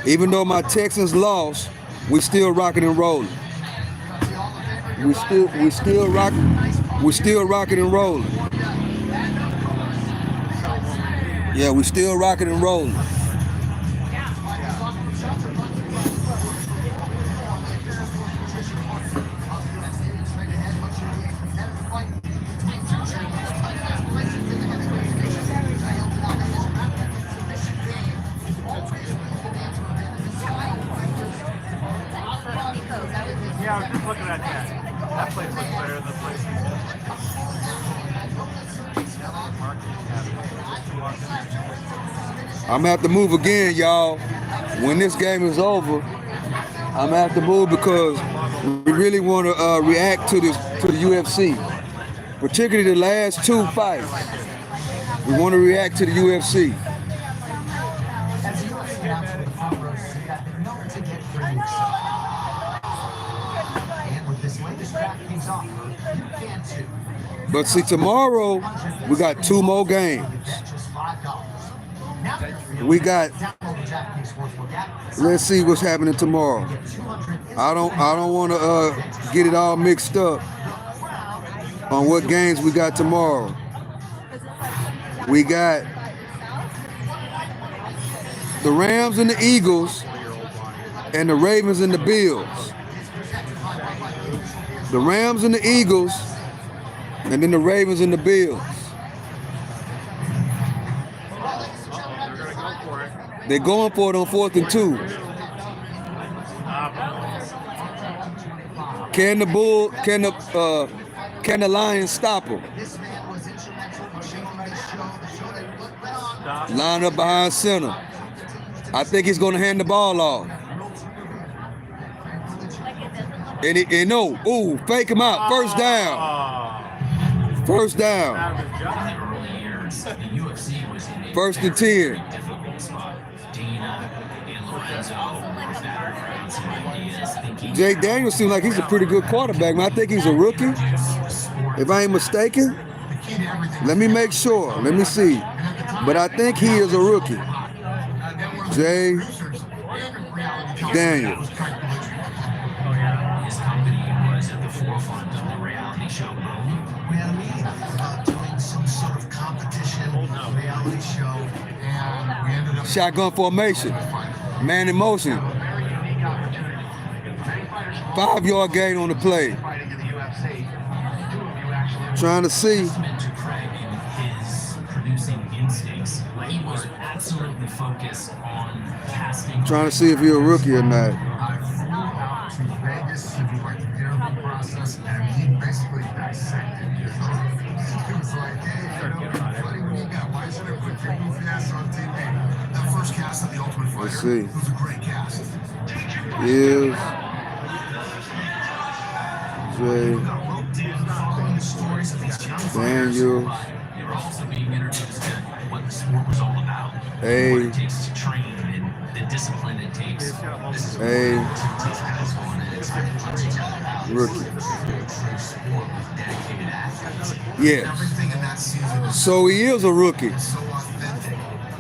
Even though my Texans lost, we still rocking and rolling. We still rocking and rolling. Yeah, we still rocking and rolling. Yeah, I was just looking at that. That place looks better than the place. I'm gonna have to move again, y'all. When this game is over, I'm gonna have to move because we really want to react to the UFC, particularly the last two fights. We want to react to the UFC. But see, tomorrow we got two more games. We got. Let's see what's happening tomorrow. I don't want to get it all mixed up on what games we got tomorrow. We got the Rams and the Eagles, and the Ravens and the Bills. The Rams and the Eagles, and then the Ravens and the Bills. They're going for it on 4th and 2. Can the Lions stop them? Line up behind center. I think he's going to hand the ball off. And no, ooh, fake him out. First down. First down. 1st and 10. Jay Daniels seems like he's a pretty good quarterback, man. I think he's a rookie, if I ain't mistaken. Let me make sure. Let me see. But I think he is a rookie. Jay Daniels. His company was at the forefront of the reality show boom. Doing some sort of competition reality show, and we ended up Shotgun formation. Man in motion. 5-yard gain on the play. Trying to see. Trying to see if you're a rookie or not. Vegas to do like the interview process, and he basically dissected you. He was like, hey, buddy, what do you got? Why should I put your goofy ass on TV? That first cast of The Ultimate Fighter. Let's see. It was a great cast. Is Jay Following the stories of these young Daniels you're also being introduced to what the sport was all about. What A it takes to train and the discipline it takes. This is A guys going and expecting much each other out. rookie. True sport with dedicated athletes. Yes. Everything in that season is So he is a rookie. so authentic.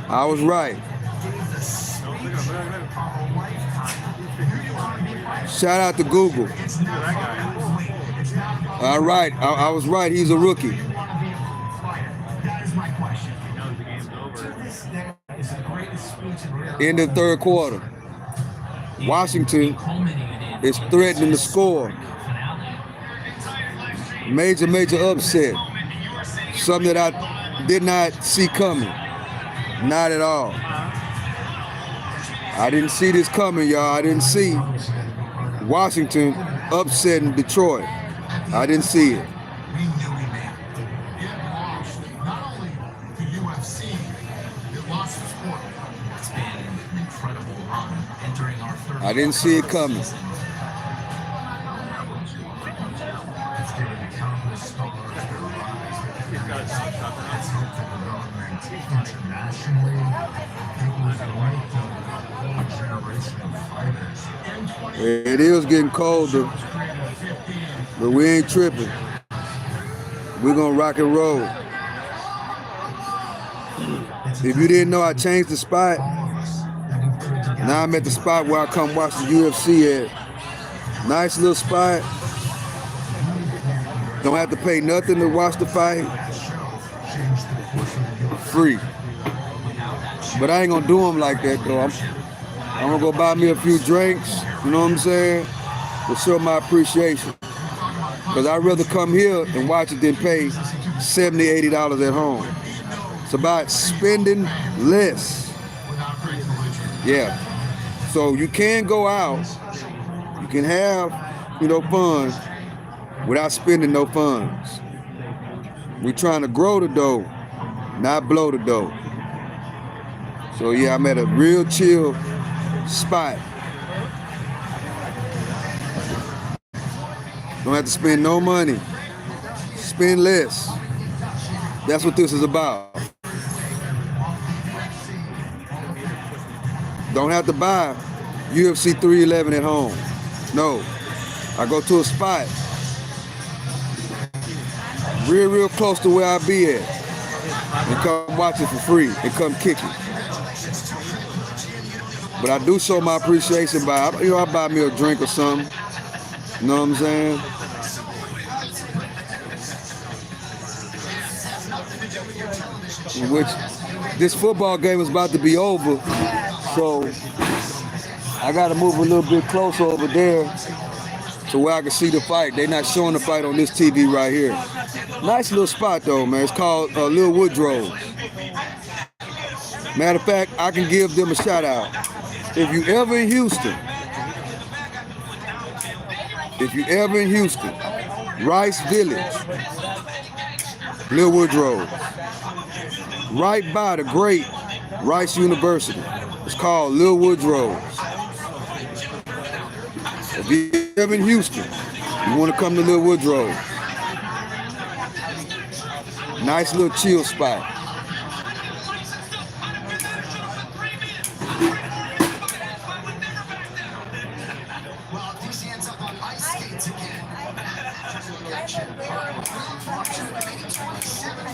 I was right. Gave the speech of a lifetime. Who do you want to be fighting? Shout out to Google. It's not it's not All right. I was right. He's a rookie. That is my question. To this day, is the greatest speech in real In the third quarter, Washington is threatening to score. Major upset. Something that I did not see coming. Not at all. I didn't see this coming, y'all. I didn't see Washington upsetting Detroit. I didn't see it. We knew we made it. It lost not only the UFC, it lost the sport. It's been an incredible run entering our third. I didn't see it coming. It's given countless stars their rise. It's helped the development internationally. It was the right of a whole generation of fighters. It is getting colder, but we ain't tripping. We're gonna rock and roll. If you didn't know, I changed the spot. Now I'm at the spot where I come watch the UFC at. Nice little spot. Don't have to pay nothing to watch the fight. Free. But I ain't gonna do them like that though. I'm gonna go buy me a few drinks, you know what I'm saying? To show my appreciation. Because I'd rather come here and watch it than pay $70, $80 at home. It's about spending less. Yeah. So you can go out, you can have, fun without spending no funds. We're trying to grow the dough, not blow the dough. So yeah, I'm at a real chill spot. Don't have to spend no money. Spend less. That's what this is about. Don't have to buy UFC 311 at home. No. I go to a spot real close to where I be at and come watch it for free and come kick it. But I do show my appreciation by, I buy me a drink or something. You know what I'm saying? Which this football game is about to be over, so I got to move a little bit closer over there to where I can see the fight. They're not showing the fight on this TV right here. Nice little spot though, man. It's called Lil Woodrow's. Matter of fact, I can give them a shout out. If you ever in Houston, Rice Village, Lil Woodrow's, right by the great Rice University. It's called Lil Woodrow's. If you're ever in Houston, you want to come to Lil Woodrow's. Nice little chill spot.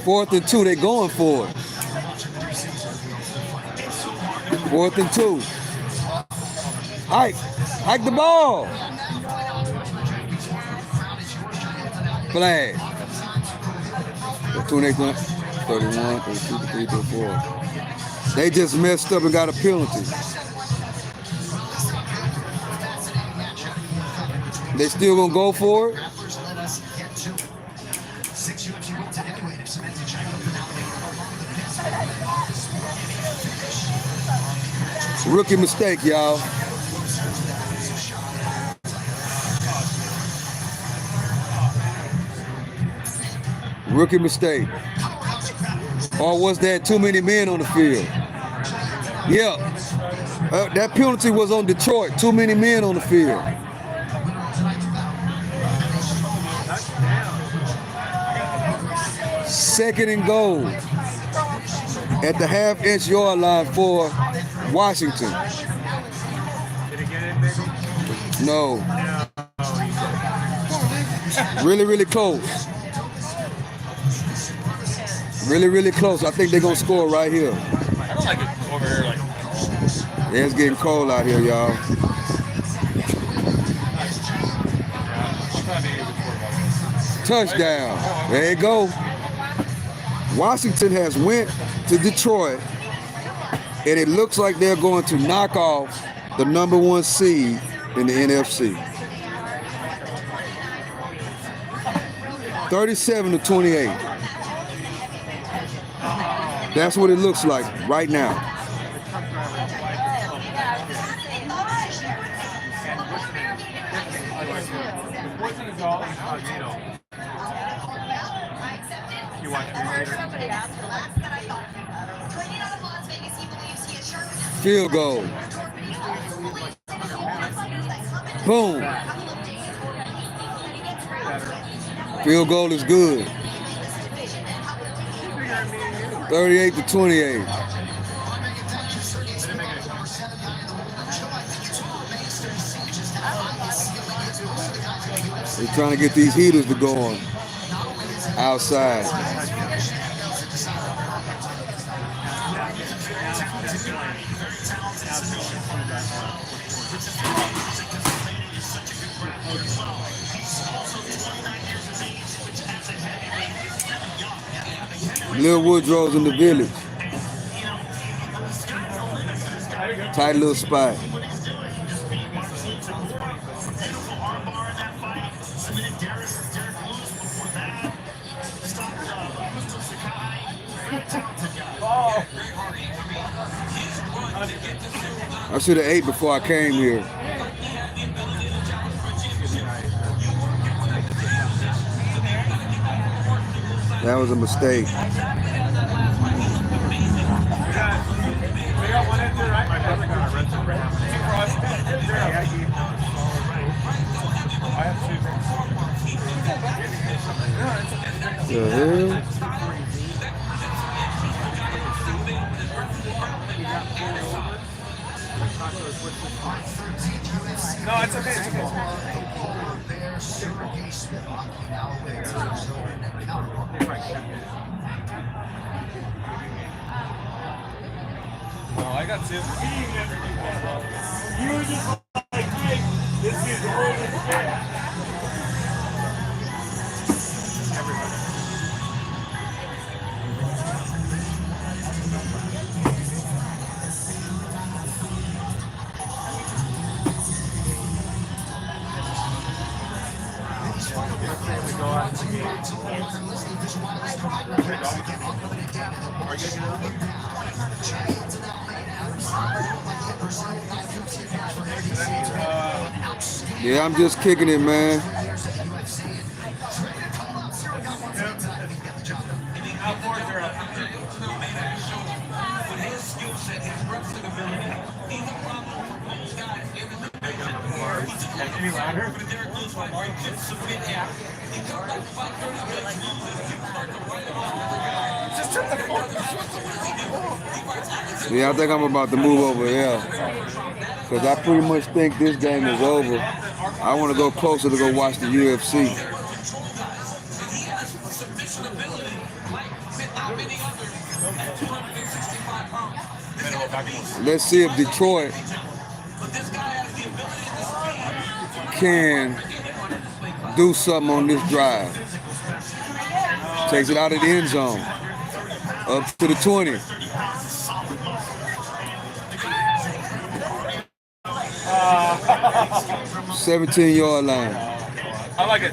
Fourth and 2, they going for it. 4th and 2. Hike the ball. Flag. 31, 32, 33, 34. They just messed up and got a penalty. They still gonna go for it? Rookie mistake, y'all. Rookie mistake. Or was there too many men on the field? Yep. That penalty was on Detroit. Too many men on the field. Second and goal at the half-inch yard line for Washington. Did it get in, baby? No. No. Really, really close. Really, really close. I think they're going to score right here. I don't like it over here. Like, Yeah, it's getting cold out here, y'all. Touchdown. There you go. Washington has went to Detroit, and it looks like they're going to knock off the number 1 seed in the NFC. 37-28. That's what it looks like right now. You watch me later. Field goal. Boom. Field goal is good. 38-28. They're trying to get these heaters to go on outside. Lil Woodrow's in the village. Tight little spot. I should have ate before I came here. That was a mistake. We got one in there, right? My brother got a rental right now. I have two. The hell? No, it's okay. It's okay. No, I got two. You were just like, hey, this is the world of the game. Everybody. Yeah, I'm just kicking it, man. Any louder? Yeah, I think I'm about to move over here. Because I pretty much think this game is over. I want to go closer to go watch the UFC. Let's see if Detroit can do something on this drive. Takes it out of the end zone. Up to the 20. Uh, 17-yard line. I like it.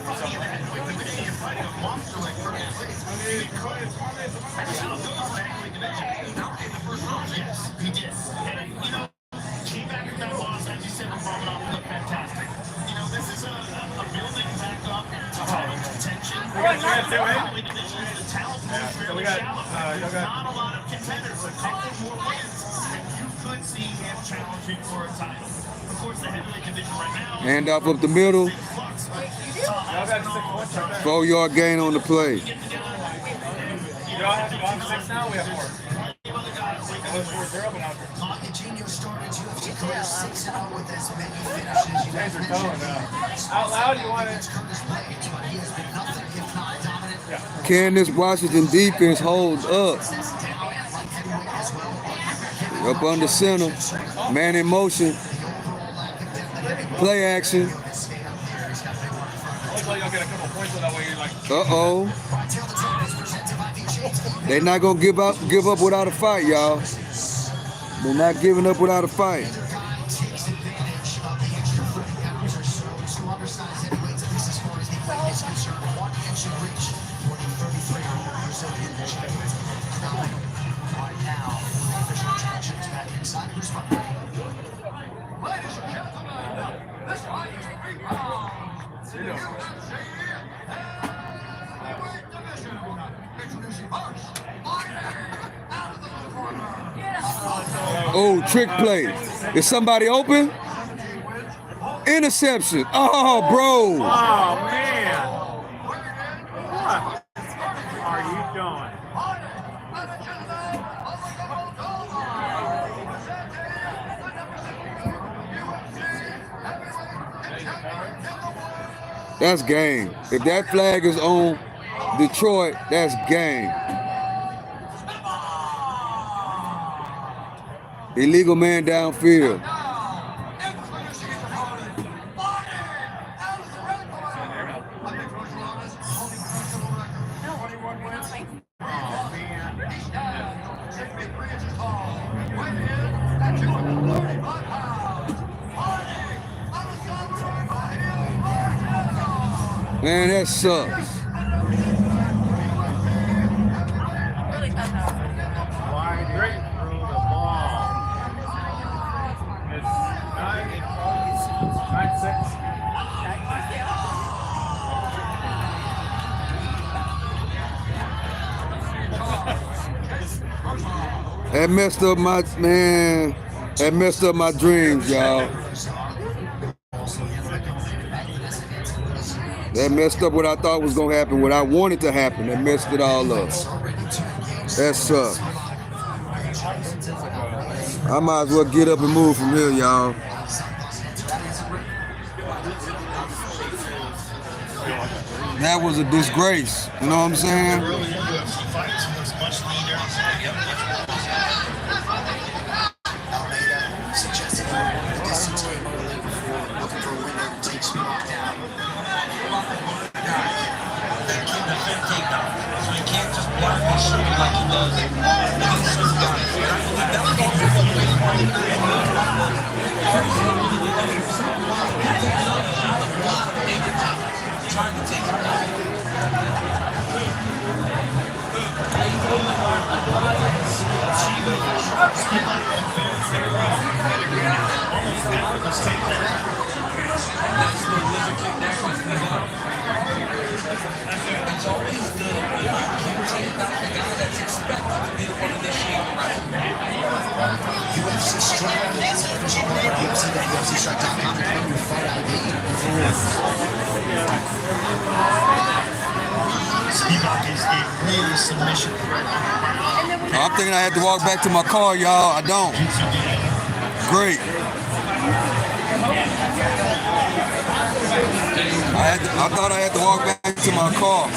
could see him challenging for a title. Of course, the heavyweight division right now. Hand off up the middle. 4-yard gain on the play. You all have 6 now? We have 4. It was 4-0, but now Martino started his UFC career 6-0 with as many finishes. you guys are going out loud. You want it? He has been nothing if not dominant. Can this Washington defense hold up? Up under center. Man in motion. Play action. Uh-oh. They're not going to give up without a fight, y'all. They're not giving up without a fight. Oh, trick play. Is somebody open? Interception. Oh, bro. Oh, man. What are you doing? That's game. If that flag is on Detroit, that's game. Illegal man downfield. Man, that sucks. Wide right through the ball. It's 9-6. That messed up my man. That messed up my dreams, y'all. That messed up what I thought was gonna happen, what I wanted to happen. That messed it all up. That sucks. I might as well get up and move from here, y'all. That was a disgrace. You know what I'm saying? I'm thinking I had to walk back to my car, y'all. I don't. Great. I thought I had to walk back to my car.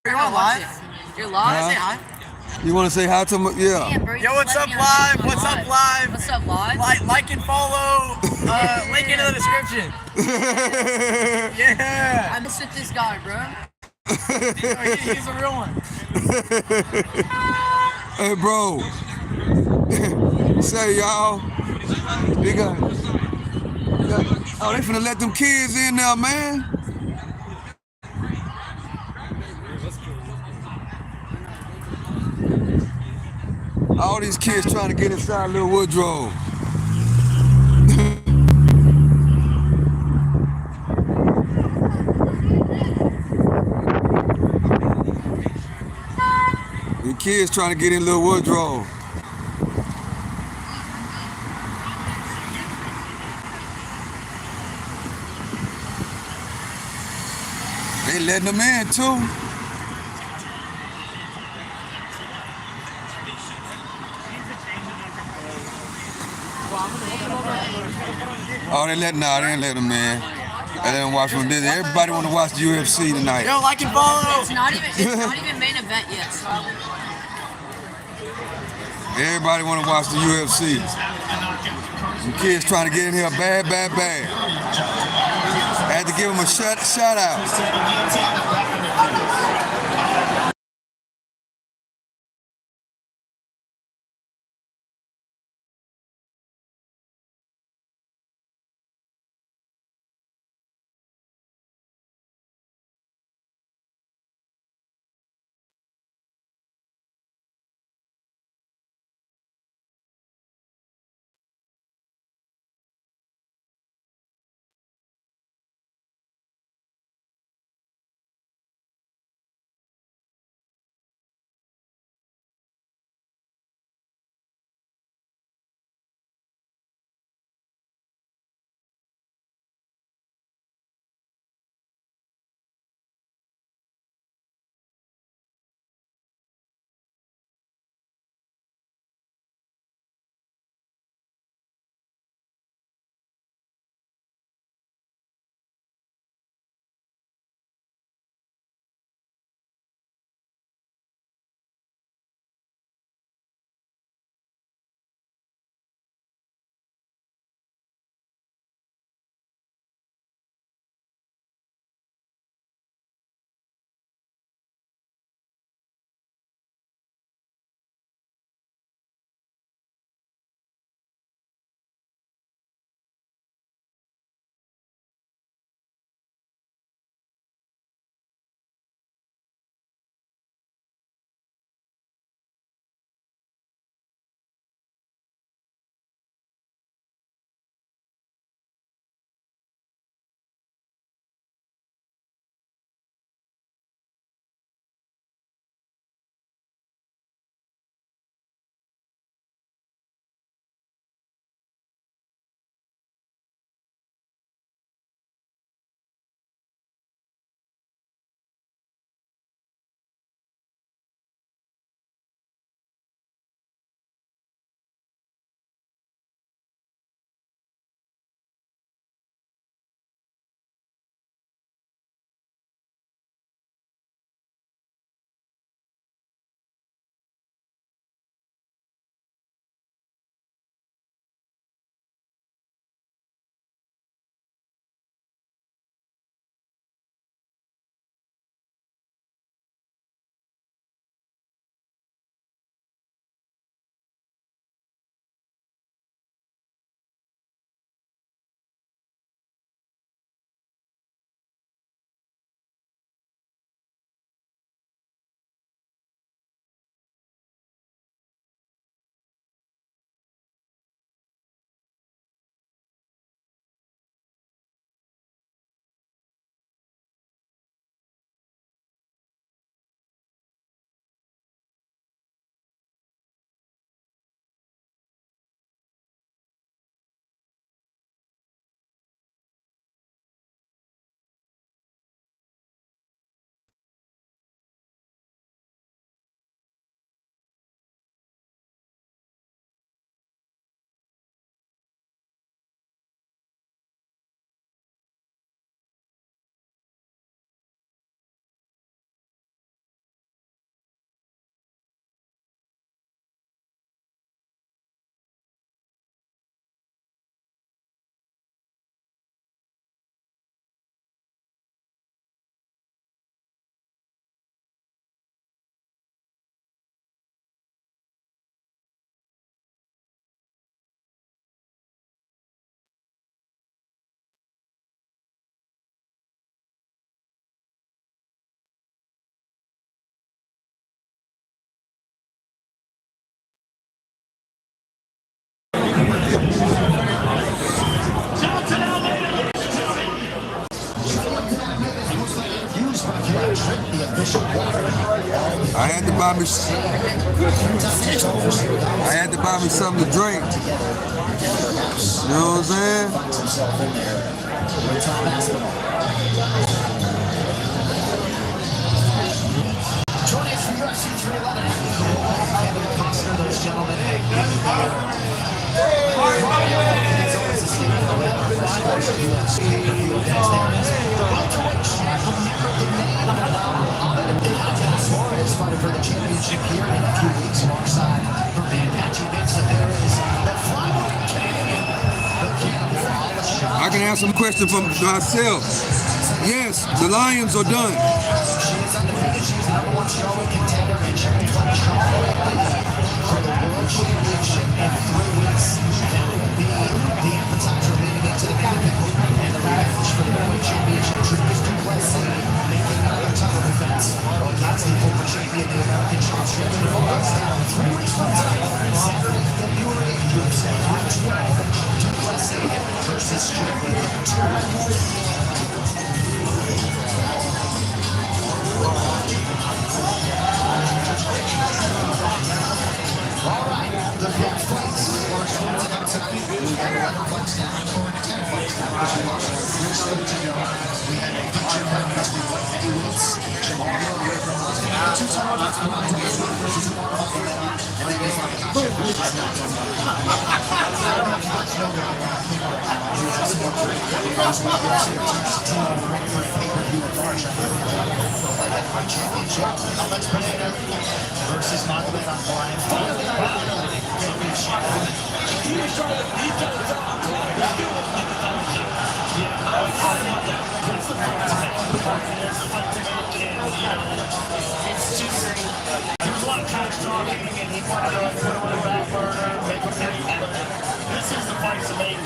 You're on live? You're live? Say hi. You want to say hi to me? Yeah. Damn, bro, yo, what's up live? What's up live? What's up live? Like and follow. Link in the description. Yeah. I messed with this guy, bro. He's a real one. Hey, bro. Say, y'all. Oh, they finna let them kids in there, man. All these kids trying to get inside Little Woodrow. The kids trying to get in Little Woodrow. They letting them in too. Oh, they ain't letting them in. They didn't watch from this. Everybody want to watch the UFC tonight. Yo, like and follow. It's not even main event yet. So. Everybody want to watch the UFC. Some kids trying to get in here bad. I had to give them a shout out. I had to buy me something to drink. You know what I'm saying? I can ask some questions for myself. Yes, the Lions are done.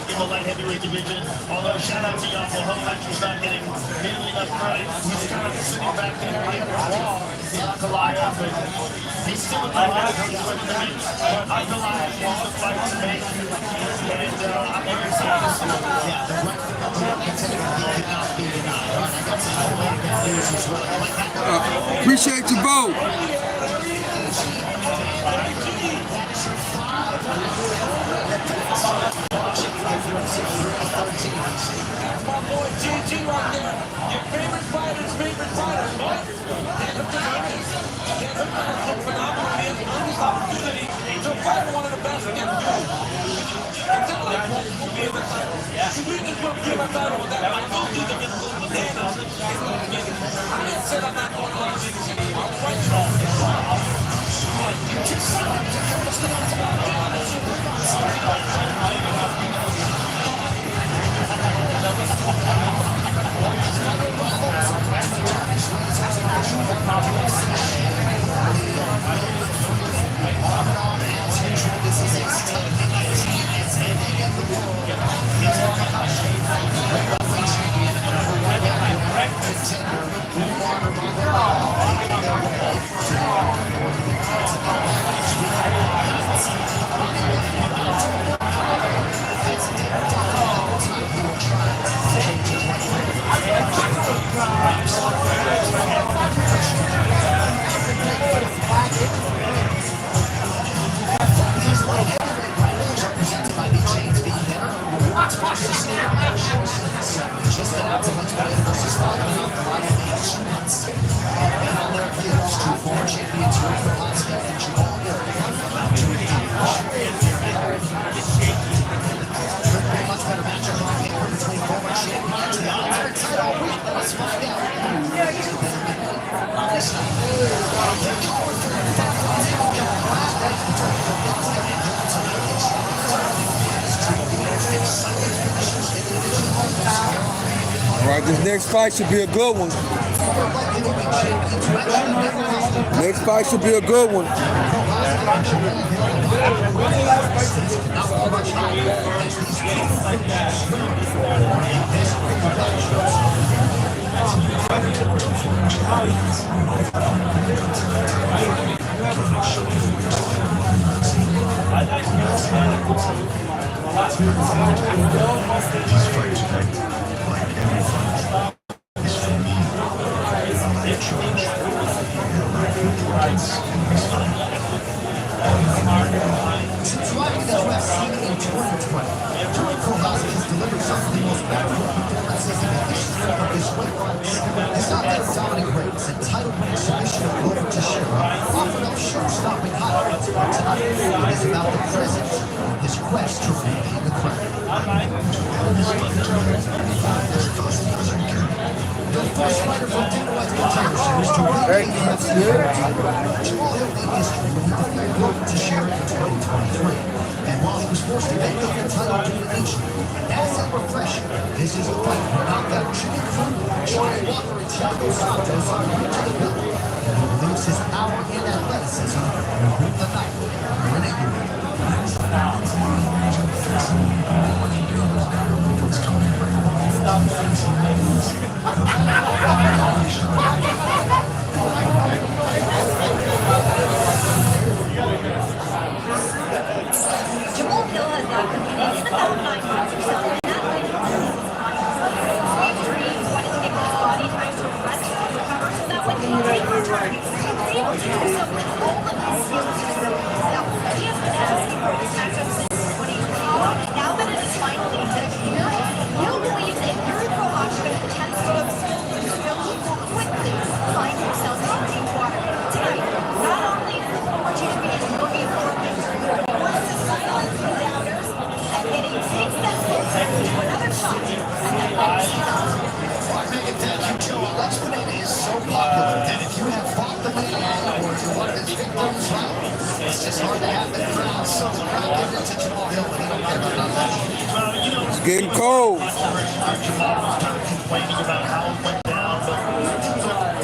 In the light heavyweight division, although shout out to Young Hope, he's not getting nearly enough credit. He's kind of sitting back there in raw, Goliath, but he's still in the light heavyweight division. Goliath wants the fight to make, and I'm very excited to see it. Appreciate you both. My boy GG right there. Your favorite fighter's favorite fighter. What? This opportunity to fight one of the best against you. Until I will be able to title. We just will give a title with that. I don't do the physical potatoes. I didn't say I'm not going to let you see. I'll fight you all. All right, this next fight should be a good one. Next fight should be a good one. This fight tonight, like any fight, is for me. charge. Since arriving at the UFC in 2020, Tony Kohlhausen has delivered some of the most memorable performances in the history of this weight class. His knockdown dominant greats and title-winning submission of Glover Teixeira offered up show-stopping highlights. Tonight, it is about the present and his quest to regain the crown. The first fighter from Dana White's Contender Series to regain the UFC title. Jamal Hill made history when he defeated Glover Teixeira in 2023. And while he was forced to vacate the title due to injury, as is refreshing, this is a fight where knockout Jimmy Crute, Johnny Walker, and Thiago Santos are new to the belt. And who believes his power and athleticism will rule the night in a year. Jamal Hill has not competed in about 9 months or so. And that led him to injuries, wanting to give his body time to rest and recover so that when he returns, he's able to do so with all of his skills and abilities. Now, he has been asking for this matchup since 2020. Now that it is finally here, Hill believes that Yuri Prochazka attempts to absorb his skill, he will quickly find himself in deep water. Tonight, not only will Jimmy is looking for victory, but he wants to silence the doubters and getting takes that momentum to another shot at the next round. Megan, thank you, Joe. Explanation is so popular that if you have fought the man or you're one of his victims, well, it's just hard to have the crowd. So the crowd gave it to Jamal Hill, but he don't get another. It's getting cold. Jamal was kind of complaining about how it went down, but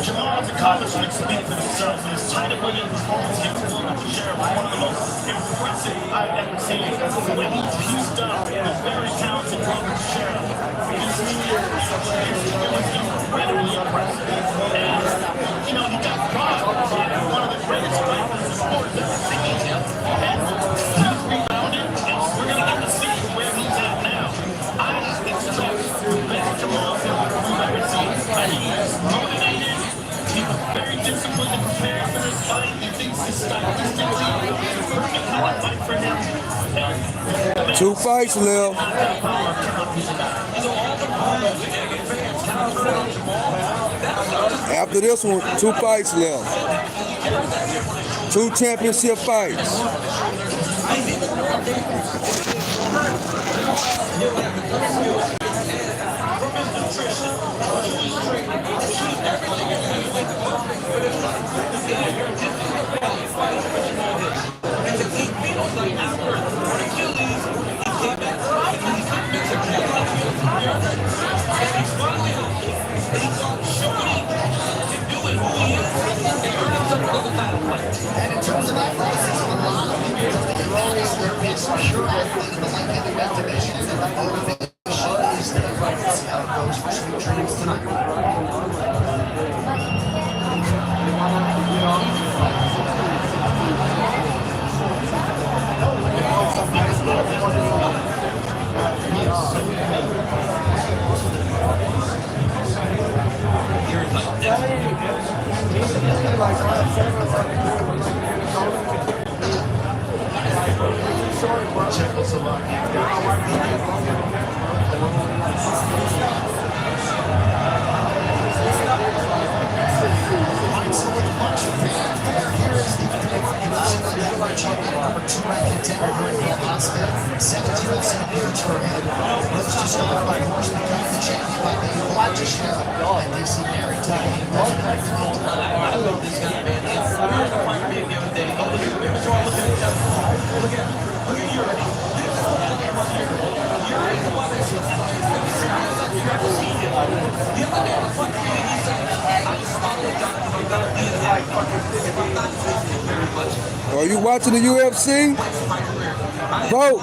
Jamal's accomplishments speak for themselves. His title-winning performance against Glover Teixeira was one of the most impressive I've ever seen. When he pieced up the very talented Glover Teixeira, he's incredibly impressive. And, you know, he got caught by one of the greatest fighters in the sport, and he's rebounded, and we're going to get to see where he's at now. I expect the best Jamal Hill we've ever seen. He's motivated. He was very disciplined and prepared for this fight. He thinks this stylistically is the perfect kind of fight for him. 2 fights left. After this one, 2 fights left. 2 championship fights. And in terms of athleticism, a lot of people don't think there is pure athlete in the light heavyweight division, and the motivation is there. Let's see how it goes for Sweet Dreams tonight. Are you watching the UFC? Vote.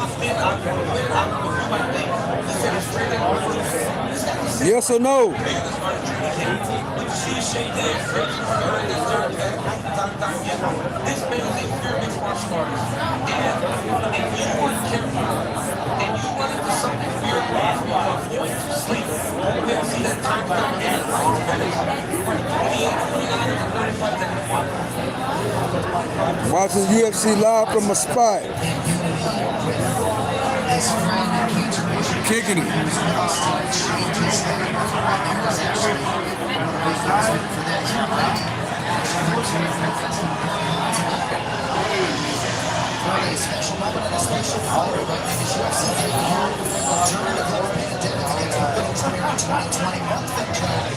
Yes or no? Sleep. Watching UFC live from a spot. Kicking it.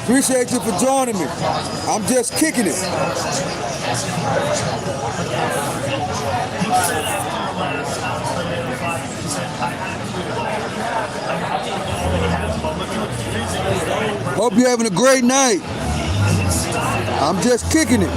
Appreciate you for joining me. I'm just kicking it. Hope you're having a great night. I'm just kicking it.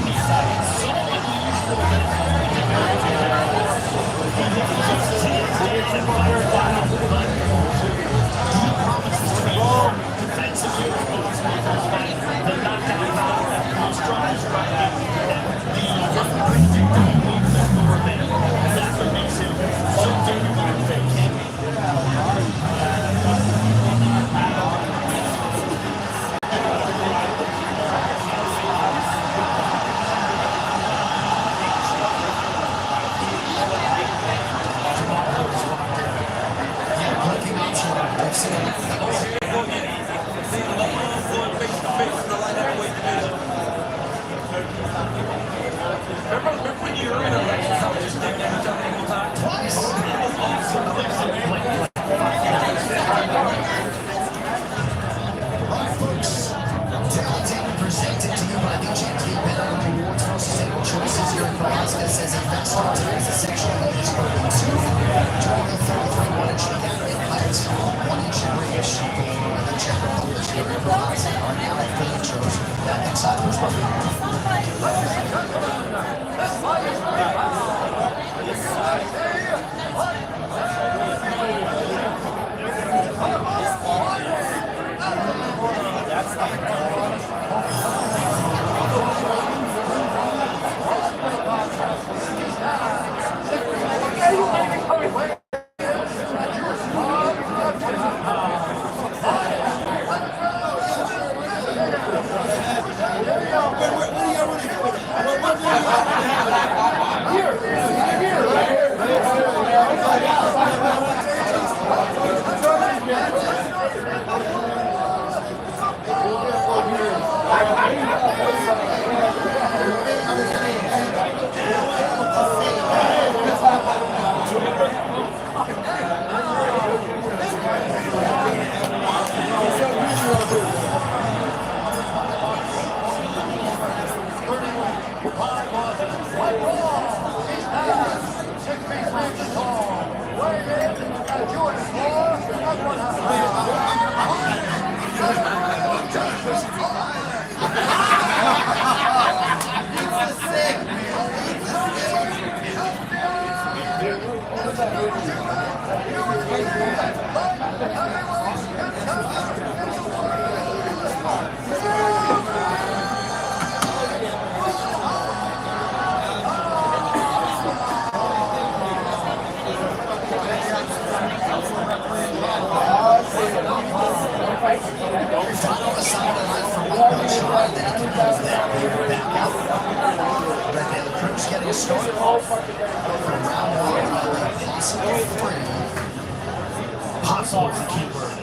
Possible is the key word.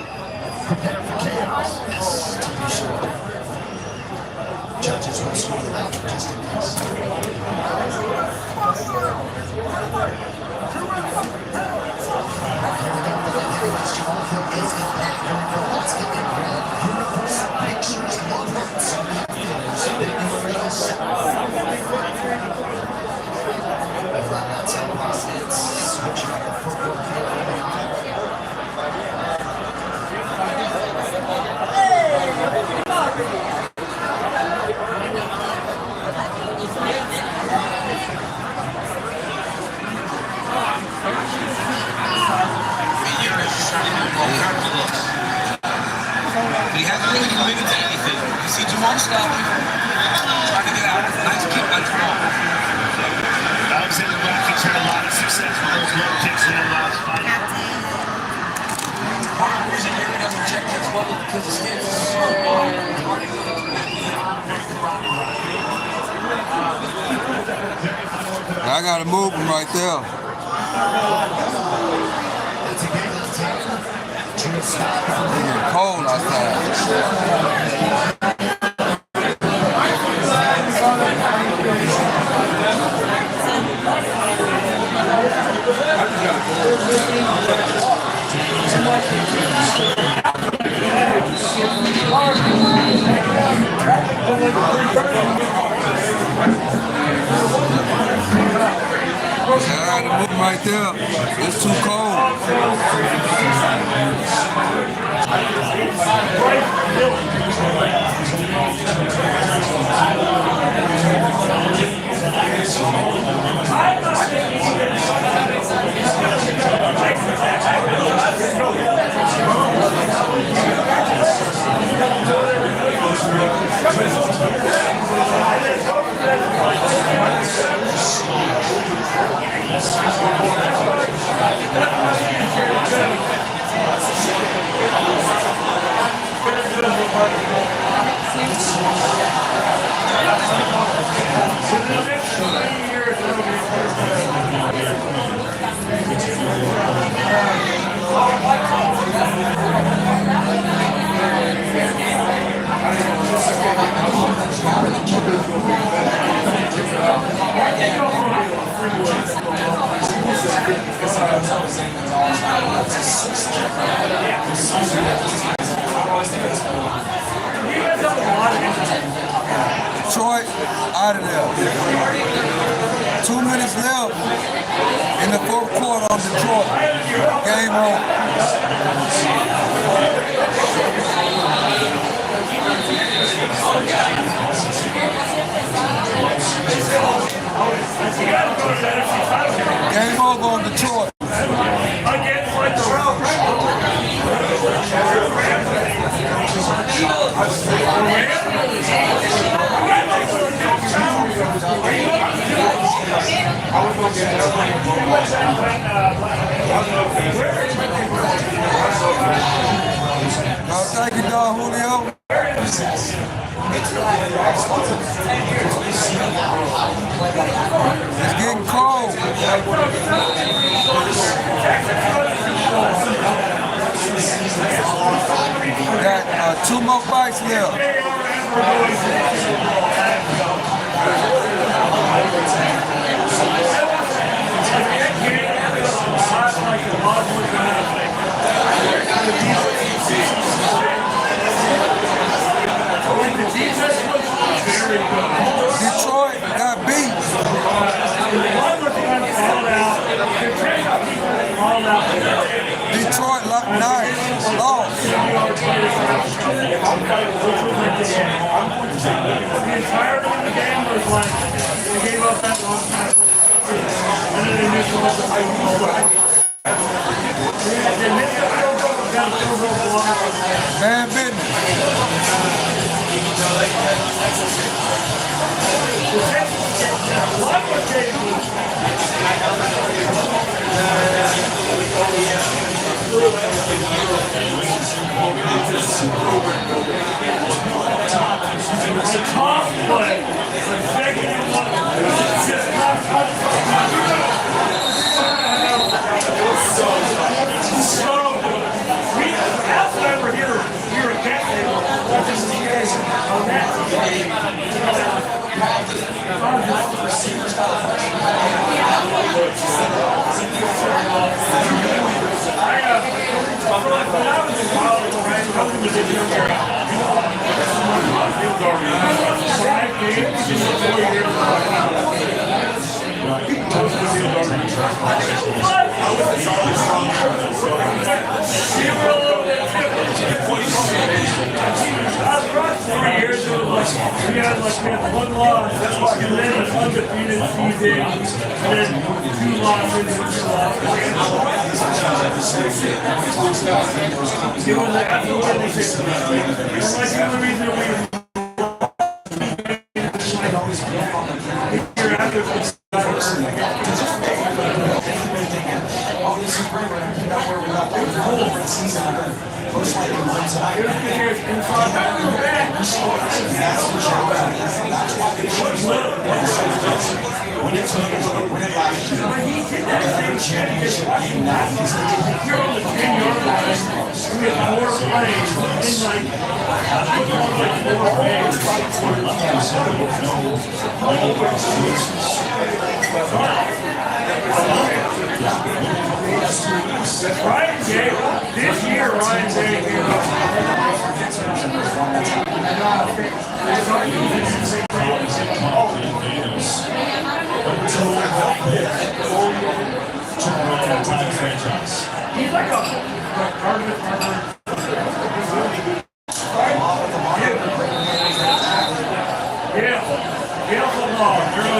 Prepare for chaos. Yes, to be sure. Judges will sort it out just in case. Here we go. The heavyweights, Jamal Hill is in back. Here we go. Let's get it red. Universe pictures, love hearts, feelings. That's how it's switching up the footwork here. He hasn't really committed to anything. You see Jamal stopping, trying to get out. Nice kick by Jamal. Alexander Rakic had a lot of success with those low kicks in the last fight. Part of the reason Aaron doesn't check his bubble because his skin is so long. I gotta move them right there. It's getting cold outside. I had to move right there. It's too cold. Detroit out of there. 2 minutes left in the fourth quarter on Detroit. Game on. Game over on Detroit. Thank you, Don Julio. It's getting cold. Got 2 more fights left. Detroit got beat. Detroit lost. The entire game was like they gave up that long time. And then they missed all the fight. Man business. We had one loss, and then an undefeated season, and then 2 losses and 2 losses. It was like, that's the way they say it. And like the only reason we you're after you're on the 10-yard line, you get 4 plays in like football, like 4 plays. Ryan Day, this year Ryan Day he's like a Cardinal Farmer. Yeah, football. They're not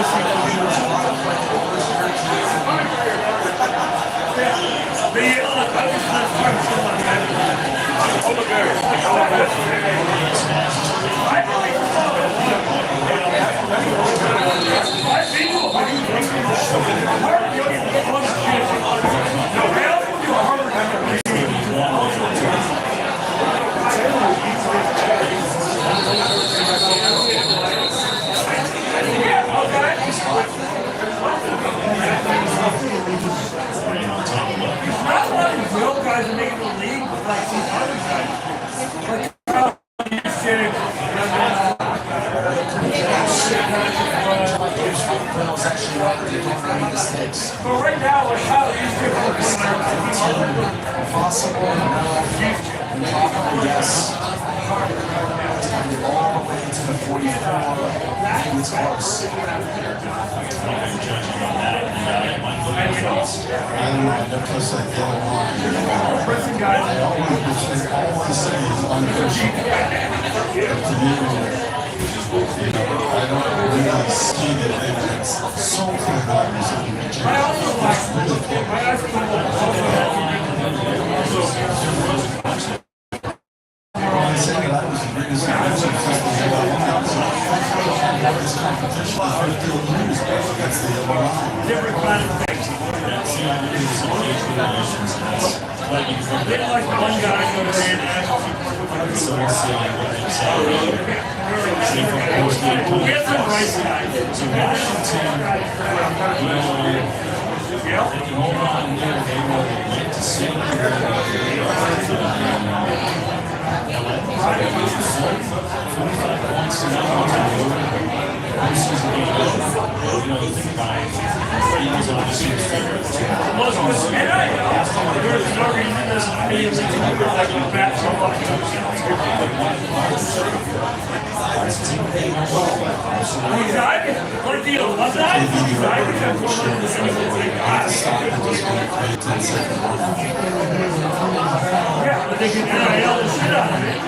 a lot of real guys are making the league with like these other guys. Like but right now, like how these people are possible. Yes. All the way to the 44. It's close. Because I don't want all I say is unofficial. To me, I don't really see the evidence so clear that I'm saying I also like different kind of things. Didn't like the one guy go to get some rice guys. Yeah, but they can NIL the shit out of it.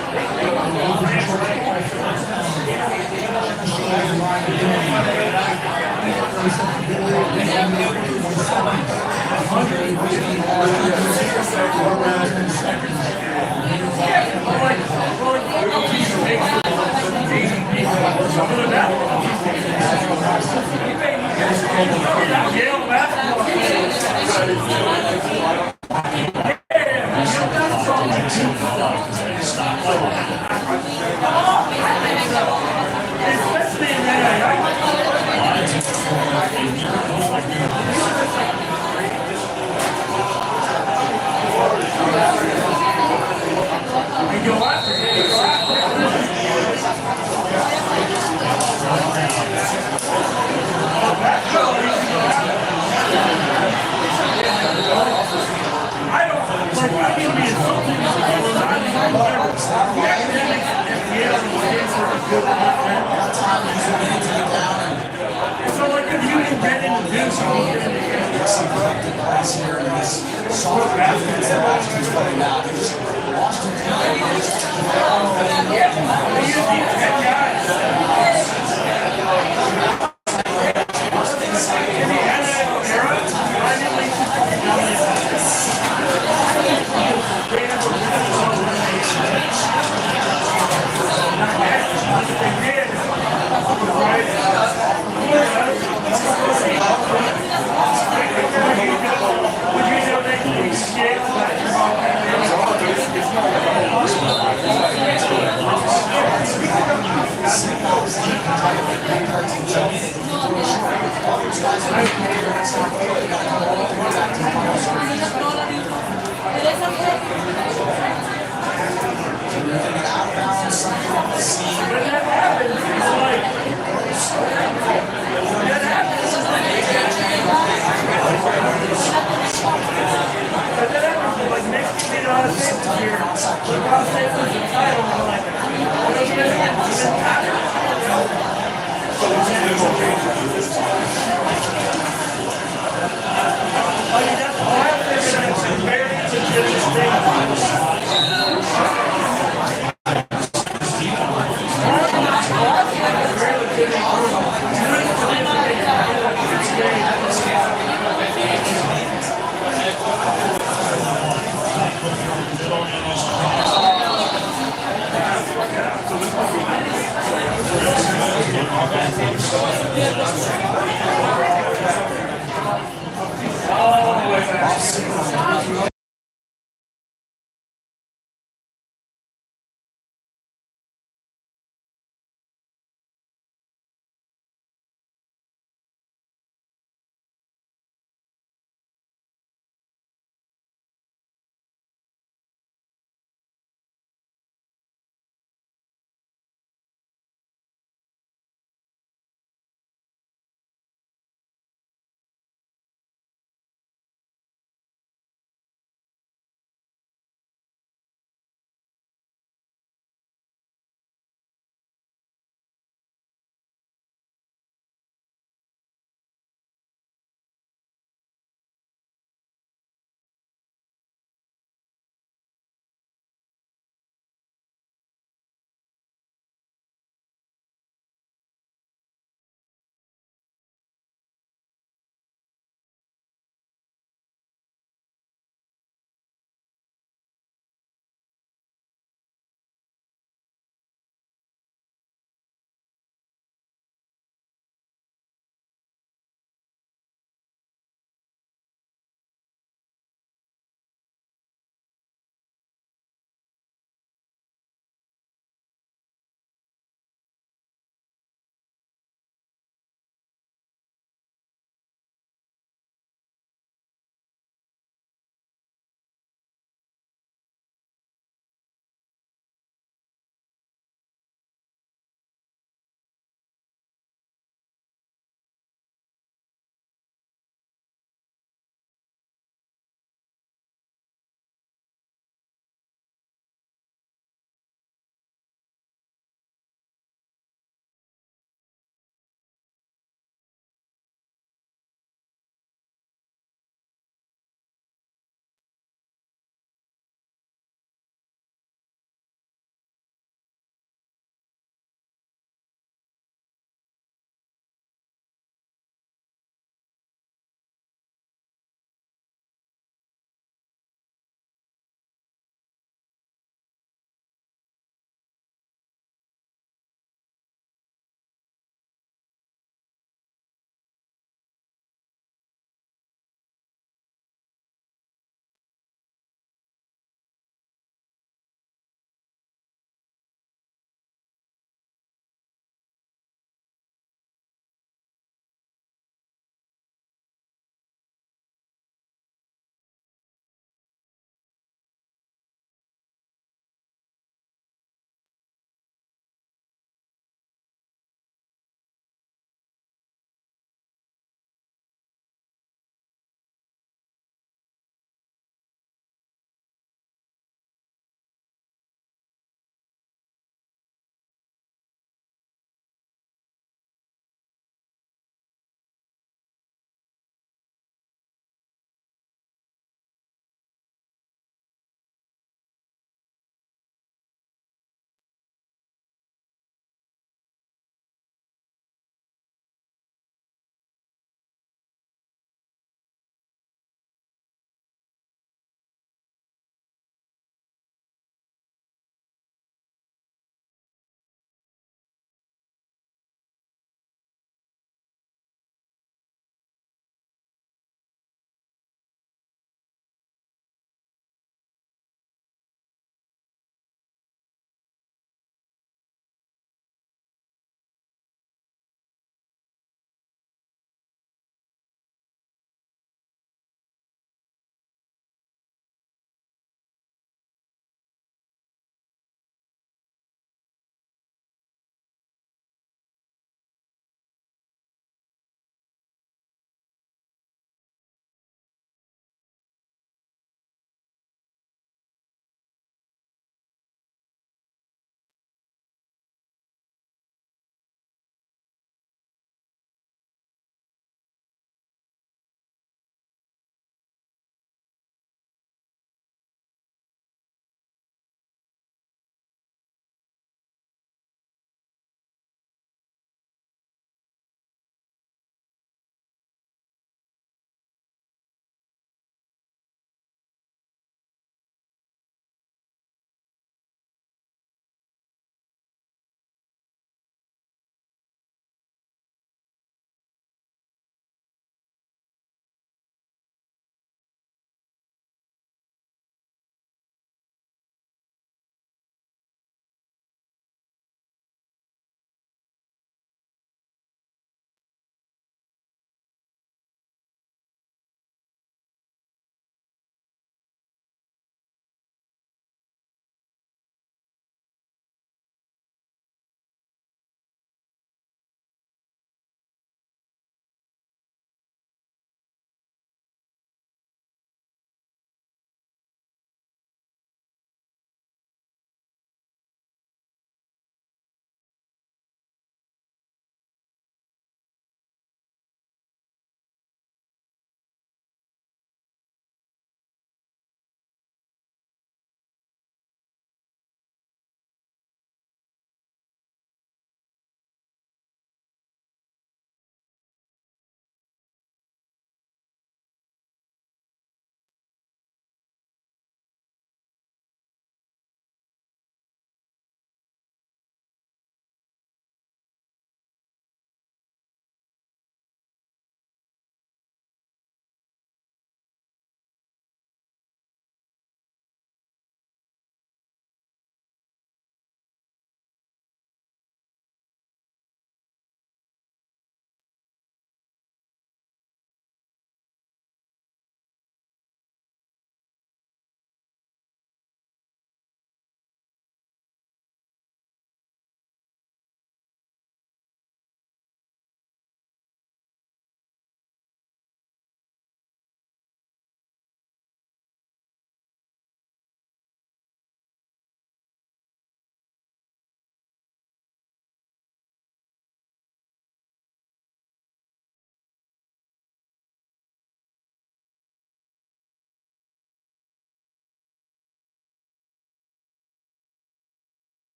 All these guys are Yeah.